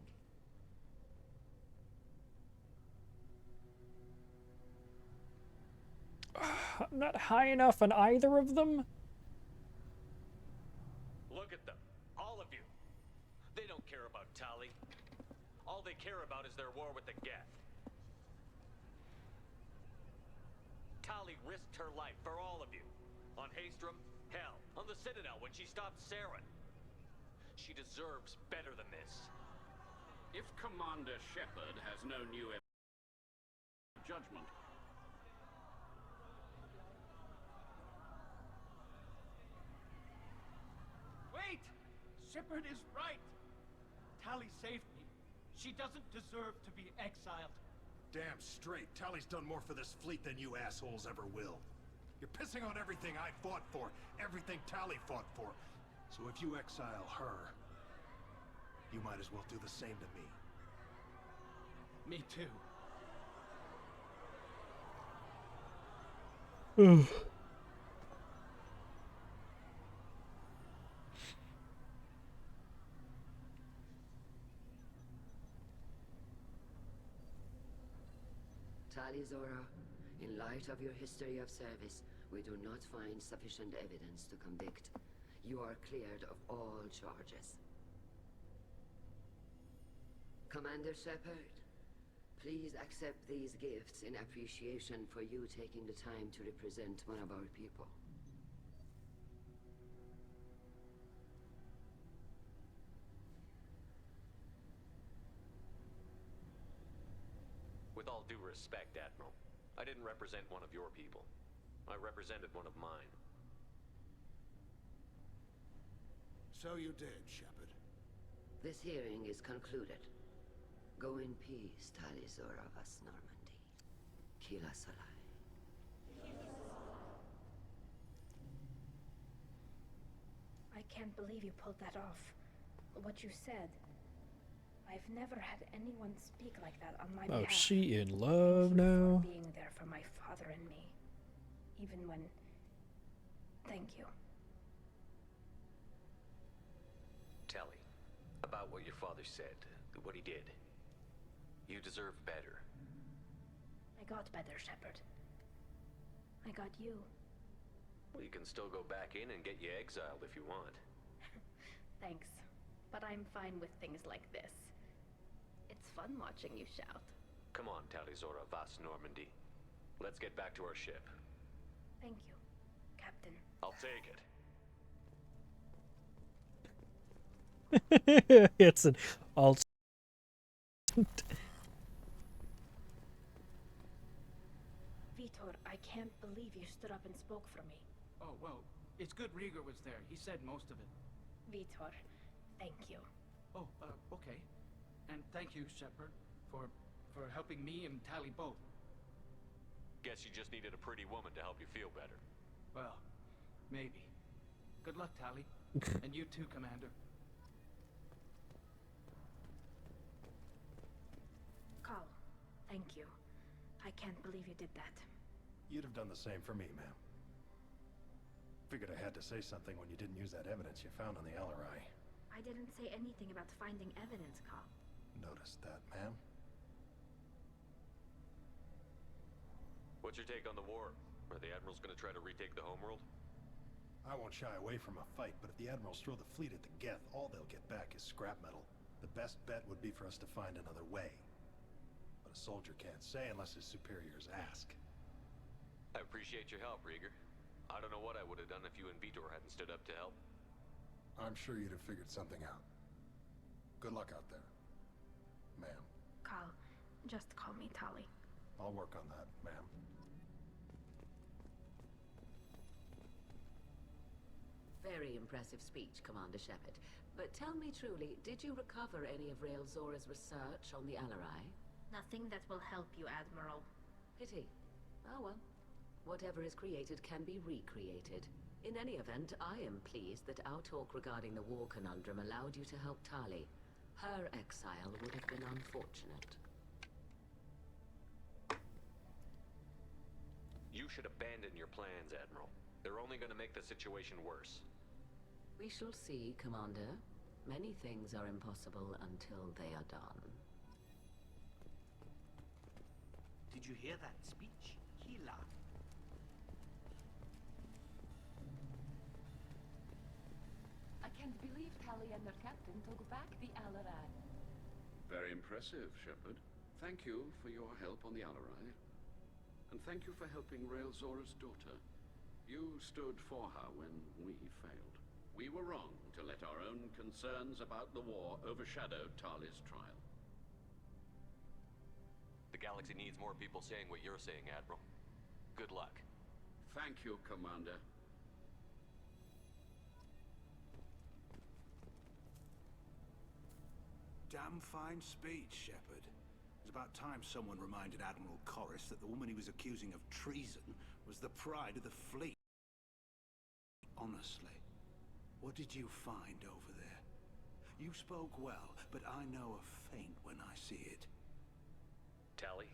[SPEAKER 1] I'm not high enough on either of them.
[SPEAKER 4] Look at them. All of you. They don't care about Tali. All they care about is their war with the Geth. Tali risked her life for all of you. On Haestrom, hell, on the Citadel when she stopped Saren. she deserves better than this.
[SPEAKER 18] If Commander Shepard has no new judgment.
[SPEAKER 22] Wait! Shepard is right. Tali saved me. She doesn't deserve to be exiled.
[SPEAKER 24] Damn straight. Tally's done more for this fleet than you assholes ever will. You're pissing on everything I fought for, everything Tally fought for. So if you exile her, you might as well do the same to me.
[SPEAKER 22] Me too.
[SPEAKER 17] Tali Zora, in light of your history of service, we do not find sufficient evidence to convict. You are cleared of all charges. Commander Shepard, please accept these gifts in appreciation for you taking the time to represent one of our people.
[SPEAKER 4] With all due respect, Admiral, I didn't represent one of your people. I represented one of mine.
[SPEAKER 20] So you did, Shepard.
[SPEAKER 17] This hearing is concluded. Go in peace, Tali Zora Vas Normandy. Kila Salai.
[SPEAKER 10] I can't believe you pulled that off. What you said. I've never had anyone speak like that on my behalf.
[SPEAKER 1] Oh, she in love now?
[SPEAKER 10] For being there for my father and me. Even when... Thank you.
[SPEAKER 4] Tali, about what your father said, what he did. You deserve better.
[SPEAKER 10] I got better, Shepard. I got you.
[SPEAKER 4] Well, you can still go back in and get you exiled if you want.
[SPEAKER 10] Thanks. But I'm fine with things like this. It's fun watching you shout.
[SPEAKER 4] Come on, Tali Zora Vas Normandy. Let's get back to our ship.
[SPEAKER 10] Thank you, Captain.
[SPEAKER 4] I'll take it.
[SPEAKER 1] It's an alt.
[SPEAKER 10] Vitor, I can't believe you stood up and spoke for me.
[SPEAKER 22] Oh, well, it's good Rieger was there. He said most of it.
[SPEAKER 10] Vitor, thank you.
[SPEAKER 22] Oh, okay. And thank you, Shepard, for helping me and Tali both.
[SPEAKER 4] Guess you just needed a pretty woman to help you feel better.
[SPEAKER 22] Well, maybe. Good luck, Tali. And you too, Commander.
[SPEAKER 10] Carl, thank you. I can't believe you did that.
[SPEAKER 24] You'd have done the same for me, ma'am. Figured I had to say something when you didn't use that evidence you found on the Alarai.
[SPEAKER 10] I didn't say anything about finding evidence, Carl.
[SPEAKER 24] Noticed that, ma'am.
[SPEAKER 4] What's your take on the war? Are the Admirals gonna try to retake the homeworld?
[SPEAKER 24] I won't shy away from a fight, but if the Admirals throw the fleet at the Geth, all they'll get back is scrap metal. The best bet would be for us to find another way. But a soldier can't say unless his superiors ask.
[SPEAKER 4] I appreciate your help, Rieger. I don't know what I would have done if you and Vitor hadn't stood up to help.
[SPEAKER 24] I'm sure you'd have figured something out. Good luck out there, ma'am.
[SPEAKER 10] Carl, just call me Tali.
[SPEAKER 24] I'll work on that, ma'am.
[SPEAKER 23] Very impressive speech, Commander Shepard. But tell me truly, did you recover any of Rael Zora's research on the Alarai?
[SPEAKER 10] Nothing that will help you, Admiral.
[SPEAKER 23] Pity. Oh well. Whatever is created can be recreated. In any event, I am pleased that our talk regarding the war conundrum allowed you to help Tali. Her exile would have been unfortunate.
[SPEAKER 4] You should abandon your plans, Admiral. They're only gonna make the situation worse.
[SPEAKER 23] We shall see, Commander. Many things are impossible until they are done.
[SPEAKER 21] Did you hear that speech? Kila.
[SPEAKER 13] I can't believe Tali and their captain took back the Alarai.
[SPEAKER 18] Very impressive, Shepard. Thank you for your help on the Alarai. And thank you for helping Rael Zora's daughter. You stood for her when we failed. We were wrong to let our own concerns about the war overshadow Tali's trial.
[SPEAKER 4] The galaxy needs more people saying what you're saying, Admiral. Good luck.
[SPEAKER 18] Thank you, Commander.
[SPEAKER 20] Damn fine speech, Shepard. It's about time someone reminded Admiral Corus that the woman he was accusing of treason was the pride of the fleet. Honestly, what did you find over there? You spoke well, but I know a feint when I see it.
[SPEAKER 4] Tali,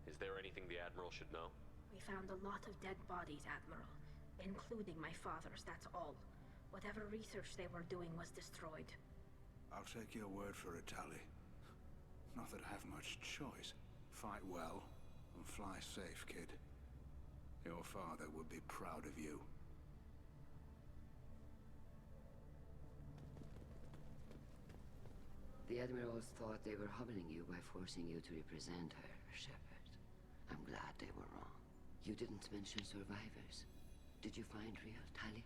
[SPEAKER 4] is there anything the Admiral should know?
[SPEAKER 10] We found a lot of dead bodies, Admiral. Including my father's, that's all. Whatever research they were doing was destroyed.
[SPEAKER 20] I'll take your word for it, Tali. Not that I have much choice. Fight well, and fly safe, kid. Your father would be proud of you.
[SPEAKER 17] The Admirals thought they were humbling you by forcing you to represent her, Shepard. I'm glad they were wrong. You didn't mention survivors. Did you find real Tali?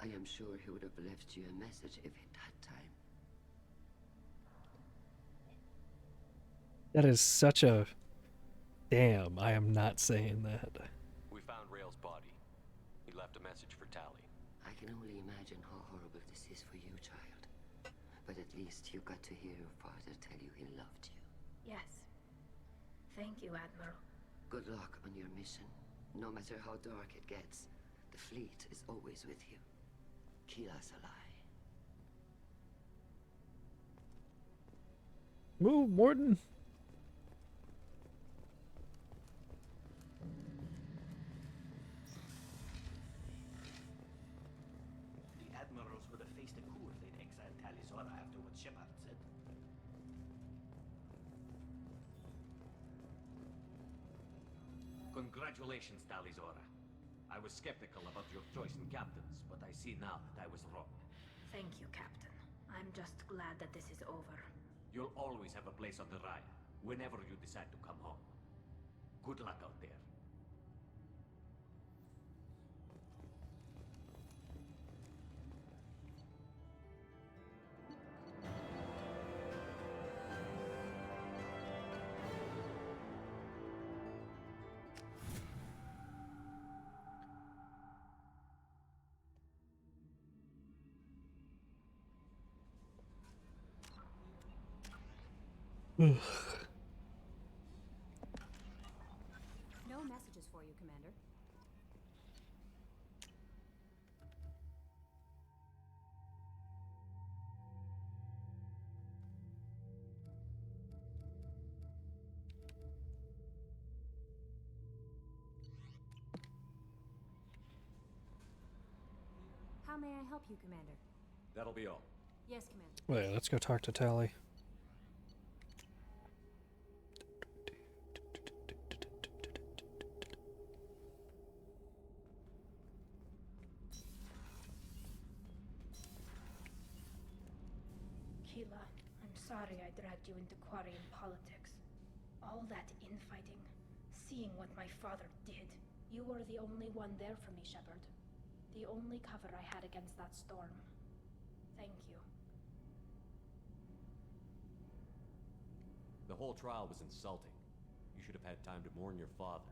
[SPEAKER 17] I am sure he would have left you a message if he'd had time.
[SPEAKER 1] That is such a... Damn, I am not saying that.
[SPEAKER 4] We found Rael's body. He left a message for Tali.
[SPEAKER 17] I can only imagine how horrible this is for you, child. But at least you got to hear your father tell you he loved you.
[SPEAKER 10] Yes. Thank you, Admiral.
[SPEAKER 17] Good luck on your mission. No matter how dark it gets, the fleet is always with you. Kila Salai.
[SPEAKER 1] Move, Mordin.
[SPEAKER 21] The Admirals would have faced a coup if they'd exiled Tali Zora after what Shepard said.
[SPEAKER 3] Congratulations, Tali Zora. I was skeptical about your choice in captains, but I see now that I was wrong.
[SPEAKER 10] Thank you, Captain. I'm just glad that this is over.
[SPEAKER 3] You'll always have a place on the Raya, whenever you decide to come home. Good luck out there.
[SPEAKER 2] No messages for you, Commander. How may I help you, Commander?
[SPEAKER 4] That'll be all.
[SPEAKER 2] Yes, Commander.
[SPEAKER 1] Wait, let's go talk to Tali.
[SPEAKER 10] Kila, I'm sorry I dragged you into Quarian politics. All that infighting, seeing what my father did. You were the only one there for me, Shepard. The only cover I had against that storm. Thank you.
[SPEAKER 4] The whole trial was insulting. You should have had time to mourn your father.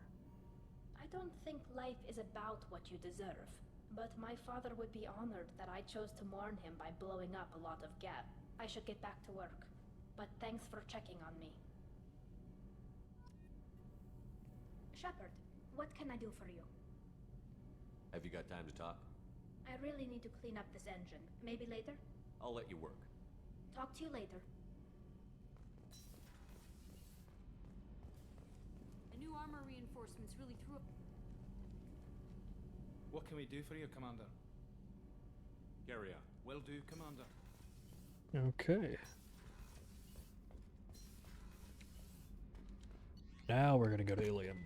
[SPEAKER 10] I don't think life is about what you deserve, but my father would be honored that I chose to mourn him by blowing up a lot of Geth. I should get back to work, but thanks for checking on me. Shepard, what can I do for you?
[SPEAKER 4] Have you got time to talk?
[SPEAKER 10] I really need to clean up this engine. Maybe later?
[SPEAKER 4] I'll let you work.
[SPEAKER 10] Talk to you later.
[SPEAKER 2] The new armor reinforcements really threw up.
[SPEAKER 8] What can we do for you, Commander?
[SPEAKER 4] Carry on.
[SPEAKER 8] Will do, Commander.
[SPEAKER 1] Okay. Now we're gonna go to Ilium.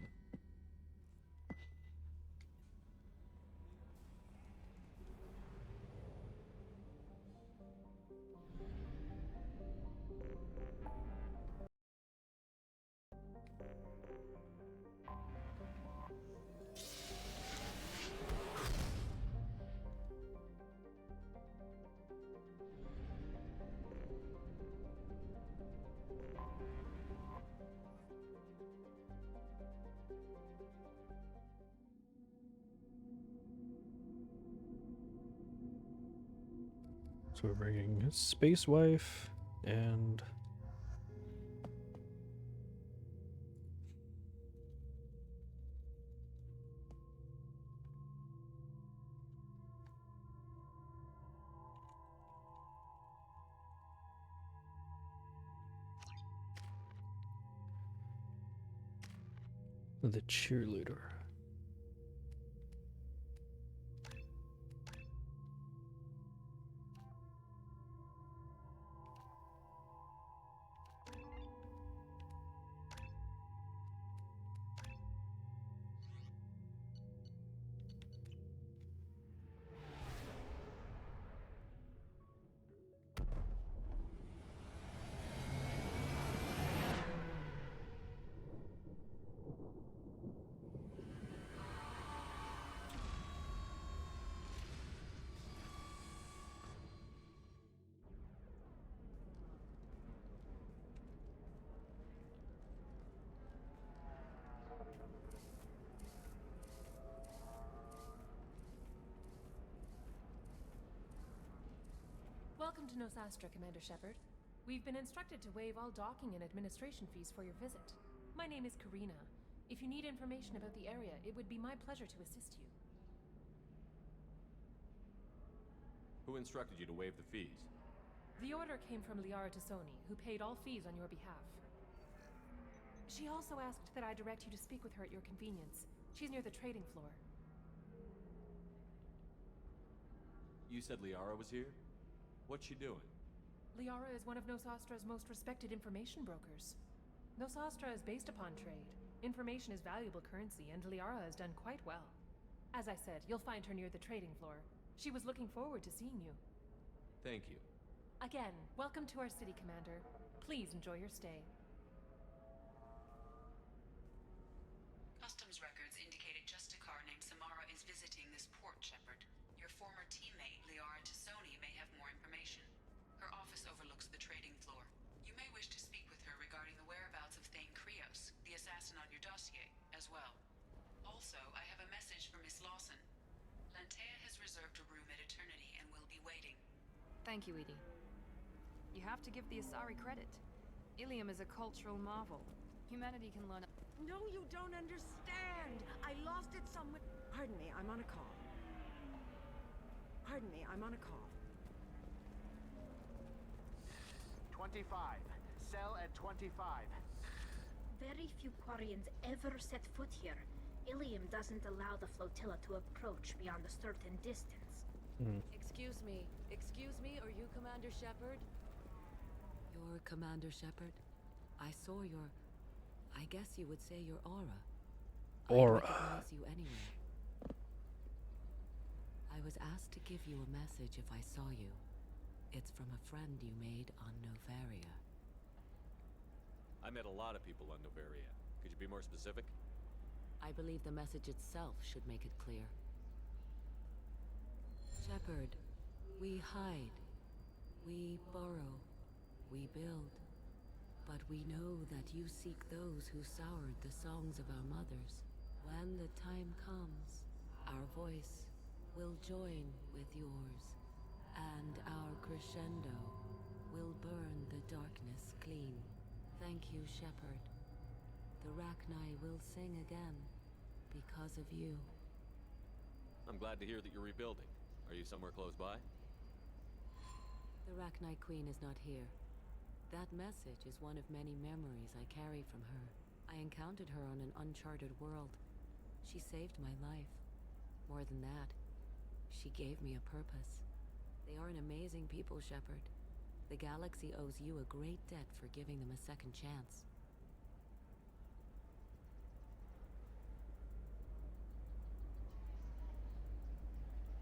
[SPEAKER 1] So we're bringing Space Wife and the cheerleader.
[SPEAKER 11] Welcome to Nosastra, Commander Shepard. We've been instructed to waive all docking and administration fees for your visit. My name is Karina. If you need information about the area, it would be my pleasure to assist you.
[SPEAKER 4] Who instructed you to waive the fees?
[SPEAKER 11] The order came from Liara Tassoni, who paid all fees on your behalf. She also asked that I direct you to speak with her at your convenience. She's near the trading floor.
[SPEAKER 4] You said Liara was here? What's she doing?
[SPEAKER 11] Liara is one of Nosastra's most respected information brokers. Nosastra is based upon trade. Information is valuable currency, and Liara has done quite well. As I said, you'll find her near the trading floor. She was looking forward to seeing you.
[SPEAKER 4] Thank you.
[SPEAKER 11] Again, welcome to our city, Commander. Please enjoy your stay.
[SPEAKER 9] Customs records indicated just a car named Samara is visiting this port, Shepard. Your former teammate, Liara Tassoni, may have more information. Her office overlooks the trading floor. You may wish to speak with her regarding the whereabouts of Thane Krios, the assassin on your dossier, as well. Also, I have a message for Miss Lawson. Lantea has reserved a room at Eternity and will be waiting.
[SPEAKER 14] Thank you, Edie. You have to give the Asari credit. Ilium is a cultural marvel. Humanity can learn.
[SPEAKER 15] No, you don't understand. I lost it somewhere. Pardon me, I'm on a call. Pardon me, I'm on a call.
[SPEAKER 16] 25. Cell at 25.
[SPEAKER 10] Very few Quarians ever set foot here. Ilium doesn't allow the flotilla to approach beyond a certain distance.
[SPEAKER 23] Excuse me, are you Commander Shepard? You're Commander Shepard? I saw your... I guess you would say your aura.
[SPEAKER 1] Aura.
[SPEAKER 23] I recognize you anyway. I was asked to give you a message if I saw you. It's from a friend you made on Novaria.
[SPEAKER 4] I met a lot of people on Novaria. Could you be more specific?
[SPEAKER 23] I believe the message itself should make it clear. Shepard, we hide. We borrow. We build. But we know that you seek those who soured the songs of our mothers. When the time comes, our voice will join with yours, and our crescendo will burn the darkness clean. Thank you, Shepard. The Rachni will sing again because of you.
[SPEAKER 4] I'm glad to hear that you're rebuilding. Are you somewhere close by?
[SPEAKER 23] The Rachni Queen is not here. That message is one of many memories I carry from her. I encountered her on an uncharted world. She saved my life. More than that, she gave me a purpose. They are an amazing people, Shepard. The galaxy owes you a great debt for giving them a second chance.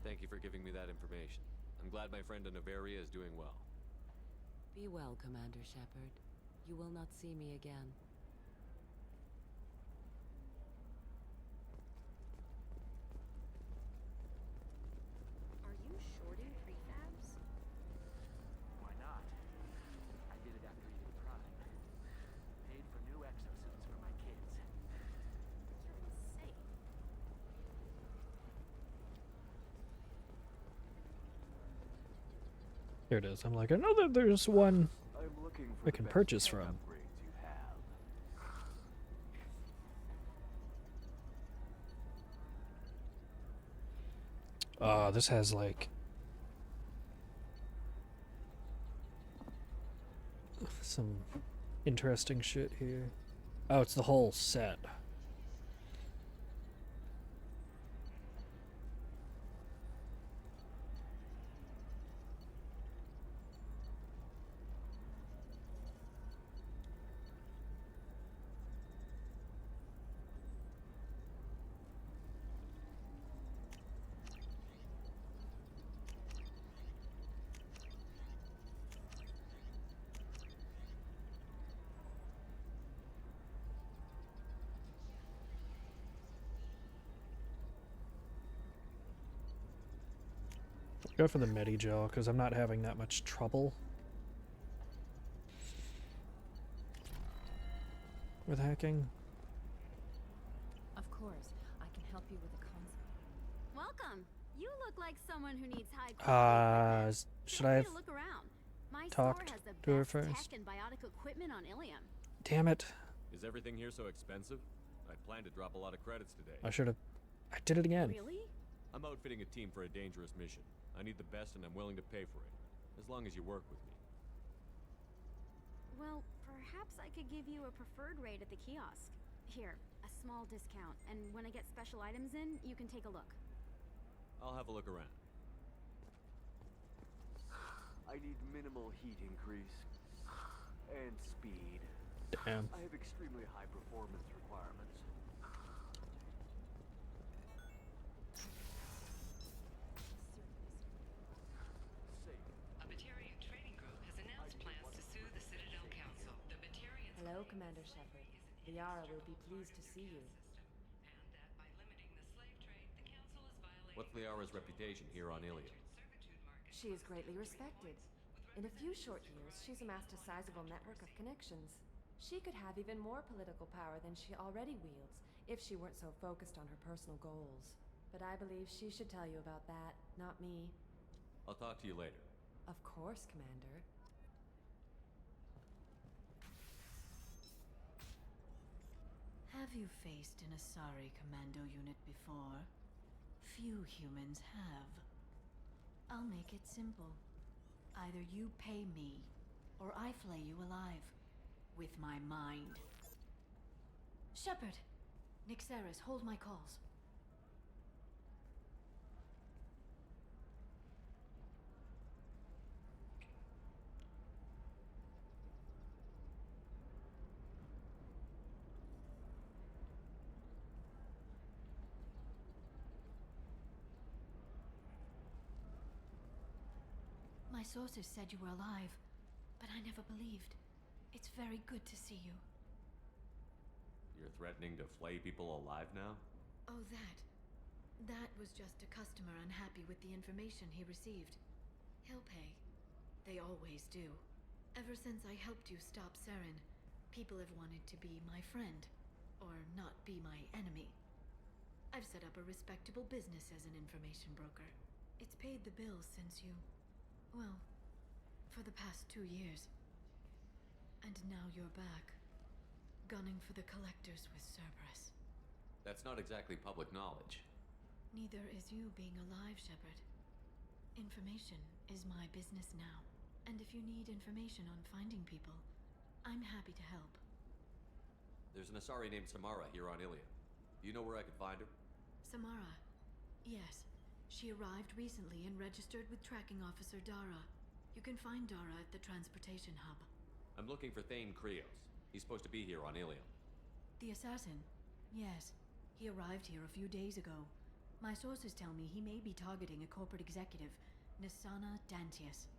[SPEAKER 4] Thank you for giving me that information. I'm glad my friend in Novaria is doing well.
[SPEAKER 23] Be well, Commander Shepard. You will not see me again.
[SPEAKER 15] Are you shorting prefabs?
[SPEAKER 16] Why not? I did it after eating Prime. Paid for new exosuits for my kids.
[SPEAKER 15] You're insane.
[SPEAKER 1] There it is. I'm like, I know that there's one
[SPEAKER 21] I'm looking for
[SPEAKER 1] I
[SPEAKER 21] the
[SPEAKER 1] can
[SPEAKER 21] best
[SPEAKER 1] purchase
[SPEAKER 21] tech
[SPEAKER 1] from.
[SPEAKER 21] upgrades you have.
[SPEAKER 1] This has like some interesting shit here. Oh, it's the whole set. Go for the Medi-Gel, because I'm not having that much trouble with hacking.
[SPEAKER 13] Of course, I can help you with a console.
[SPEAKER 5] Welcome. You look like someone who needs high quality
[SPEAKER 1] Should I have
[SPEAKER 5] to look around. My
[SPEAKER 1] talked
[SPEAKER 5] store has the
[SPEAKER 1] to her
[SPEAKER 5] best
[SPEAKER 1] first?
[SPEAKER 5] tech and biotic equipment on Ilium.
[SPEAKER 1] Damn it.
[SPEAKER 4] Is everything here so expensive? I plan to drop a lot of credits today.
[SPEAKER 1] I should have... I did it again.
[SPEAKER 5] Really?
[SPEAKER 4] I'm outfitting a team for a dangerous mission. I need the best and I'm willing to pay for it. As long as you work with me.
[SPEAKER 5] Well, perhaps I could give you a preferred rate at the kiosk. Here, a small discount, and when I get special items in, you can take a look.
[SPEAKER 4] I'll have a look around.
[SPEAKER 21] I need minimal heat increase and speed.
[SPEAKER 1] Damn.
[SPEAKER 21] I have extremely high performance requirements.
[SPEAKER 9] A Batarian trading group has announced plans to sue the Citadel Council. The Batarians
[SPEAKER 13] Hello, Commander Shepard. Liara will be pleased to see you.
[SPEAKER 4] What's Liara's reputation here on Ilium?
[SPEAKER 13] She is greatly respected. In a few short years, she's amassed a sizable network of connections. She could have even more political power than she already wields if she weren't so focused on her personal goals. But I believe she should tell you about that, not me.
[SPEAKER 4] I'll talk to you later.
[SPEAKER 13] Of course, Commander.
[SPEAKER 7] Have you faced an Asari commando unit before? Few humans have. I'll make it simple. Either you pay me, or I flay you alive. With my mind. Shepard! Nixeris, hold my calls. My sources said you were alive, but I never believed. It's very good to see you.
[SPEAKER 4] You're threatening to flay people alive now?
[SPEAKER 7] Oh, that. That was just a customer unhappy with the information he received. He'll pay. They always do. Ever since I helped you stop Saren, people have wanted to be my friend, or not be my enemy. I've set up a respectable business as an information broker. It's paid the bills since you... well, for the past 2 years. And now you're back, gunning for the Collectors with Cerberus.
[SPEAKER 4] That's not exactly public knowledge.
[SPEAKER 7] Neither is you being alive, Shepard. Information is my business now. And if you need information on finding people, I'm happy to help.
[SPEAKER 4] There's an Asari named Samara here on Ilium. Do you know where I could find her?
[SPEAKER 7] Samara. Yes. She arrived recently and registered with Tracking Officer Dara. You can find Dara at the transportation hub.
[SPEAKER 4] I'm looking for Thane Krios. He's supposed to be here on Ilium.
[SPEAKER 7] The assassin? Yes. He arrived here a few days ago. My sources tell me he may be targeting a corporate executive, Nisana Dantius.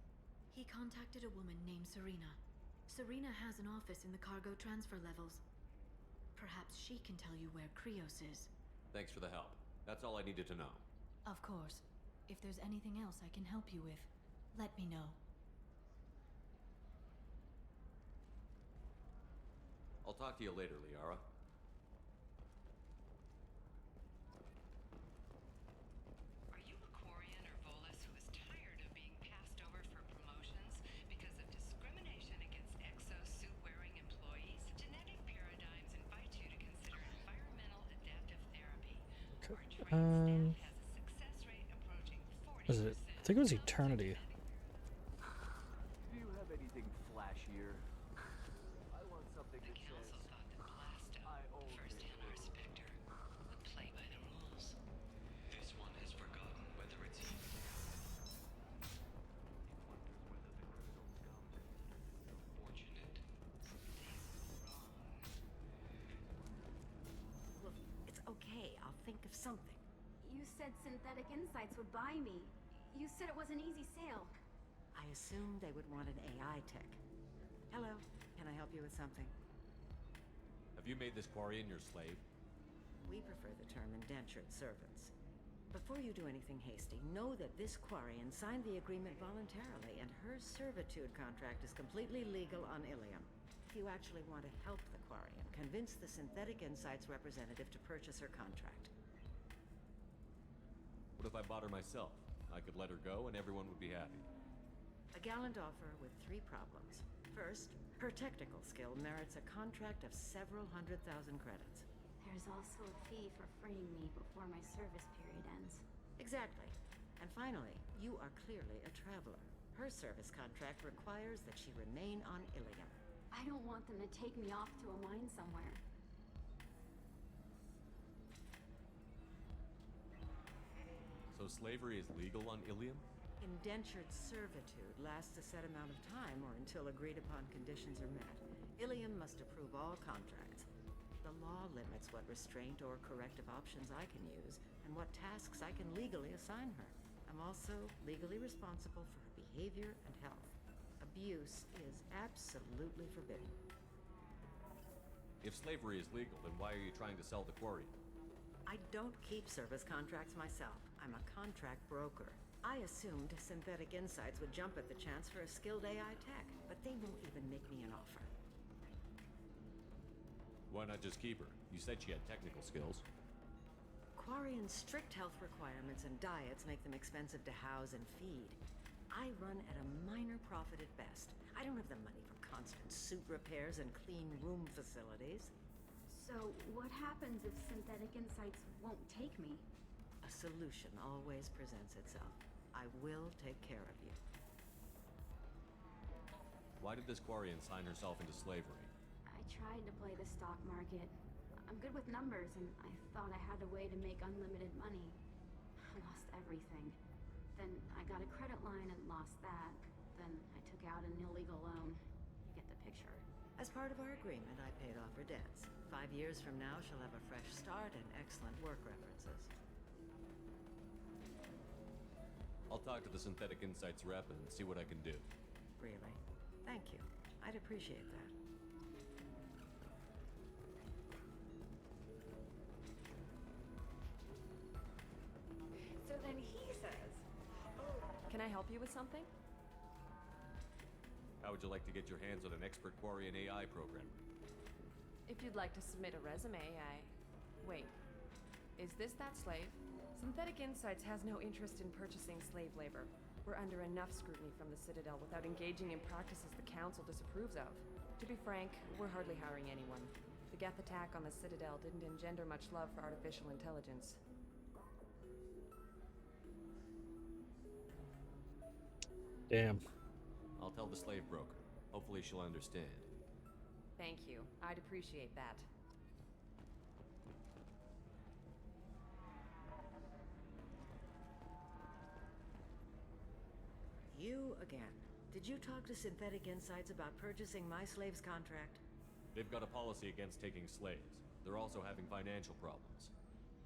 [SPEAKER 7] He contacted a woman named Serena. Serena has an office in the cargo transfer levels. Perhaps she can tell you where Krios is.
[SPEAKER 4] Thanks for the help. That's all I needed to know.
[SPEAKER 7] Of course. If there's anything else I can help you with, let me know.
[SPEAKER 4] I'll talk to you later, Liara.
[SPEAKER 9] Are you a Quarian or Volus who is tired of being passed over for promotion?
[SPEAKER 1] Was it? I think it was Eternity.
[SPEAKER 21] Do you have anything flashier? I want something that says, I own
[SPEAKER 9] First Anar Spectre would play by the rules. This one has forgotten whether it's even fortunate.
[SPEAKER 15] Look, it's okay. I'll think of something.
[SPEAKER 5] You said Synthetic Insights would buy me. You said it was an easy sale.
[SPEAKER 15] I assumed they would want an AI tech. Hello, can I help you with something?
[SPEAKER 4] Have you made this Quarian your slave?
[SPEAKER 15] We prefer the term indentured servants. Before you do anything hasty, know that this Quarian signed the agreement voluntarily, and her servitude contract is completely legal on Ilium. If you actually want to help the Quarian, convince the Synthetic Insights representative to purchase her contract.
[SPEAKER 4] What if I bought her myself? I could let her go and everyone would be happy.
[SPEAKER 15] A gallant offer with 3 problems. First, her technical skill merits a contract of several 100,000 credits.
[SPEAKER 5] There's also a fee for freeing me before my service period ends.
[SPEAKER 15] Exactly. And finally, you are clearly a traveler. Her service contract requires that she remain on Ilium.
[SPEAKER 5] I don't want them to take me off to a mine somewhere.
[SPEAKER 4] So slavery is legal on Ilium?
[SPEAKER 15] Indentured servitude lasts a set amount of time or until agreed upon conditions are met. Ilium must approve all contracts. The law limits what restraint or corrective options I can use and what tasks I can legally assign her. I'm also legally responsible for her behavior and health. Abuse is absolutely forbidden.
[SPEAKER 4] If slavery is legal, then why are you trying to sell the Quarian?
[SPEAKER 15] I don't keep service contracts myself. I'm a contract broker. I assumed Synthetic Insights would jump at the chance for a skilled AI tech, but they won't even make me an offer.
[SPEAKER 4] Why not just keep her? You said she had technical skills.
[SPEAKER 15] Quarian's strict health requirements and diets make them expensive to house and feed. I run at a minor profit at best. I don't have the money for constant suit repairs and clean room facilities.
[SPEAKER 5] So, what happens if Synthetic Insights won't take me?
[SPEAKER 15] A solution always presents itself. I will take care of you.
[SPEAKER 4] Why did this Quarian sign herself into slavery?
[SPEAKER 5] I tried to play the stock market. I'm good with numbers, and I thought I had a way to make unlimited money. I lost everything. Then I got a credit line and lost that. Then I took out an illegal loan. You get the picture.
[SPEAKER 15] As part of our agreement, I paid off her debts. 5 years from now, she'll have a fresh start and excellent work references.
[SPEAKER 4] I'll talk to the Synthetic Insights rep and see what I can do.
[SPEAKER 15] Really? Thank you. I'd appreciate that.
[SPEAKER 13] So then he says, "Oh, can I help you with something?"
[SPEAKER 4] How would you like to get your hands on an expert Quarian AI programmer?
[SPEAKER 13] If you'd like to submit a resume, Wait. Is this that slave? Synthetic Insights has no interest in purchasing slave labor. We're under enough scrutiny from the Citadel without engaging in practices the Council disapproves of. To be frank, we're hardly hiring anyone. The Geth attack on the Citadel didn't engender much love for artificial intelligence.
[SPEAKER 1] Damn.
[SPEAKER 4] I'll tell the slave broker. Hopefully she'll understand.
[SPEAKER 13] Thank you. I'd appreciate that.
[SPEAKER 15] You again. Did you talk to Synthetic Insights about purchasing my slave's contract?
[SPEAKER 4] They've got a policy against taking slaves. They're also having financial problems.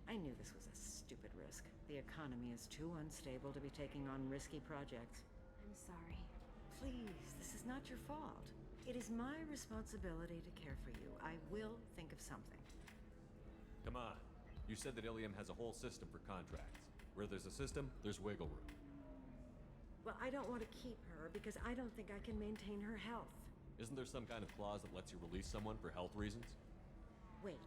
[SPEAKER 15] I knew this was a stupid risk. The economy is too unstable to be taking on risky projects.
[SPEAKER 5] I'm sorry.
[SPEAKER 15] Please, this is not your fault. It is my responsibility to care for you. I will think of something.
[SPEAKER 4] Come on. You said that Ilium has a whole system for contracts. Where there's a system, there's wiggle room.
[SPEAKER 15] Well, I don't want to keep her because I don't think I can maintain her health.
[SPEAKER 4] Isn't there some kind of clause that lets you release someone for health reasons?
[SPEAKER 15] Wait.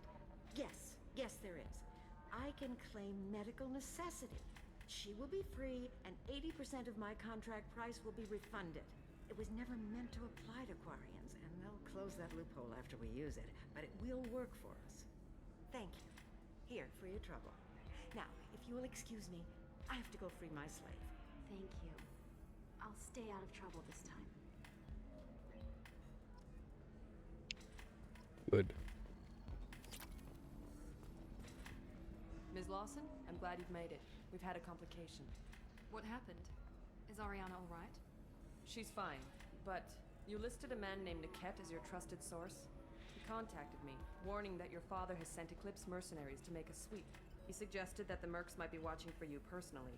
[SPEAKER 15] Yes. Yes, there is. I can claim medical necessity. She will be free, and 80% of my contract price will be refunded. It was never meant to apply to Quarians, and they'll close that loophole after we use it, but it will work for us. Thank you. Here, for your trouble. Now, if you will excuse me, I have to go free my slave.
[SPEAKER 5] Thank you. I'll stay out of trouble this time.
[SPEAKER 1] Good.
[SPEAKER 13] Ms. Lawson, I'm glad you've made it. We've had a complication.
[SPEAKER 14] What happened? Is Ariana alright?
[SPEAKER 13] She's fine, but you listed a man named Niket as your trusted source. He contacted me, warning that your father has sent Eclipse mercenaries to make a sweep. He suggested that the mercs might be watching for you personally.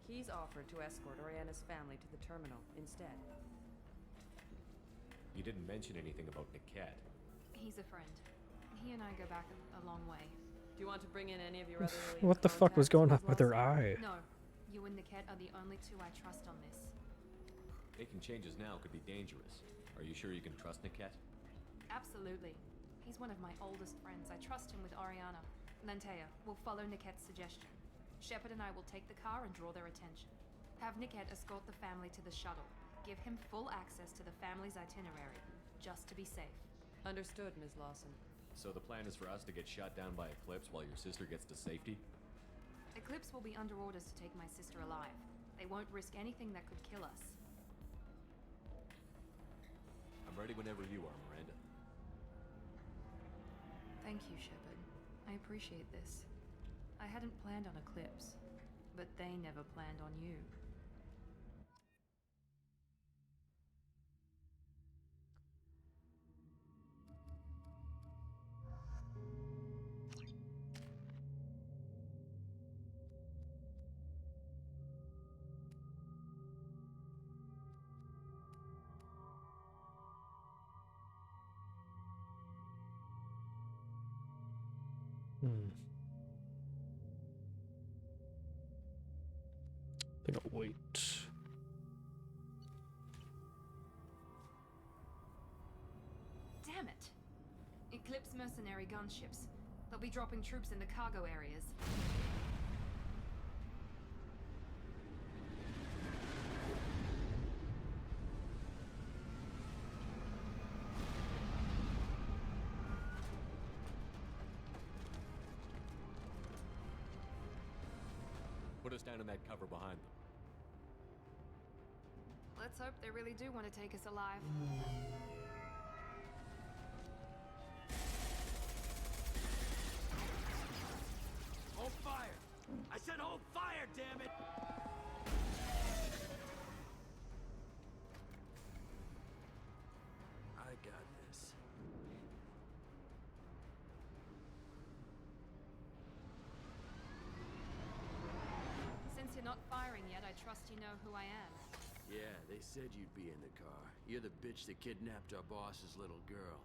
[SPEAKER 13] He's offered to escort Oriana's family to the terminal instead.
[SPEAKER 4] You didn't mention anything about Niket.
[SPEAKER 14] He's a friend. He and I go back a long way.
[SPEAKER 13] Do you want to bring in any of your other Ilium
[SPEAKER 1] What the fuck was going on
[SPEAKER 13] contacts,
[SPEAKER 1] with her
[SPEAKER 13] Ms.
[SPEAKER 1] eye?
[SPEAKER 13] Lawson?
[SPEAKER 14] No, you and Niket are the only two I trust on this.
[SPEAKER 4] Making changes now could be dangerous. Are you sure you can trust Niket?
[SPEAKER 14] Absolutely. He's one of my oldest friends. I trust him with Ariana. Lantea, we'll follow Niket's suggestion. Shepard and I will take the car and draw their attention. Have Niket escort the family to the shuttle. Give him full access to the family's itinerary, just to be safe.
[SPEAKER 13] Understood, Ms. Lawson.
[SPEAKER 4] So the plan is for us to get shot down by Eclipse while your sister gets to safety?
[SPEAKER 14] Eclipse will be under orders to take my sister alive. They won't risk anything that could kill us.
[SPEAKER 4] I'm ready whenever you are, Miranda.
[SPEAKER 14] Thank you, Shepard. I appreciate this. I hadn't planned on Eclipse, but they never planned on you.
[SPEAKER 1] I think I'll wait.
[SPEAKER 14] Damn it! Eclipse mercenary gunships. They'll be dropping troops in the cargo areas.
[SPEAKER 4] Put us down in that cover behind them.
[SPEAKER 14] Let's hope they really do want to take us alive.
[SPEAKER 21] Hold fire! I said hold fire, damn it! I got this.
[SPEAKER 14] Since you're not firing yet, I trust you know who I am.
[SPEAKER 21] Yeah, they said you'd be in the car. You're the bitch that kidnapped our boss's little girl.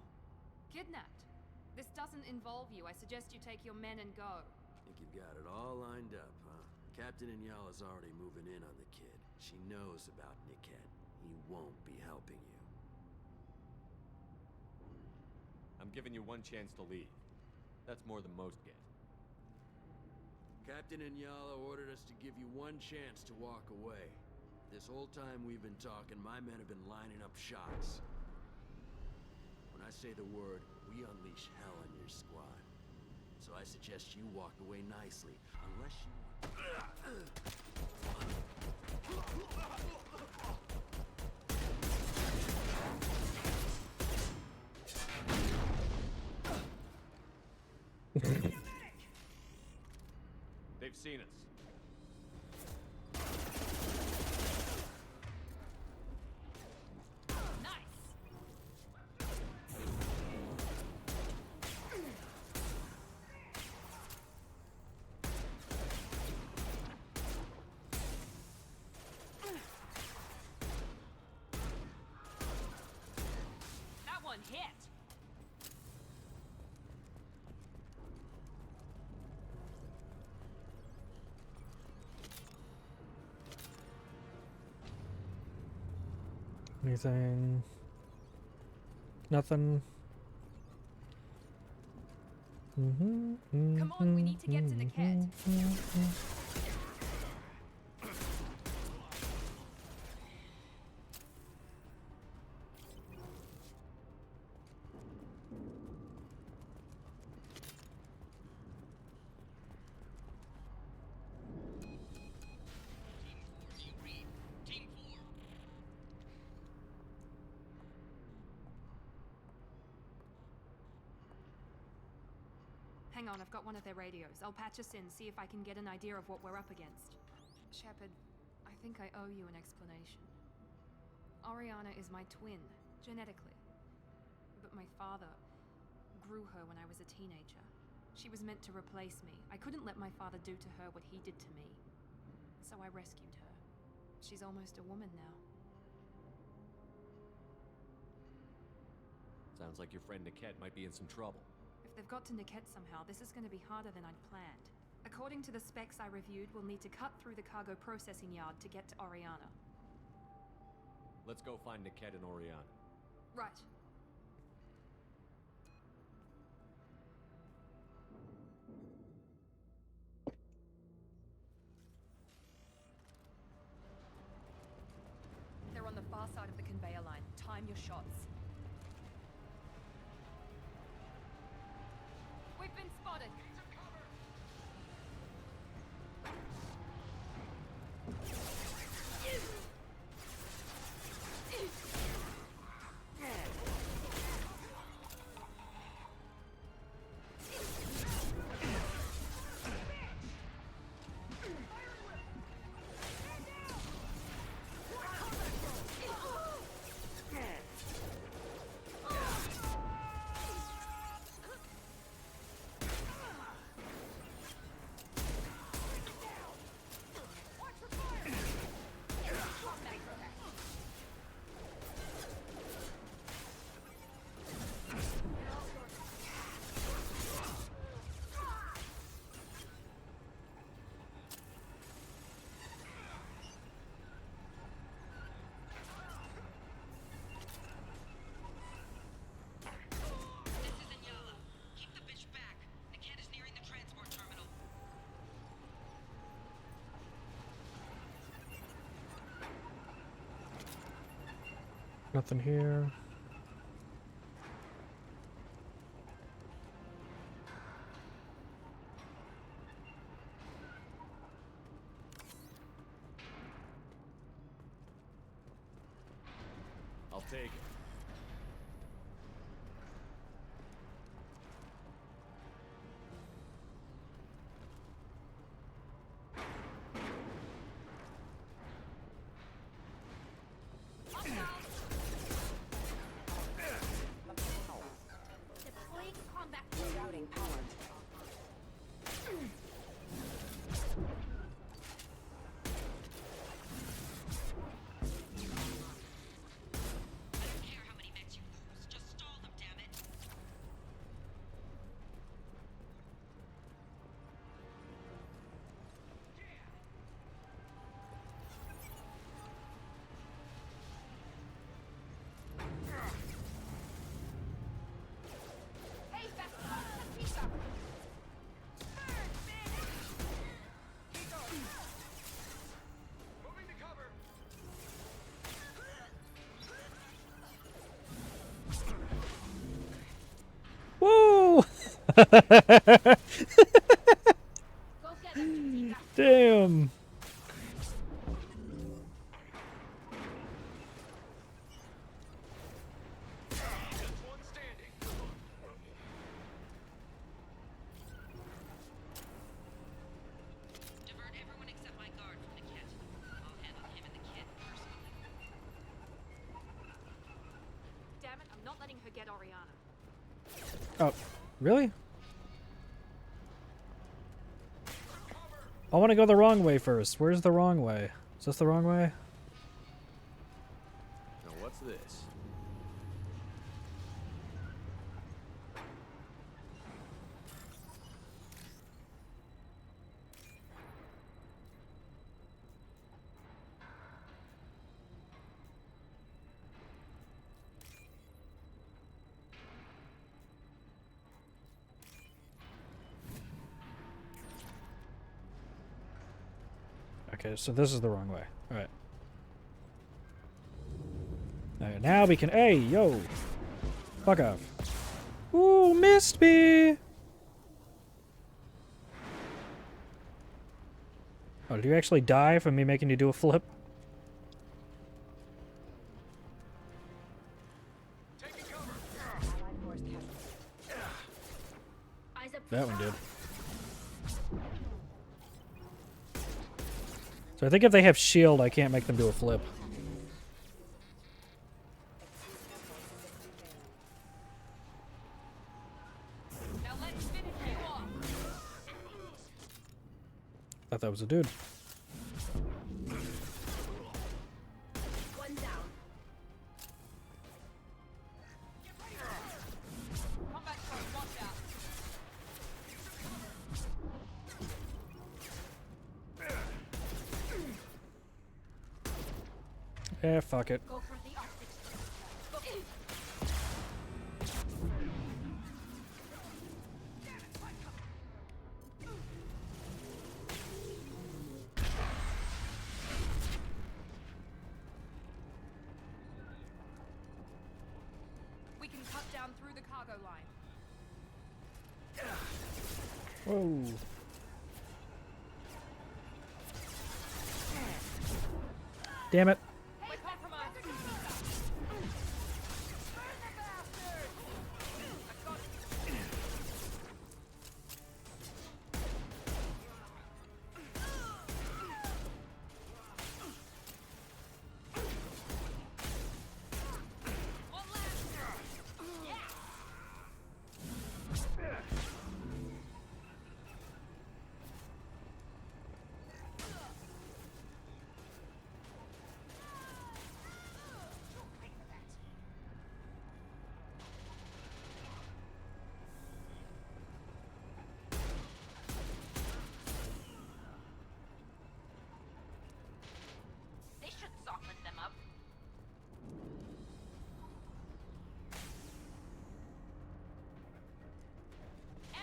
[SPEAKER 14] Kidnapped? This doesn't involve you. I suggest you take your men and go.
[SPEAKER 21] Think you've got it all lined up, huh? Captain Inyala's already moving in on the kid. She knows about Niket. He won't be helping you.
[SPEAKER 4] I'm giving you one chance to leave. That's more than most get.
[SPEAKER 21] Captain Inyala ordered us to give you one chance to walk away. This whole time we've been talking, my men have been lining up shots. When I say the word, we unleash hell on your squad. So I suggest you walk away nicely, unless you...
[SPEAKER 4] They've seen us.
[SPEAKER 14] Hit!
[SPEAKER 1] Anything? Nothing?
[SPEAKER 14] Come on, we need to get to Niket. Hang on, I've got one of their radios. I'll patch us in, see if I can get an idea of what we're up against. Shepard, I think I owe you an explanation. Oriana is my twin, genetically. But my father grew her when I was a teenager. She was meant to replace me. I couldn't let my father do to her what he did to me. So I rescued her. She's almost a woman now.
[SPEAKER 4] Sounds like your friend Niket might be in some trouble.
[SPEAKER 14] If they've got to Niket somehow, this is going to be harder than I'd planned. According to the specs I reviewed, we'll need to cut through the cargo processing yard to get to Oriana.
[SPEAKER 4] Let's go find Niket and Oriana.
[SPEAKER 14] Right. They're on the far side of the conveyor line. Time your shots. We've been spotted.
[SPEAKER 1] Nothing here.
[SPEAKER 4] I'll take it.
[SPEAKER 10] Deploying combat. Routing power.
[SPEAKER 1] Woo! Damn.
[SPEAKER 14] Damn it, I'm not letting her get Oriana.
[SPEAKER 1] Oh, really? I want to go the wrong way first. Where's the wrong way? Is this the wrong way?
[SPEAKER 4] Now what's this?
[SPEAKER 1] Okay, so this is the wrong way. Alright. Alright, now we can... Hey, yo! Fuck off. Ooh, missed me! Oh, did you actually die from me making you do a flip?
[SPEAKER 10] Eyes up
[SPEAKER 1] That one did. So I think if they have shield, I can't make them do a flip. Thought that was a dude.
[SPEAKER 10] One down.
[SPEAKER 1] Eh, fuck it.
[SPEAKER 10] Go for the optics.
[SPEAKER 14] We can cut down through the cargo line.
[SPEAKER 1] Whoa. Damn it.
[SPEAKER 14] We're compromised.
[SPEAKER 10] They should soften them up.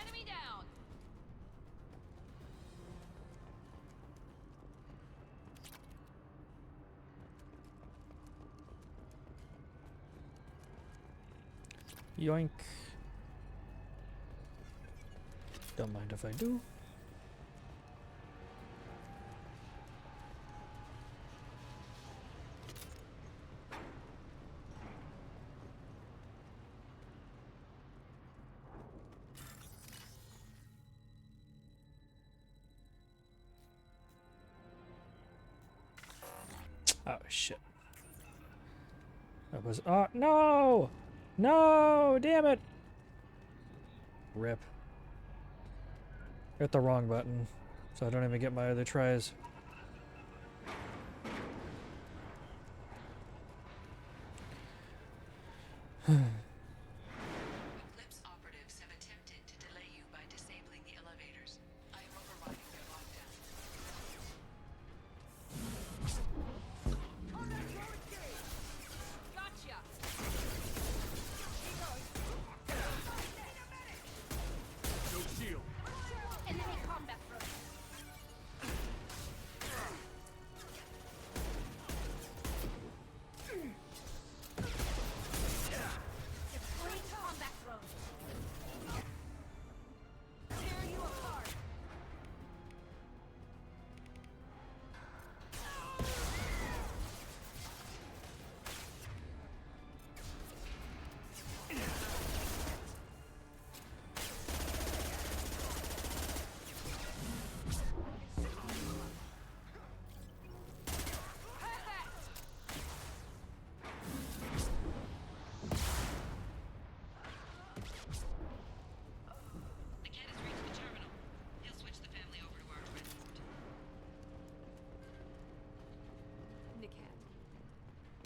[SPEAKER 14] Enemy down.
[SPEAKER 1] Yoink. Don't mind if I do. Oh shit. That was no! No! Damn it! Rip. Hit the wrong button, so I don't even get my other tries.
[SPEAKER 9] Eclipse operatives have attempted to delay you by disabling the elevators. I am overriding their lockdown.
[SPEAKER 14] Gotcha.
[SPEAKER 16] No shield.
[SPEAKER 10] Enemy combat drone. Deploying combat drone.
[SPEAKER 14] Tear you apart.
[SPEAKER 9] Niket has reached the terminal. He'll switch the family over to our transport.
[SPEAKER 14] Niket.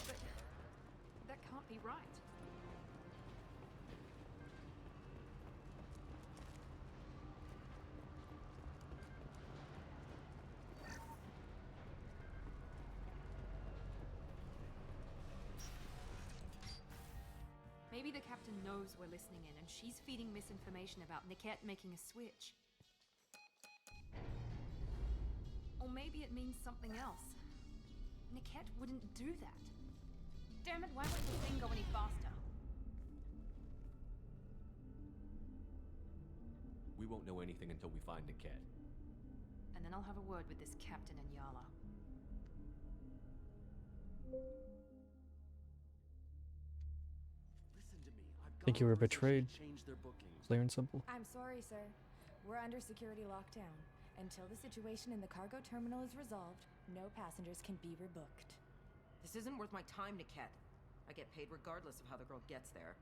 [SPEAKER 14] But that can't be right. Maybe the captain knows we're listening in, and she's feeding misinformation about Niket making a switch. Or maybe it means something else. Niket wouldn't do that. Damn it, why won't the thing go any faster?
[SPEAKER 4] We won't know anything until we find Niket.
[SPEAKER 14] And then I'll have a word with this captain and Yala.
[SPEAKER 16] Listen to me. I've
[SPEAKER 1] Think you were betrayed.
[SPEAKER 21] Change their bookings.
[SPEAKER 1] Clear and simple.
[SPEAKER 6] I'm sorry, sir. We're under security lockdown. Until the situation in the cargo terminal is resolved, no passengers can be rebooked.
[SPEAKER 12] This isn't worth my time, Niket. I get paid regardless of how the girl gets there.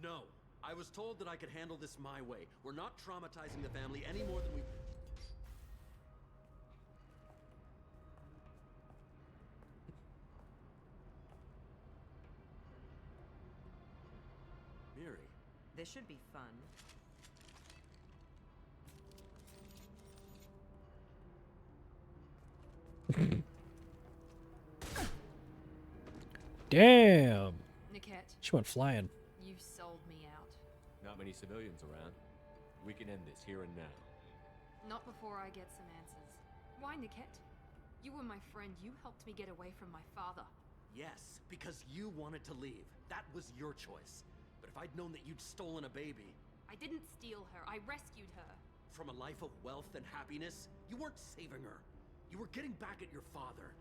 [SPEAKER 21] No. I was told that I could handle this my way. We're not traumatizing the family any more than we... Miri.
[SPEAKER 12] This should be fun.
[SPEAKER 1] Damn.
[SPEAKER 14] Niket,
[SPEAKER 1] She went flying.
[SPEAKER 14] you sold me out.
[SPEAKER 4] Not many civilians around. We can end this here and now.
[SPEAKER 14] Not before I get some answers. Why, Niket? You were my friend. You helped me get away from my father.
[SPEAKER 21] Yes, because you wanted to leave. That was your choice. But if I'd known that you'd stolen a baby...
[SPEAKER 14] I didn't steal her. I rescued her.
[SPEAKER 21] From a life of wealth and happiness, you weren't saving her. You were getting back at your father.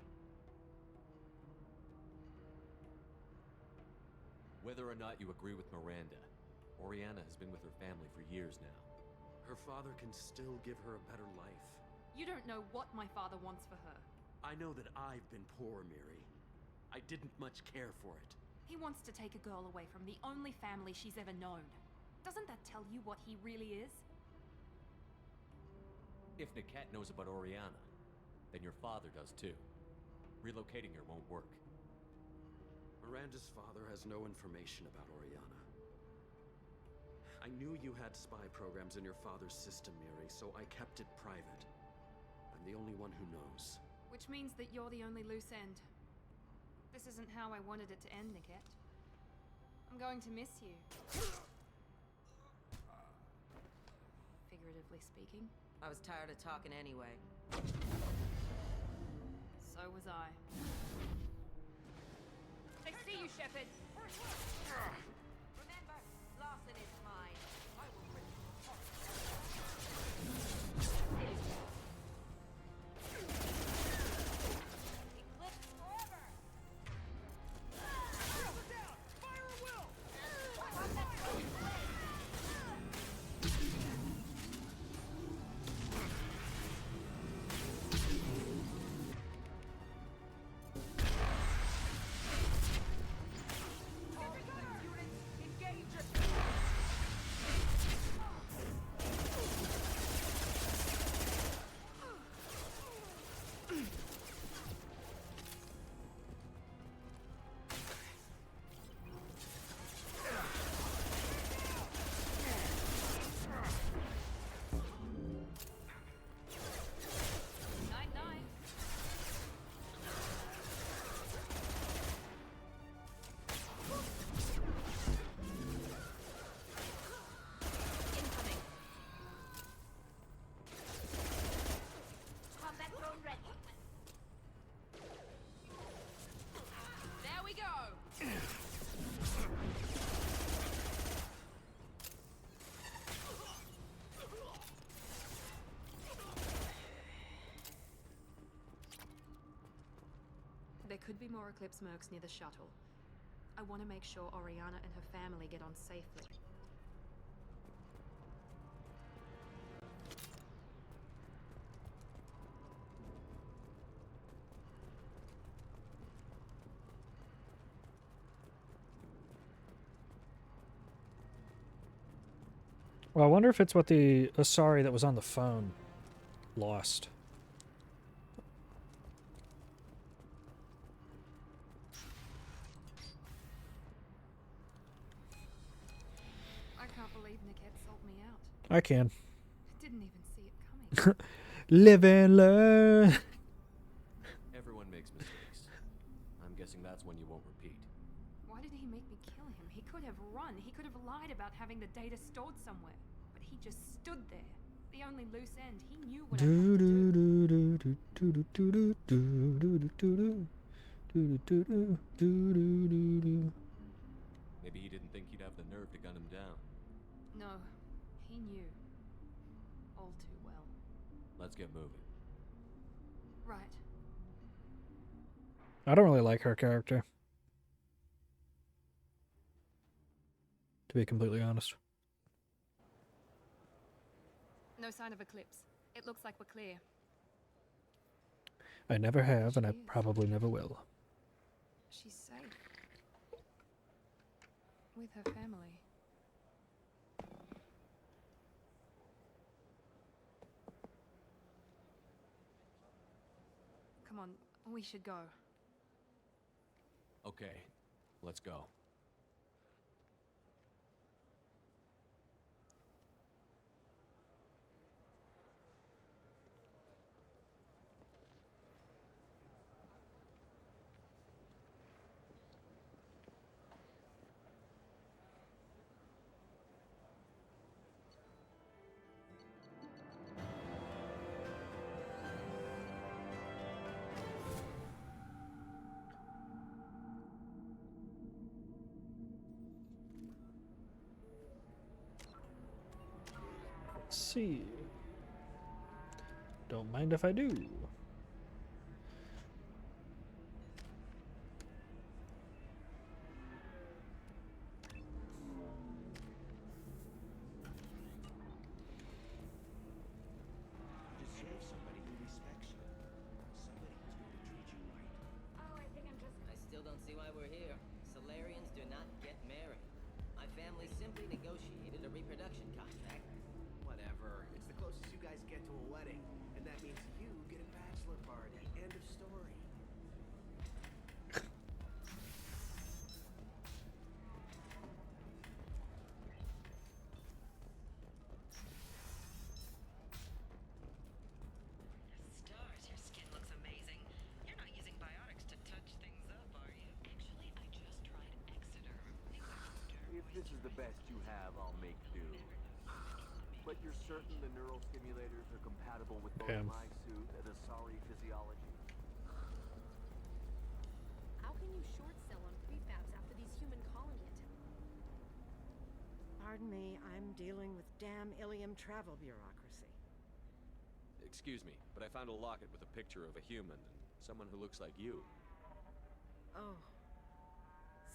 [SPEAKER 4] Whether or not you agree with Miranda, Oriana has been with her family for years now.
[SPEAKER 21] Her father can still give her a better life.
[SPEAKER 14] You don't know what my father wants for her.
[SPEAKER 21] I know that I've been poor, Miri. I didn't much care for it.
[SPEAKER 14] He wants to take a girl away from the only family she's ever known. Doesn't that tell you what he really is?
[SPEAKER 4] If Niket knows about Oriana, then your father does too. Relocating her won't work.
[SPEAKER 21] Miranda's father has no information about Oriana. I knew you had spy programs in your father's system, Miri, so I kept it private. I'm the only one who knows.
[SPEAKER 14] Which means that you're the only loose end. This isn't how I wanted it to end, Niket. I'm going to miss you. Figuratively speaking.
[SPEAKER 12] I was tired of talking anyway.
[SPEAKER 14] So was I. I see you, Shepard!
[SPEAKER 12] Remember, Lawson is mine. I will bring Eclipse forever!
[SPEAKER 16] Down! Fire at will!
[SPEAKER 14] There we go! There could be more Eclipse mercs near the shuttle. I want to make sure Oriana and her family get on safely.
[SPEAKER 1] Well, I wonder if it's what the Asari that was on the phone lost.
[SPEAKER 14] I can't believe Niket sold me out.
[SPEAKER 1] I can.
[SPEAKER 14] Didn't even see it coming.
[SPEAKER 1] Live and learn.
[SPEAKER 4] Everyone makes mistakes. I'm guessing that's one you won't repeat.
[SPEAKER 14] Why did he make me kill him? He could have run. He could have lied about having the data stored somewhere. But he just stood there. The only loose end. He knew what I wanted to do.
[SPEAKER 4] Maybe he didn't think he'd have the nerve to gun him down.
[SPEAKER 14] No, he knew. All too well.
[SPEAKER 4] Let's get moving.
[SPEAKER 14] Right.
[SPEAKER 1] I don't really like her character. be completely honest.
[SPEAKER 14] No sign of Eclipse. It looks like we're clear.
[SPEAKER 1] I never have, and I probably never will.
[SPEAKER 14] She's safe. With her family. Come on, we should go.
[SPEAKER 4] Okay, let's go.
[SPEAKER 1] Let's see. Don't mind if I do.
[SPEAKER 16] Deserve somebody who respects you. Somebody who's going to treat you right.
[SPEAKER 5] Oh, I think I'm just...
[SPEAKER 18] I still don't see why we're here. Solarians do not get married. My family simply negotiated a reproduction contract.
[SPEAKER 16] Whatever. It's the closest you guys get to a wedding. And that means you get a bachelor party. End of story.
[SPEAKER 9] Stars, your skin looks amazing. You're not using biotics to touch things up, are you? Actually, I just tried Exeterm.
[SPEAKER 16] If this is the best you have, I'll make do. But you're certain the neural stimulators are compatible with both
[SPEAKER 1] Damn.
[SPEAKER 16] my suit and Asari physiology?
[SPEAKER 19] How can you short sell on prefabs after these human colony attempts?
[SPEAKER 15] Pardon me, I'm dealing with damn Ilium travel bureaucracy.
[SPEAKER 4] Excuse me, but I found a locket with a picture of a human and someone who looks like you.
[SPEAKER 15] Oh,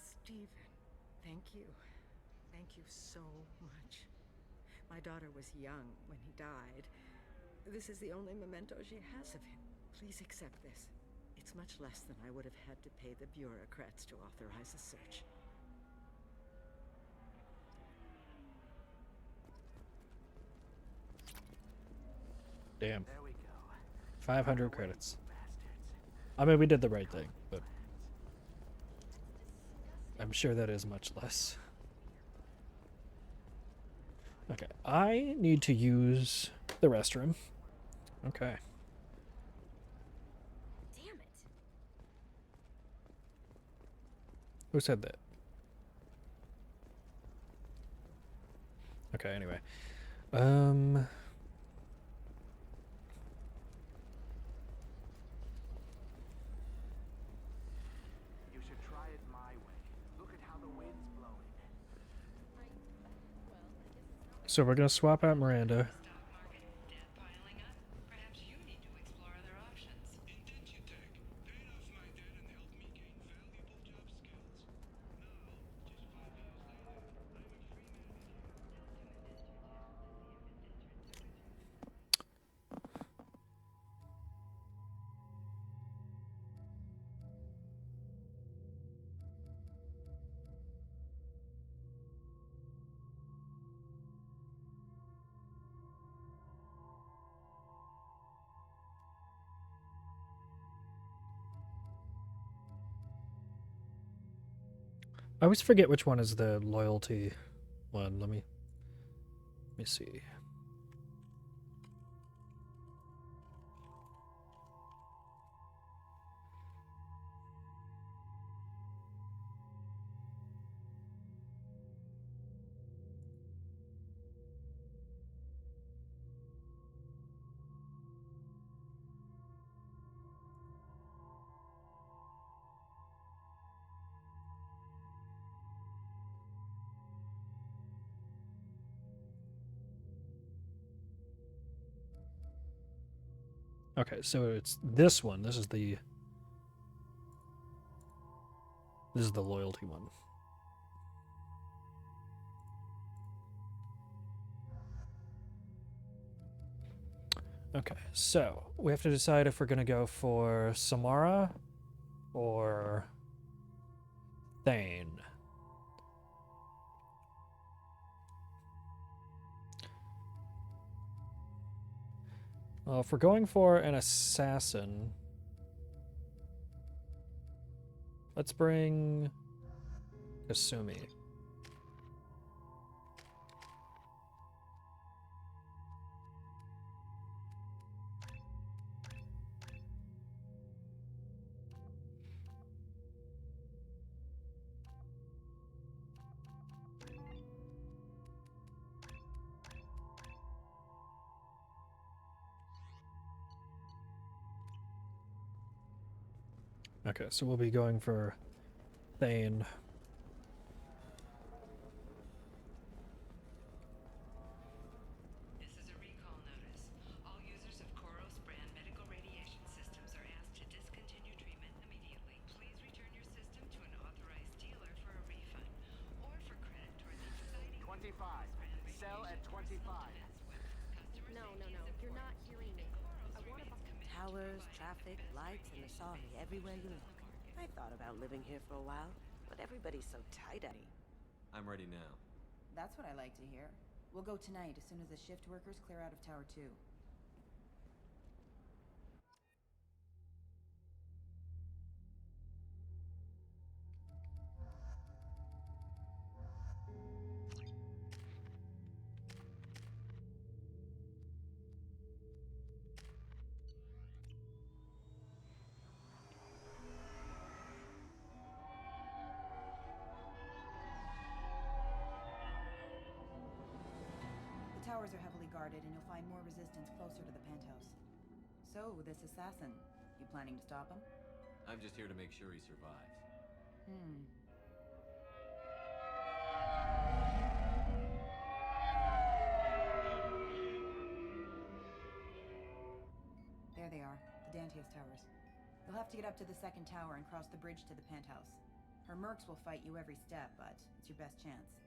[SPEAKER 15] Stephen, thank you. Thank you so much. My daughter was young when he died. This is the only memento she has of him. Please accept this. It's much less than I would have had to pay the bureaucrats to authorize a search.
[SPEAKER 1] Damn.
[SPEAKER 16] There we go.
[SPEAKER 1] 500 credits. I mean, we did the right thing, but I'm sure that is much less. Okay, I need to use the restroom. Okay.
[SPEAKER 19] Damn it.
[SPEAKER 1] Who said that? Okay, anyway.
[SPEAKER 16] You should try it my way. Look at how the wind's blowing.
[SPEAKER 1] So we're gonna swap out Miranda. I always forget which one is the loyalty one. Let me see. Okay, so it's this one. This is the loyalty one. Okay, so we have to decide if we're gonna go for Samara or Thane. Well, if we're going for an assassin, let's bring Kasumi. Okay, so we'll be going for Thane.
[SPEAKER 9] This is a recall notice. All users of Koros brand medical radiation systems are asked to discontinue treatment immediately. Please return your system to an authorized dealer for a refund or for credit toward the exciting
[SPEAKER 16] 25. Sell at 25.
[SPEAKER 19] No, you're not hearing me. I want to...
[SPEAKER 17] Towers, traffic, lights, and Asari everywhere you look. I thought about living here for a while, but everybody's so tight-eyed.
[SPEAKER 3] I'm ready now.
[SPEAKER 12] That's what I like to hear. We'll go tonight as soon as the shift workers clear out of Tower 2. The towers are heavily guarded, and you'll find more resistance closer to the penthouse. So, this assassin, you planning to stop him?
[SPEAKER 3] I'm just here to make sure he survives.
[SPEAKER 12] There they are, the Dantius towers. You'll have to get up to the second tower and cross the bridge to the penthouse. Her mercs will fight you every step, but it's your best chance.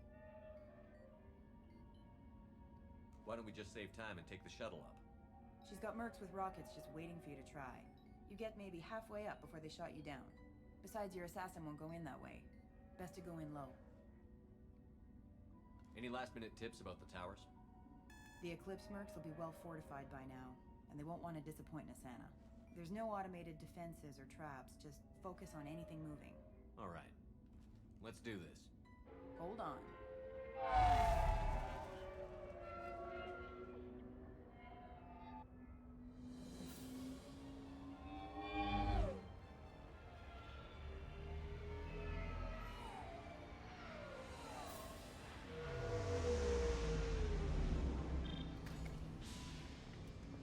[SPEAKER 3] Why don't we just save time and take the shuttle up?
[SPEAKER 12] She's got mercs with rockets just waiting for you to try. You get maybe halfway up before they shot you down. Besides, your assassin won't go in that way. Best to go in low.
[SPEAKER 3] Any last-minute tips about the towers?
[SPEAKER 12] The Eclipse mercs will be well fortified by now, and they won't want to disappoint Nasana. There's no automated defenses or traps, just focus on anything moving.
[SPEAKER 3] All right. Let's do this.
[SPEAKER 12] Hold on.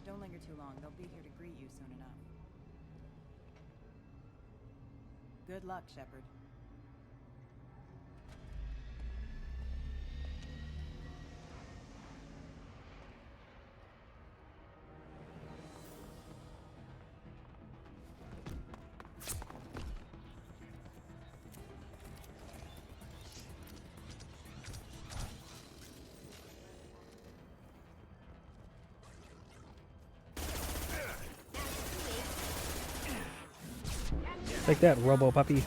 [SPEAKER 12] Don't linger too long. They'll be here to greet you soon enough. Good luck, Shepard.
[SPEAKER 1] Take that, Robo Puppy.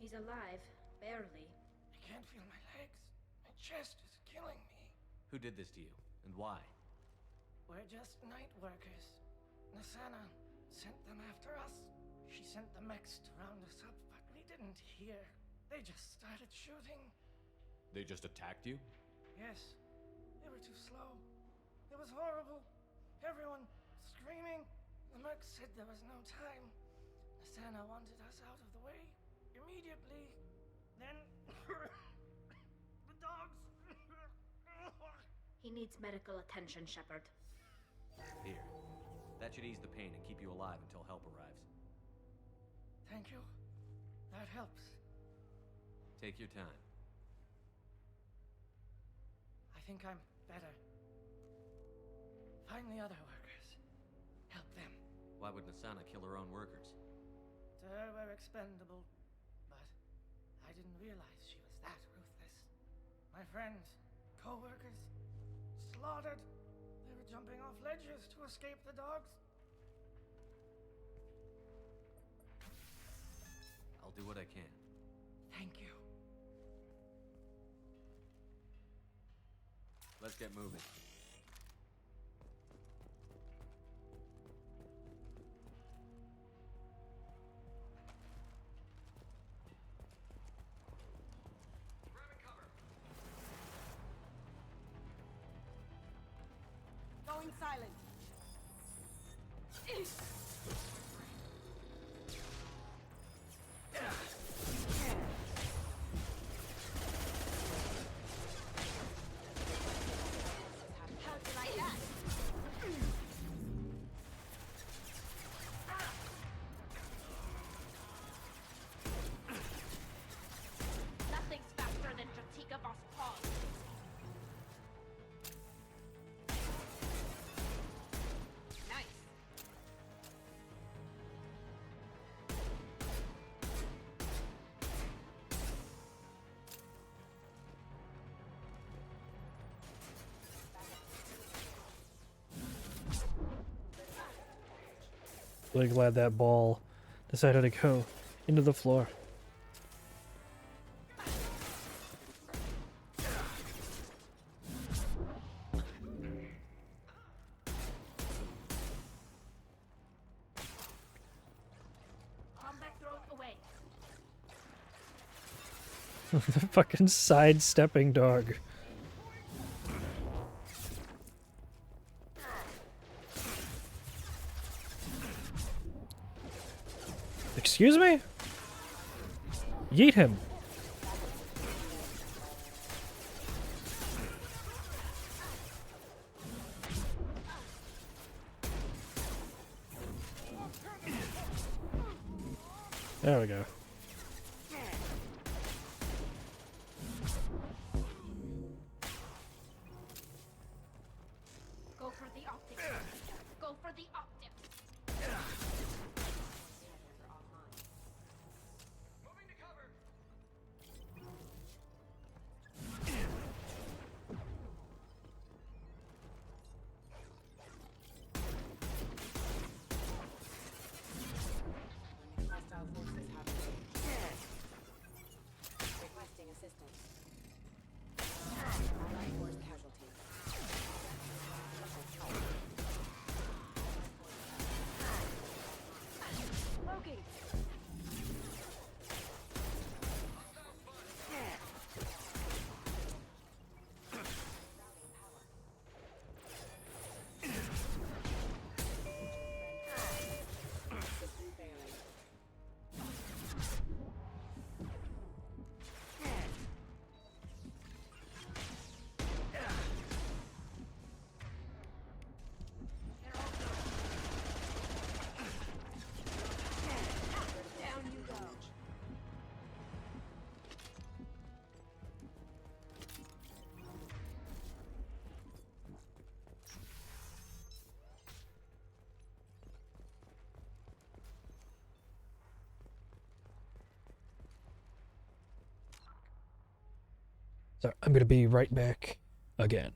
[SPEAKER 10] He's alive, barely.
[SPEAKER 16] I can't feel my legs. My chest is killing me.
[SPEAKER 3] Who did this to you, and why?
[SPEAKER 2] We're just night workers. Nasana sent them after us. She sent the mechs to round us up, but we didn't hear. They just started shooting.
[SPEAKER 20] They just attacked you?
[SPEAKER 2] Yes, they were too slow. It was horrible. Everyone screaming. The merc said there was no time. Nasana wanted us out of the way immediately. Then the dogs.
[SPEAKER 10] He needs medical attention, Shepard.
[SPEAKER 3] Here. That should ease the pain and keep you alive until help arrives.
[SPEAKER 2] Thank you. That helps.
[SPEAKER 3] Take your time.
[SPEAKER 2] I think I'm better. Find the other workers. Help them.
[SPEAKER 3] Why would Nasana kill her own workers?
[SPEAKER 2] To her, we're expendable. But I didn't realize she was that ruthless. My friends, co-workers, slaughtered. They were jumping off ledges to escape the dogs.
[SPEAKER 3] I'll do what I can.
[SPEAKER 2] Thank you.
[SPEAKER 3] Let's get moving.
[SPEAKER 17] Going silent.
[SPEAKER 10] How did I that? Nothing's faster than Jatika Voss Paul. Nice.
[SPEAKER 1] Really glad that ball decided to go into the floor.
[SPEAKER 10] Combat thrown away.
[SPEAKER 1] The fucking sidestepping dog. Excuse me? Yeet him. There we go.
[SPEAKER 10] Go for the optics. Go for the optics.
[SPEAKER 17] Hostile forces have requesting assistance. Allied force casualty. Smoking. System failing.
[SPEAKER 10] Down you go.
[SPEAKER 1] So I'm gonna be right back again.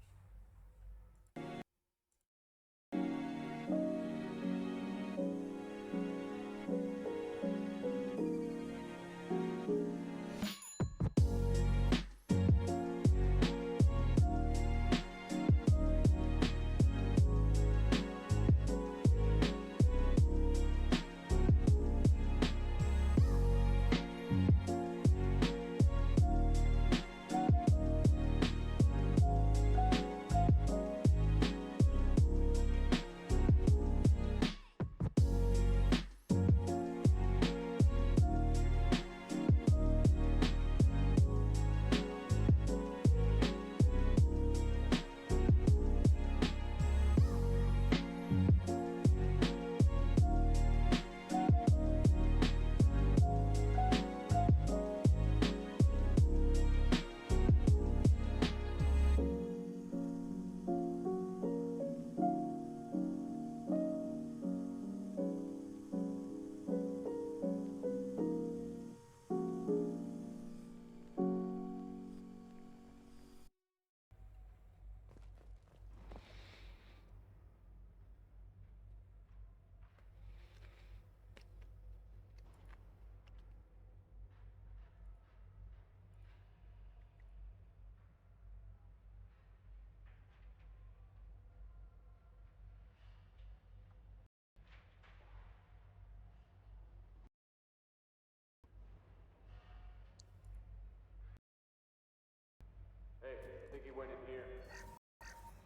[SPEAKER 16] he went in here.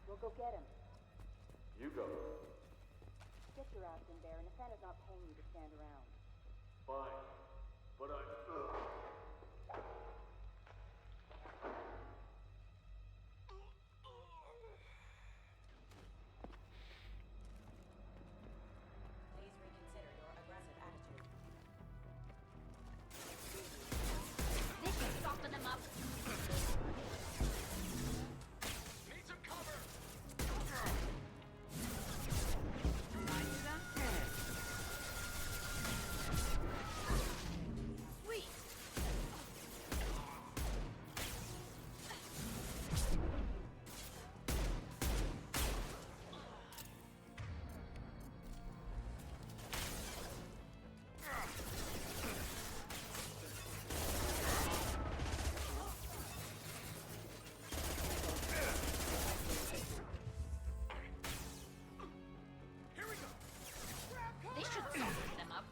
[SPEAKER 8] We'll go get him.
[SPEAKER 16] You go.
[SPEAKER 8] Get your ass in there, and Nathana's not paying you to stand around.
[SPEAKER 16] Fine. But I...
[SPEAKER 12] Please reconsider your aggressive attitude.
[SPEAKER 5] This should soften them up.
[SPEAKER 16] Need some cover!
[SPEAKER 5] Sweet. This should soften them up.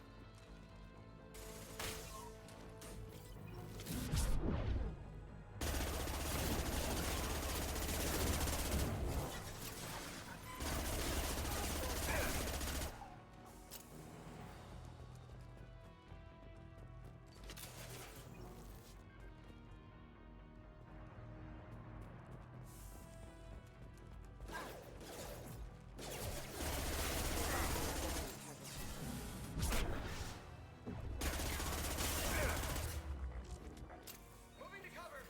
[SPEAKER 16] Moving to cover!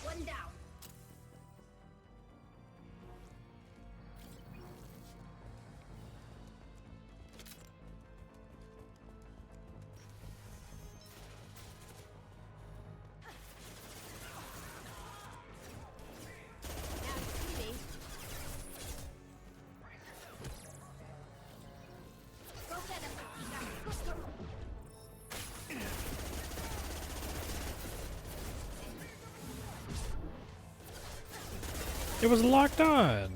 [SPEAKER 5] One down. Now you see me. Go get him, Patika. Go, go.
[SPEAKER 1] It was locked on.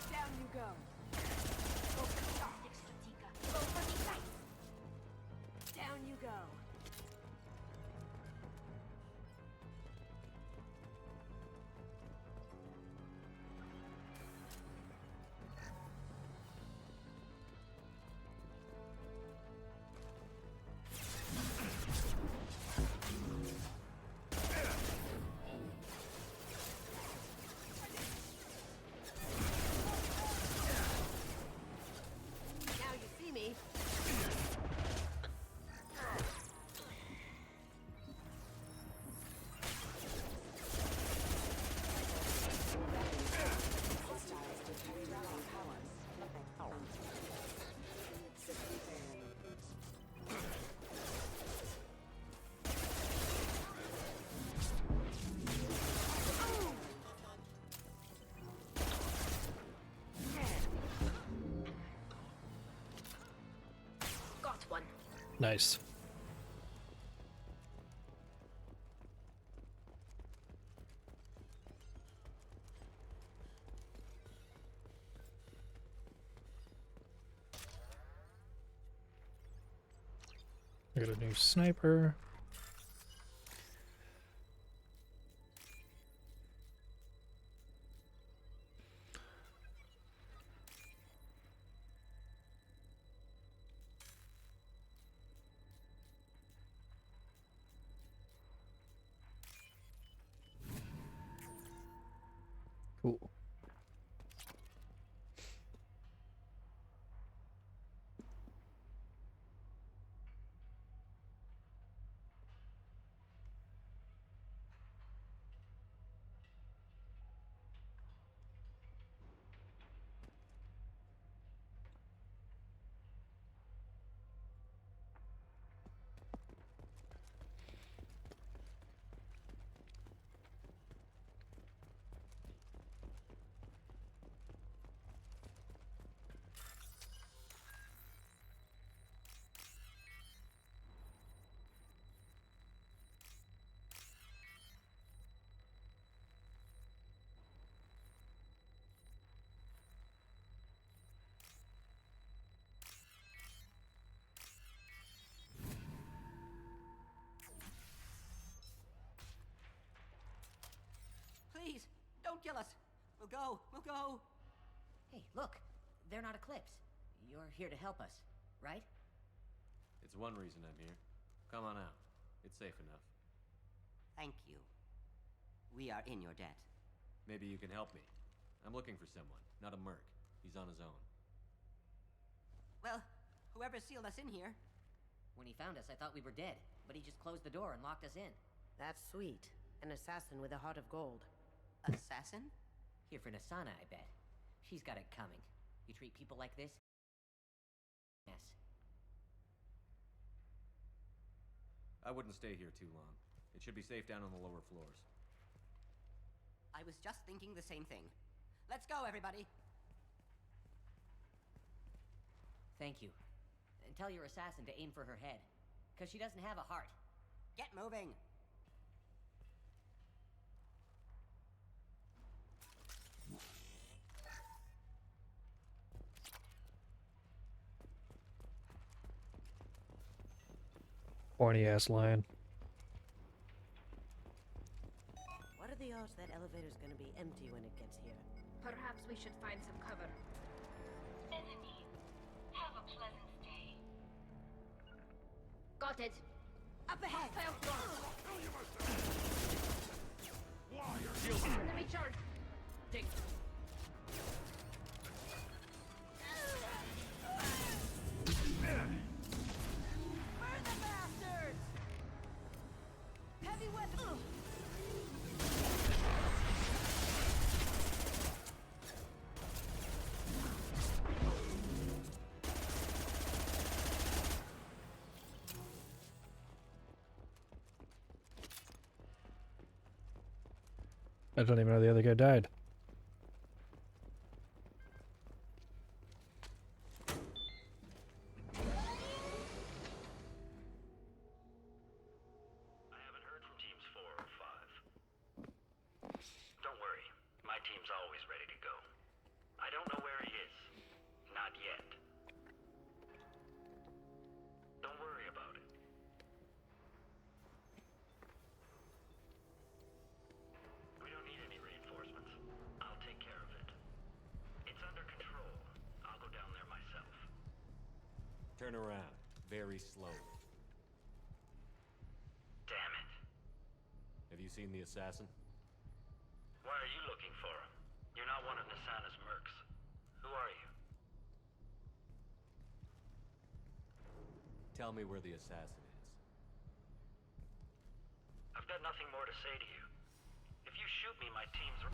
[SPEAKER 13] Down you go.
[SPEAKER 5] Go for the optics, Patika. Go for the sights.
[SPEAKER 13] Down you go.
[SPEAKER 8] Now you see me.
[SPEAKER 5] Got one.
[SPEAKER 1] Nice. I got a new sniper. Cool.
[SPEAKER 18] We'll go. We'll go. Hey, look. They're not Eclipse. You're here to help us, right?
[SPEAKER 20] It's one reason I'm here. Come on out. It's safe enough.
[SPEAKER 18] Thank you. We are in your debt.
[SPEAKER 20] Maybe you can help me. I'm looking for someone, not a merc. He's on his own.
[SPEAKER 18] Well, whoever sealed us in here. When he found us, I thought we were dead, but he just closed the door and locked us in.
[SPEAKER 17] That's sweet. An assassin with a heart of gold.
[SPEAKER 18] Assassin? Here for Nasana, I bet. She's got it coming. You treat people like this? Yes.
[SPEAKER 20] I wouldn't stay here too long. It should be safe down on the lower floors.
[SPEAKER 18] I was just thinking the same thing. Let's go, everybody! Thank you. And tell your assassin to aim for her head. Because she doesn't have a heart. Get moving!
[SPEAKER 1] Horny ass lion.
[SPEAKER 17] What are the odds that elevator's gonna be empty when it gets here?
[SPEAKER 10] Perhaps we should find some cover.
[SPEAKER 9] Bethany, have a pleasant stay.
[SPEAKER 10] Got it. Up ahead. Enemy charge. Dig.
[SPEAKER 12] Burn the bastards! Heavy weapon!
[SPEAKER 1] I don't even know the other guy died.
[SPEAKER 16] I haven't heard from teams 4 or 5. Don't worry, my team's always ready to go. I don't know where he is. Not yet. Don't worry about it. We don't need any reinforcements. I'll take care of it. It's under control. I'll go down there myself.
[SPEAKER 20] Turn around. Very slowly.
[SPEAKER 16] Damn it.
[SPEAKER 20] Have you seen the assassin?
[SPEAKER 16] Why are you looking for him? You're not one of Nasana's mercs. Who are you?
[SPEAKER 20] Tell me where the assassin is.
[SPEAKER 16] I've got nothing more to say to you. If you shoot me, my team's...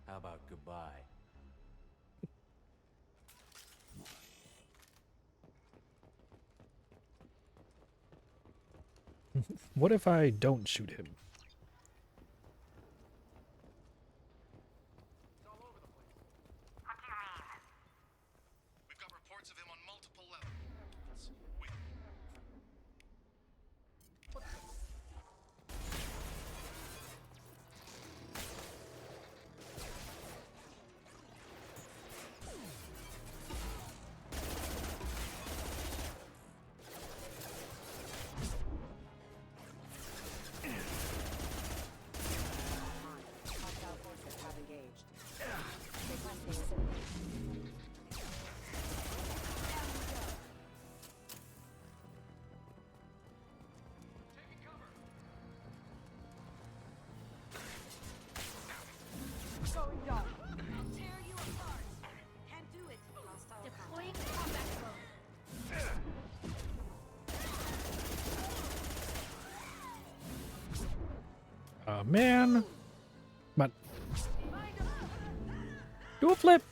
[SPEAKER 20] How about goodbye?
[SPEAKER 1] What if I don't shoot him?
[SPEAKER 11] We've got reports of him on multiple levels.
[SPEAKER 17] Hostile forces have engaged. Requesting assistance.
[SPEAKER 12] Going dark.
[SPEAKER 17] I'll tear you apart. Can't do it.
[SPEAKER 10] Deploying combat mode.
[SPEAKER 1] Man. Come on. Do a flip.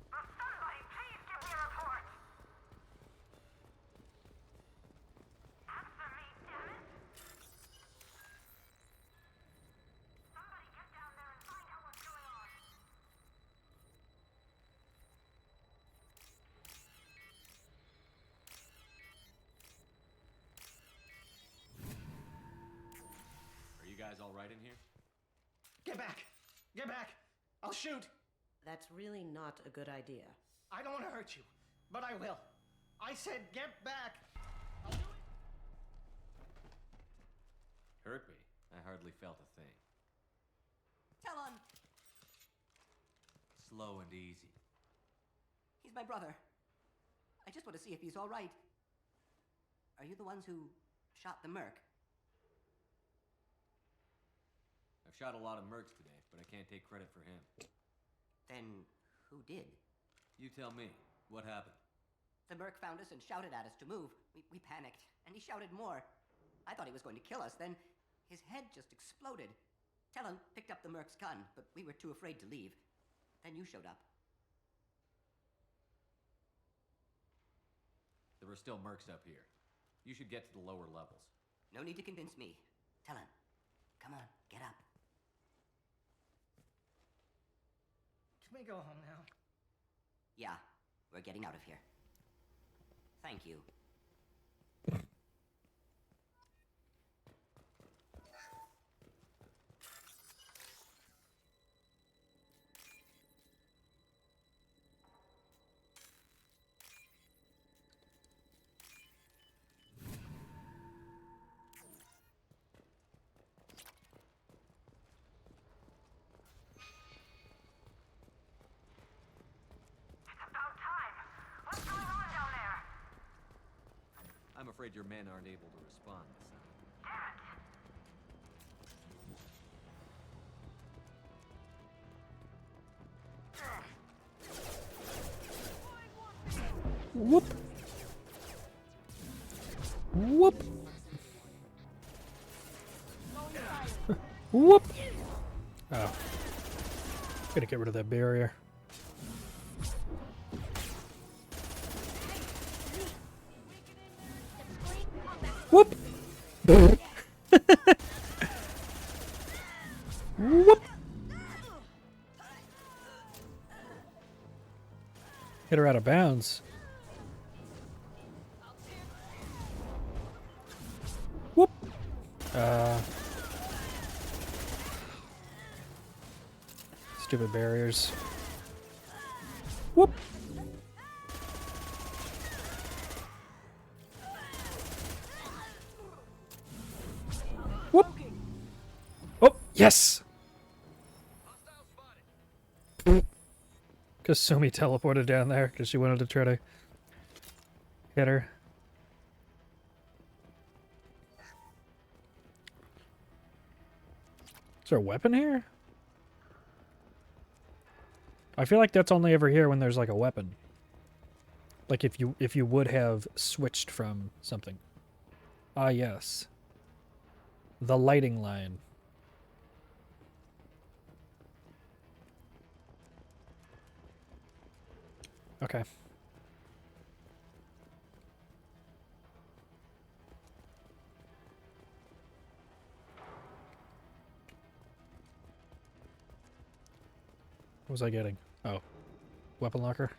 [SPEAKER 9] Somebody please give me a report! Answer me, damn it! Somebody get down there and find out what's going on!
[SPEAKER 20] guys all right in here?
[SPEAKER 2] Get back! Get back! I'll shoot!
[SPEAKER 17] That's really not a good idea.
[SPEAKER 2] I don't want to hurt you, but I will. I said get back! I'll do it!
[SPEAKER 20] Hurt me? I hardly felt a thing.
[SPEAKER 7] Talon!
[SPEAKER 3] Slow and easy.
[SPEAKER 7] He's my brother. I just want to see if he's all right. Are you the ones who shot the merc?
[SPEAKER 20] I've shot a lot of mercs today, but I can't take credit for him.
[SPEAKER 7] Then who did?
[SPEAKER 20] You tell me. What happened?
[SPEAKER 7] The merc found us and shouted at us to move. We panicked, and he shouted more. I thought he was going to kill us, then his head just exploded. Talon picked up the merc's gun, but we were too afraid to leave. Then you showed up.
[SPEAKER 20] There are still mercs up here. You should get to the lower levels.
[SPEAKER 7] No need to convince me. Talon, come on, get up.
[SPEAKER 2] Can we go home now?
[SPEAKER 7] Yeah, we're getting out of here. Thank you.
[SPEAKER 20] I'm afraid your men aren't able to respond this
[SPEAKER 1] Whoop. Whoop. Whoop. Oh. Gotta get rid of that barrier. Whoop. Whoop. Hit her out of bounds. Whoop. Stupid barriers. Whoop. Whoop. Oh, yes. Kasumi teleported down there because she wanted to try to hit her. Is there a weapon here? I feel like that's only ever here when there's like a weapon. Like if you would have switched from something. Ah, yes. The lighting line. Okay. What was I getting? Oh. Weapon locker.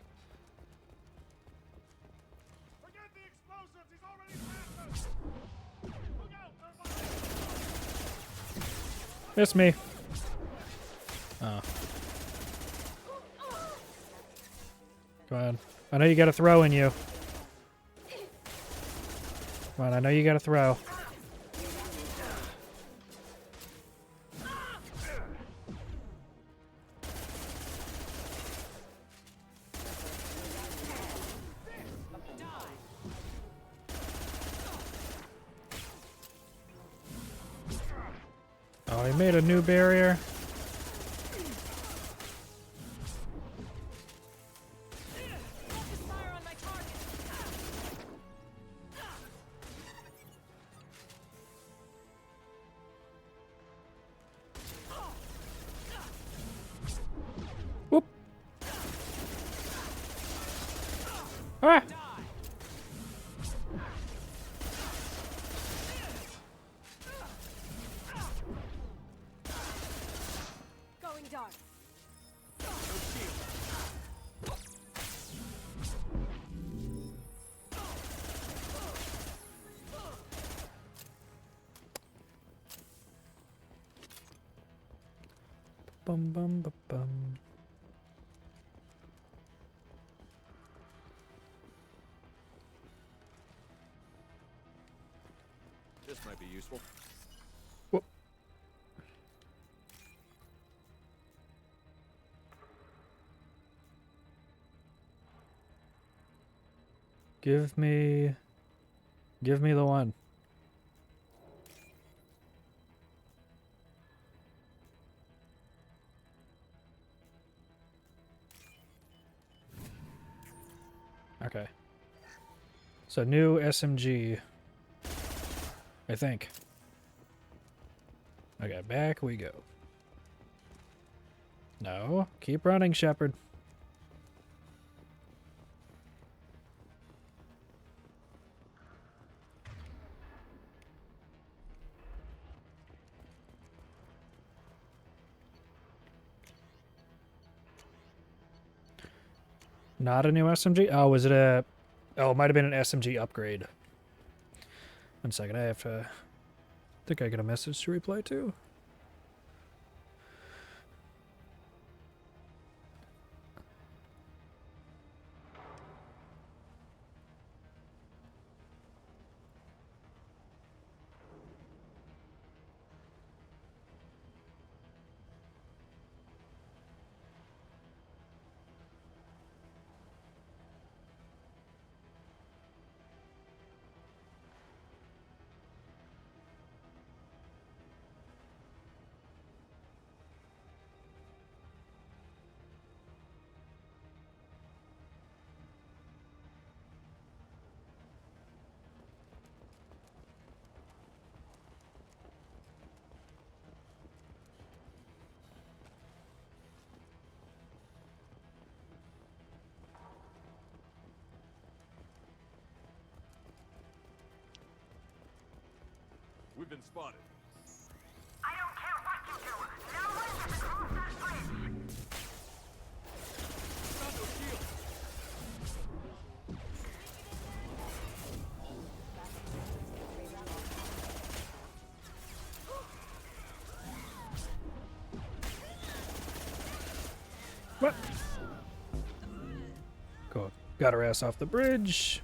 [SPEAKER 1] It's me. Oh. Come on. I know you got a throw in you. Come on, I know you got a throw. Oh, he made a new barrier. Whoop. Ah!
[SPEAKER 6] Going dark.
[SPEAKER 1] bum bum bum bum.
[SPEAKER 20] This might be useful.
[SPEAKER 1] Whoop. Give me the one. Okay. So new SMG, I think. Okay, back we go. No, keep running, Shepard. Not a new SMG? Oh, was it a... Oh, it might have been an SMG upgrade. 1 second, I have to... I think I got a message to reply to.
[SPEAKER 20] We've been spotted.
[SPEAKER 2] I don't care what you do. No one gets across that bridge.
[SPEAKER 20] Found no shield.
[SPEAKER 1] What? Cool. Got her ass off the bridge.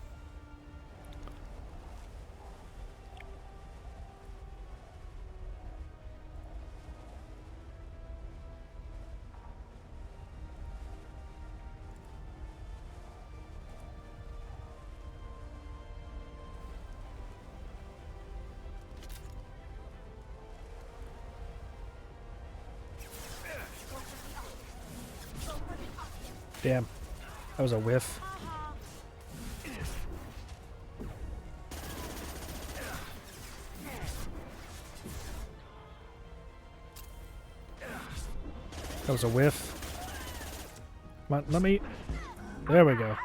[SPEAKER 1] Damn. That was a whiff. That was a whiff. Come on, let me... There we go.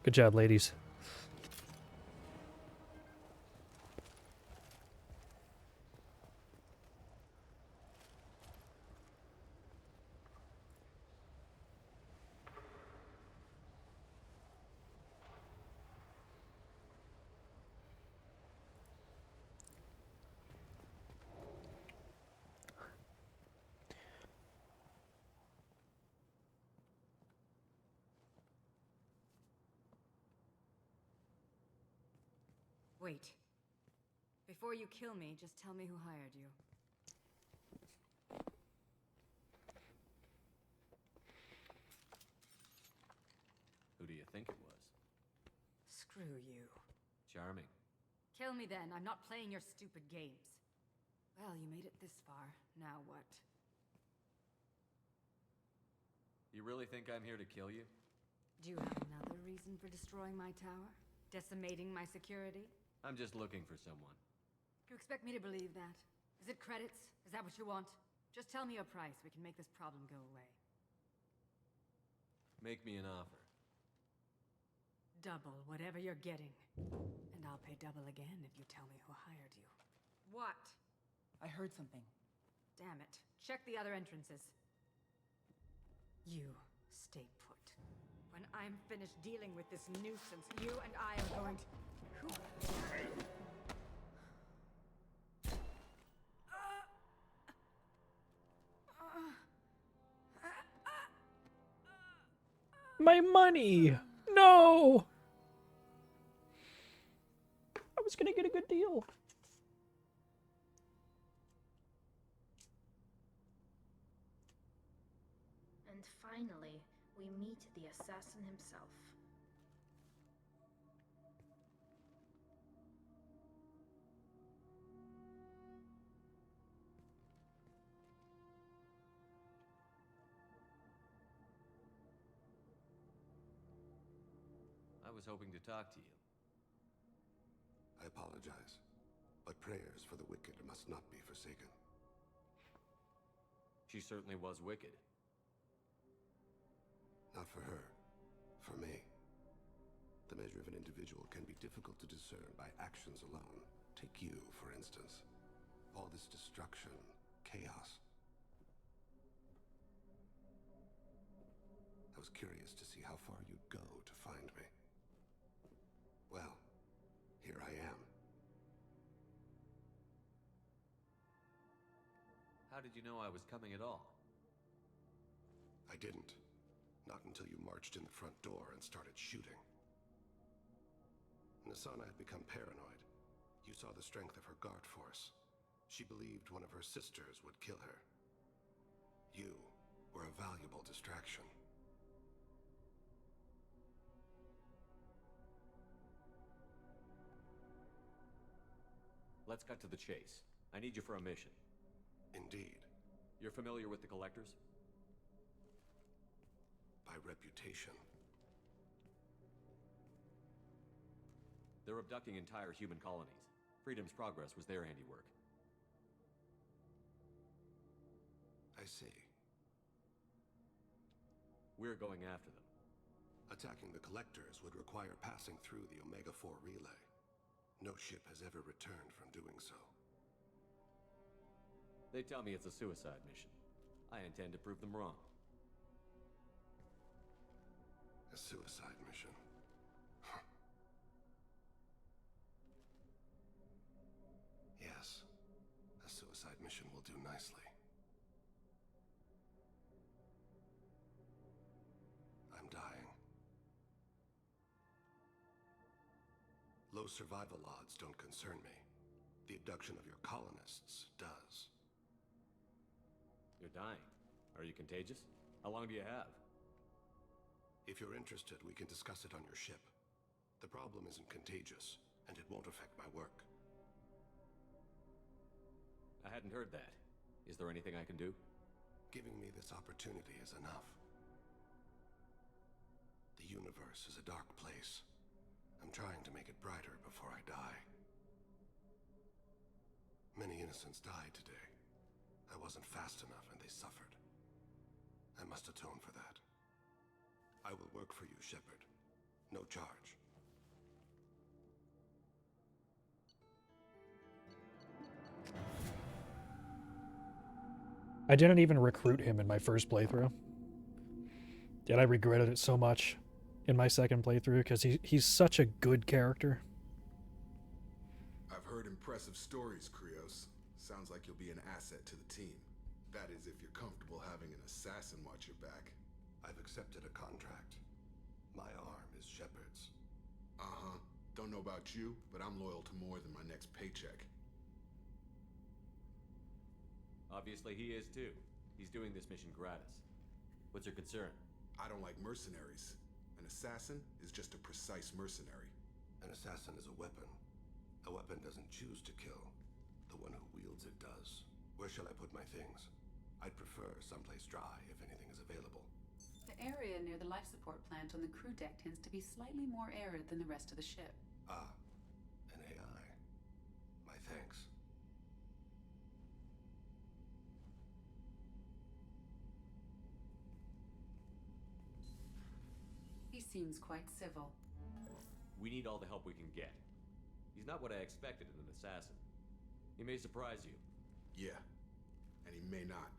[SPEAKER 1] Good job, ladies.
[SPEAKER 6] Wait. Before you kill me, just tell me who hired you.
[SPEAKER 20] Who do you think it was?
[SPEAKER 6] Screw you.
[SPEAKER 20] Charming.
[SPEAKER 6] Kill me then. I'm not playing your stupid games. Well, you made it this far. Now what?
[SPEAKER 20] You really think I'm here to kill you?
[SPEAKER 6] Do you have another reason for destroying my tower? Decimating my security?
[SPEAKER 20] I'm just looking for someone.
[SPEAKER 6] You expect me to believe that? Is it credits? Is that what you want? Just tell me a price. We can make this problem go away.
[SPEAKER 20] Make me an offer.
[SPEAKER 6] Double whatever you're getting. And I'll pay double again if you tell me who hired you. What?
[SPEAKER 12] I heard something.
[SPEAKER 6] Damn it. Check the other entrances. You stay put. When I'm finished dealing with this nuisance, you and I are going to...
[SPEAKER 1] My money! No! I was gonna get a good deal.
[SPEAKER 10] And finally, we meet the assassin himself.
[SPEAKER 20] I was hoping to talk to you.
[SPEAKER 21] I apologize, but prayers for the wicked must not be forsaken.
[SPEAKER 20] She certainly was wicked.
[SPEAKER 21] Not for her. For me. The measure of an individual can be difficult to discern by actions alone. Take you, for instance. All this destruction, chaos. I was curious to see how far you'd go to find me. Well, here I am.
[SPEAKER 20] How did you know I was coming at all?
[SPEAKER 21] I didn't. Not until you marched in the front door and started shooting. Nasana had become paranoid. You saw the strength of her guard force. She believed one of her sisters would kill her. You were a valuable distraction.
[SPEAKER 20] Let's cut to the chase. I need you for a mission.
[SPEAKER 21] Indeed.
[SPEAKER 20] You're familiar with the Collectors?
[SPEAKER 21] By reputation.
[SPEAKER 20] They're abducting entire human colonies. Freedom's Progress was their handiwork.
[SPEAKER 21] I see.
[SPEAKER 20] We're going after them.
[SPEAKER 21] Attacking the Collectors would require passing through the Omega-4 relay. No ship has ever returned from doing so.
[SPEAKER 20] They tell me it's a suicide mission. I intend to prove them wrong.
[SPEAKER 21] A suicide mission? Huh. Yes, a suicide mission will do nicely. I'm dying. Low survival odds don't concern me. The abduction of your colonists does.
[SPEAKER 20] You're dying. Are you contagious? How long do you have?
[SPEAKER 21] If you're interested, we can discuss it on your ship. The problem isn't contagious, and it won't affect my work.
[SPEAKER 20] I hadn't heard that. Is there anything I can do?
[SPEAKER 21] Giving me this opportunity is enough. The universe is a dark place. I'm trying to make it brighter before I die. Many innocents died today. I wasn't fast enough and they suffered. I must atone for that. I will work for you, Shepard. No charge.
[SPEAKER 1] I didn't even recruit him in my first playthrough. Yet I regretted it so much in my second playthrough because he's such a good character.
[SPEAKER 14] I've heard impressive stories, Krios. Sounds like you'll be an asset to the team. That is, if you're comfortable having an assassin watch your back.
[SPEAKER 21] I've accepted a contract. My arm is Shepard's.
[SPEAKER 14] Uh-huh. Don't know about you, but I'm loyal to more than my next paycheck.
[SPEAKER 20] Obviously he is too. He's doing this mission gratis. What's your concern?
[SPEAKER 14] I don't like mercenaries. An assassin is just a precise mercenary.
[SPEAKER 21] An assassin is a weapon. A weapon doesn't choose to kill. The one who wields it does. Where shall I put my things? I'd prefer someplace dry if anything is available.
[SPEAKER 22] The area near the life support plant on the crew deck tends to be slightly more arid than the rest of the ship.
[SPEAKER 21] Ah, an AI. My thanks.
[SPEAKER 22] He seems quite civil.
[SPEAKER 20] We need all the help we can get. He's not what I expected in an assassin. He may surprise you.
[SPEAKER 14] Yeah, and he may not.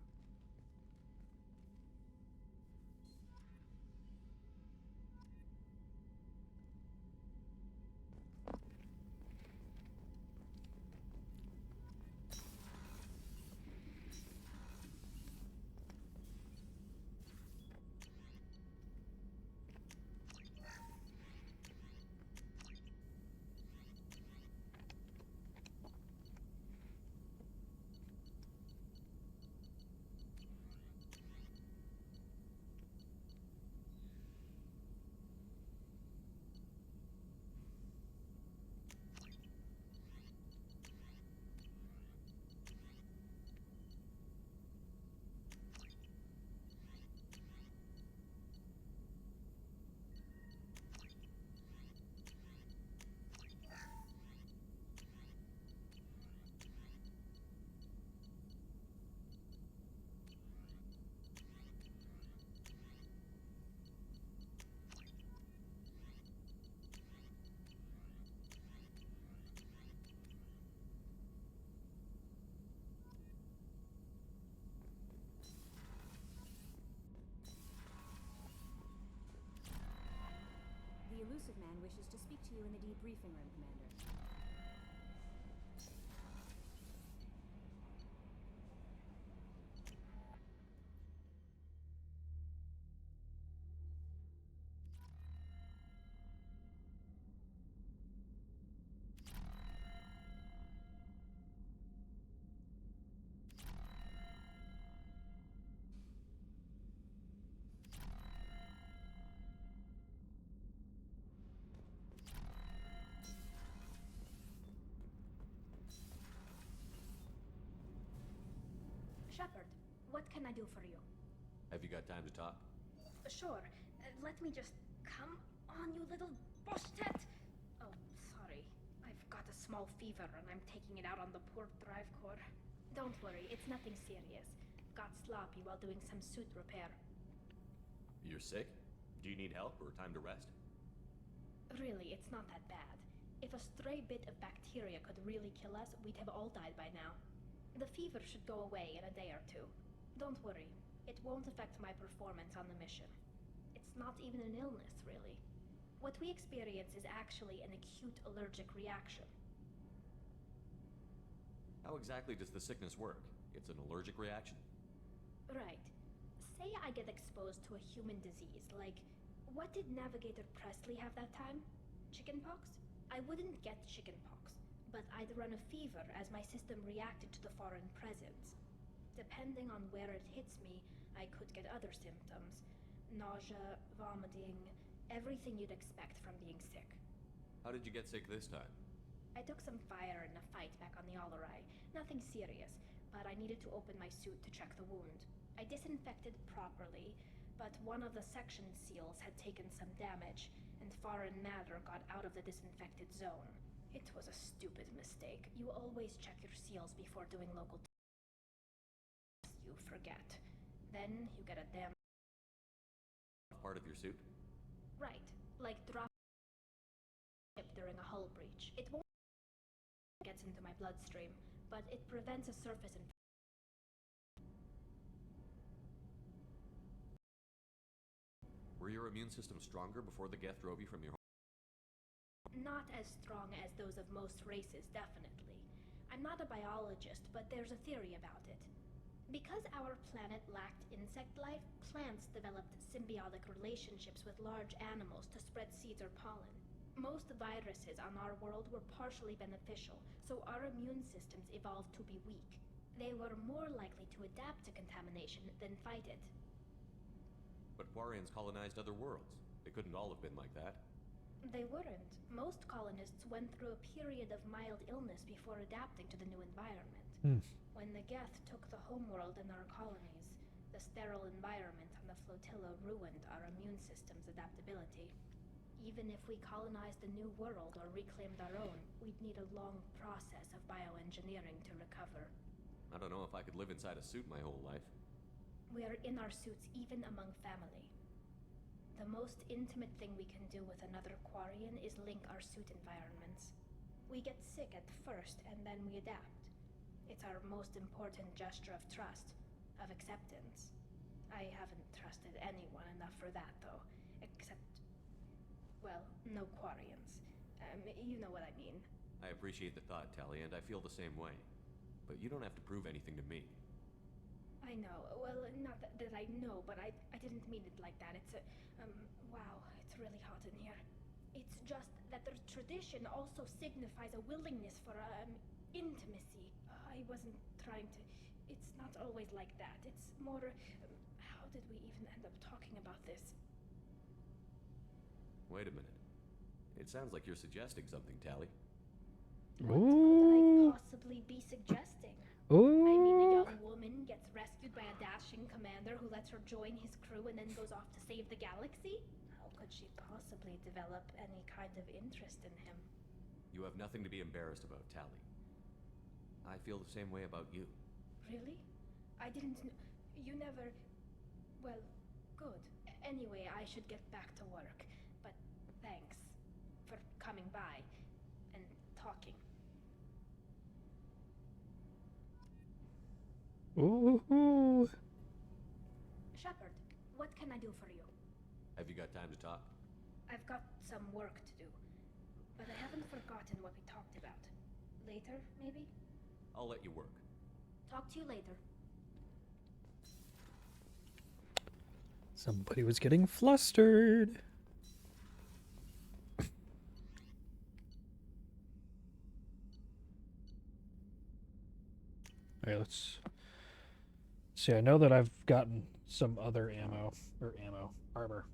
[SPEAKER 5] The Illusive Man wishes to speak to you in the debriefing room, Commander. Shepard, what can I do for you?
[SPEAKER 20] Have you got time to talk?
[SPEAKER 10] Sure. Let me just... Come on, you little bushtet! Oh, sorry. I've got a small fever and I'm taking it out on the poor drive core. Don't worry, it's nothing serious. Got sloppy while doing some suit repair.
[SPEAKER 20] You're sick? Do you need help or time to rest?
[SPEAKER 10] Really, it's not that bad. If a stray bit of bacteria could really kill us, we'd have all died by now. The fever should go away in a day or two. Don't worry, it won't affect my performance on the mission. It's not even an illness, really. What we experience is actually an acute allergic reaction.
[SPEAKER 20] How exactly does the sickness work? It's an allergic reaction?
[SPEAKER 10] Right. Say I get exposed to a human disease, like, what did Navigator Presley have that time? Chickenpox? I wouldn't get chickenpox, but I'd run a fever as my system reacted to the foreign presence. Depending on where it hits me, I could get other symptoms. Nausea, vomiting, everything you'd expect from being sick.
[SPEAKER 20] How did you get sick this time?
[SPEAKER 10] I took some fire in a fight back on the Allerai. Nothing serious, but I needed to open my suit to check the wound. I disinfected properly, but one of the section seals had taken some damage, and foreign matter got out of the disinfected zone. It was a stupid mistake. You always check your seals before doing local tests. You forget. Then you get a damn...
[SPEAKER 20] Part of your suit?
[SPEAKER 10] Right, like drop pH. It won't gets into my bloodstream, but it prevents a surface infection.
[SPEAKER 20] Were your immune system stronger before the Geth drove you from your home?
[SPEAKER 10] Not as strong as those of most races, definitely. I'm not a biologist, but there's a theory about it. Because our planet lacked insect life, plants developed symbiotic relationships with large animals to spread seeds or pollen. Most viruses on our world were partially beneficial, so our immune systems evolved to be weak. They were more likely to adapt to contamination than fight it.
[SPEAKER 20] But Quarians colonized other worlds. They couldn't all have been like that.
[SPEAKER 10] They weren't. Most colonists went through a period of mild illness before adapting to the new environment. When the Geth took the homeworld and our colonies, the sterile environment on the flotilla ruined our immune system's adaptability. Even if we colonized a new world or reclaimed our own, we'd need a long process of bioengineering to recover.
[SPEAKER 20] I don't know if I could live inside a suit my whole life.
[SPEAKER 10] We are in our suits even among family. The most intimate thing we can do with another Quarian is link our suit environments. We get sick at first, and then we adapt. It's our most important gesture of trust, of acceptance. I haven't trusted anyone enough for that, though. Except, well, no Quarians. You know what I mean.
[SPEAKER 20] I appreciate the thought, Tali, and I feel the same way. But you don't have to prove anything to me.
[SPEAKER 10] I know. Well, not that I know, but I didn't mean it like that. It's wow, it's really hot in here. It's just that the tradition also signifies a willingness for, intimacy. I wasn't trying to... It's not always like that. It's more... how did we even end up talking about this?
[SPEAKER 20] Wait a minute. It sounds like you're suggesting something, Tali.
[SPEAKER 10] What could I possibly be suggesting? I mean, a young woman gets rescued by a dashing commander who lets her join his crew and then goes off to save the galaxy? How could she possibly develop any kind of interest in him?
[SPEAKER 20] You have nothing to be embarrassed about, Tali. I feel the same way about you.
[SPEAKER 10] Really? I didn't know... You never... Well, good. Anyway, I should get back to work. But thanks for coming by and talking.
[SPEAKER 1] Ooh.
[SPEAKER 10] Shepard, what can I do for you?
[SPEAKER 20] Have you got time to talk?
[SPEAKER 10] I've got some work to do, but I haven't forgotten what we talked about. Later, maybe?
[SPEAKER 20] I'll let you work.
[SPEAKER 10] Talk to you later.
[SPEAKER 1] Somebody was getting flustered. Alright, let's see. I know that I've gotten some other armor.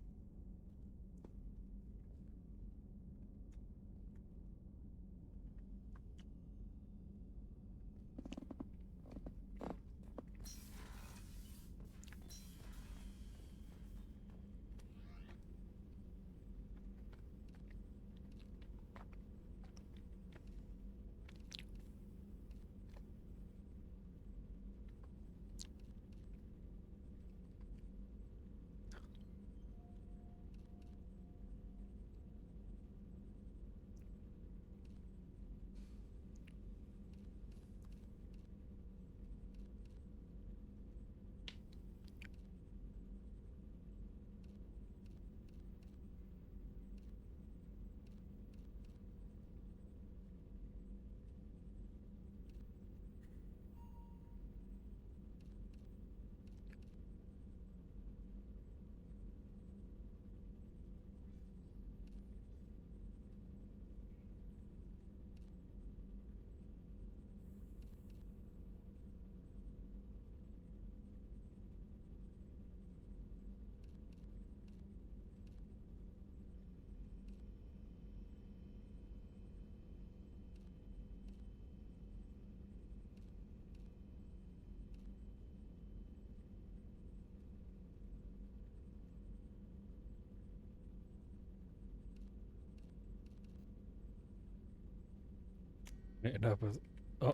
[SPEAKER 1] End up with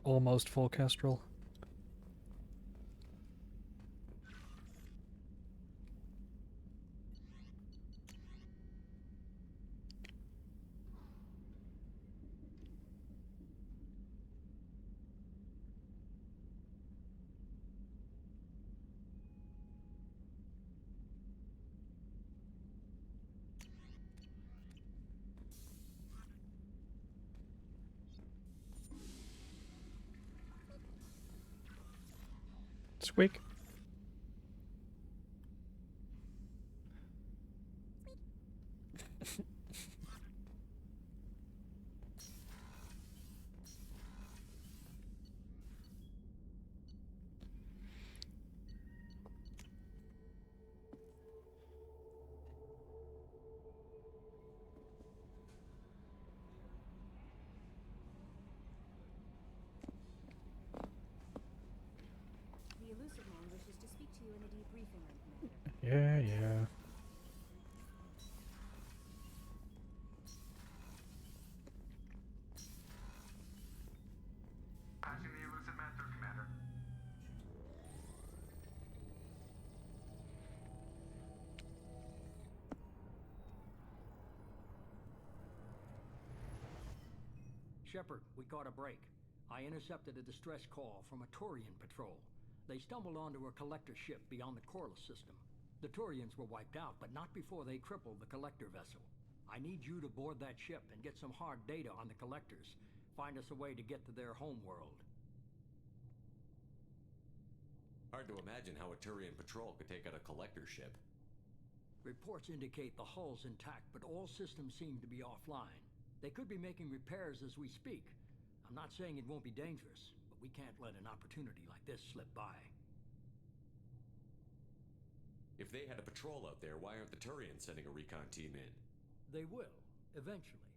[SPEAKER 1] almost full Kestrel. Squeak.
[SPEAKER 6] The elusive man wishes to speak to you in a debriefing room, Commander.
[SPEAKER 1] Yeah.
[SPEAKER 4] Passing the elusive man through, Commander.
[SPEAKER 15] Shepard, we caught a break. I intercepted a distress call from a Turian patrol. They stumbled onto a collector ship beyond the Corliss system. The Turians were wiped out, but not before they crippled the collector vessel. I need you to board that ship and get some hard data on the collectors. Find us a way to get to their homeworld.
[SPEAKER 20] Hard to imagine how a Turian patrol could take out a collector ship.
[SPEAKER 15] Reports indicate the hull's intact, but all systems seem to be offline. They could be making repairs as we speak. I'm not saying it won't be dangerous, but we can't let an opportunity like this slip by.
[SPEAKER 20] If they had a patrol out there, why aren't the Turians sending a recon team in?
[SPEAKER 15] They will, eventually.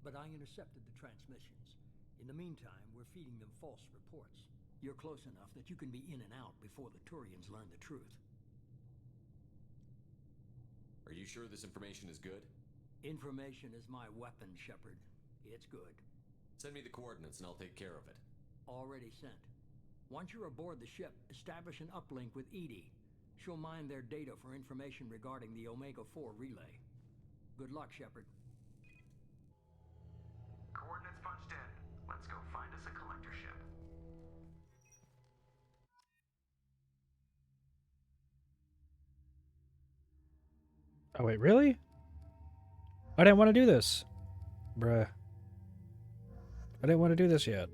[SPEAKER 15] But I intercepted the transmissions. In the meantime, we're feeding them false reports. You're close enough that you can be in and out before the Turians learn the truth.
[SPEAKER 20] Are you sure this information is good?
[SPEAKER 15] Information is my weapon, Shepard. It's good.
[SPEAKER 20] Send me the coordinates and I'll take care of it.
[SPEAKER 15] Already sent. Once you're aboard the ship, establish an uplink with EDI. She'll mine their data for information regarding the Omega-4 relay. Good luck, Shepard.
[SPEAKER 4] Coordinates punched in. Let's go find us a collector ship.
[SPEAKER 1] Oh wait, really? I didn't want to do this. Bruh. I didn't want to do this yet.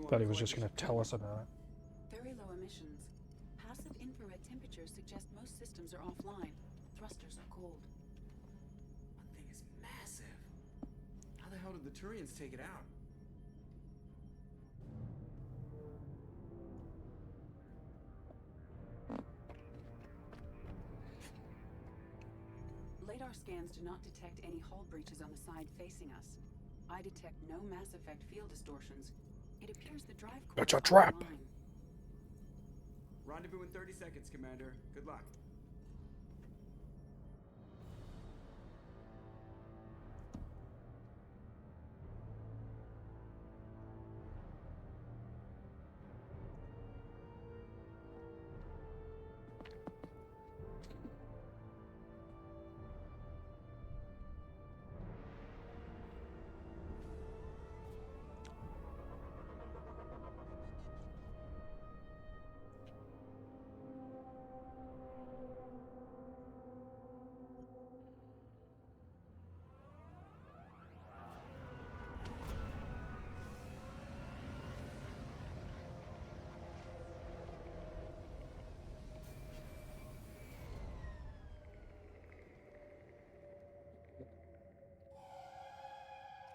[SPEAKER 1] Thought he was just going to tell us about it.
[SPEAKER 22] Very low emissions. Passive infrared temperatures suggest most systems are offline. Thrusters are cold.
[SPEAKER 23] That thing is massive. How the hell did the Turians take it out?
[SPEAKER 22] Radar scans do not detect any hull breaches on the side facing us. I detect no Mass Effect field distortions. It appears the drive core
[SPEAKER 1] It's a trap.
[SPEAKER 22] online.
[SPEAKER 23] Rendezvous in 30 seconds, Commander. Good luck.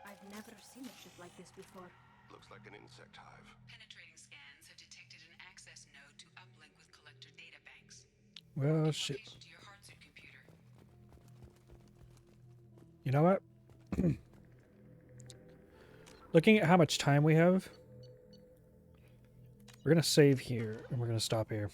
[SPEAKER 10] I've never seen a ship like this before.
[SPEAKER 21] Looks like an insect hive.
[SPEAKER 22] Penetrating scans have detected an access node to uplink with collector data banks.
[SPEAKER 1] Well, shit.
[SPEAKER 22] To your Heartsuit computer.
[SPEAKER 1] You know what? Looking at how much time we have, We're gonna save here, and we're gonna stop here.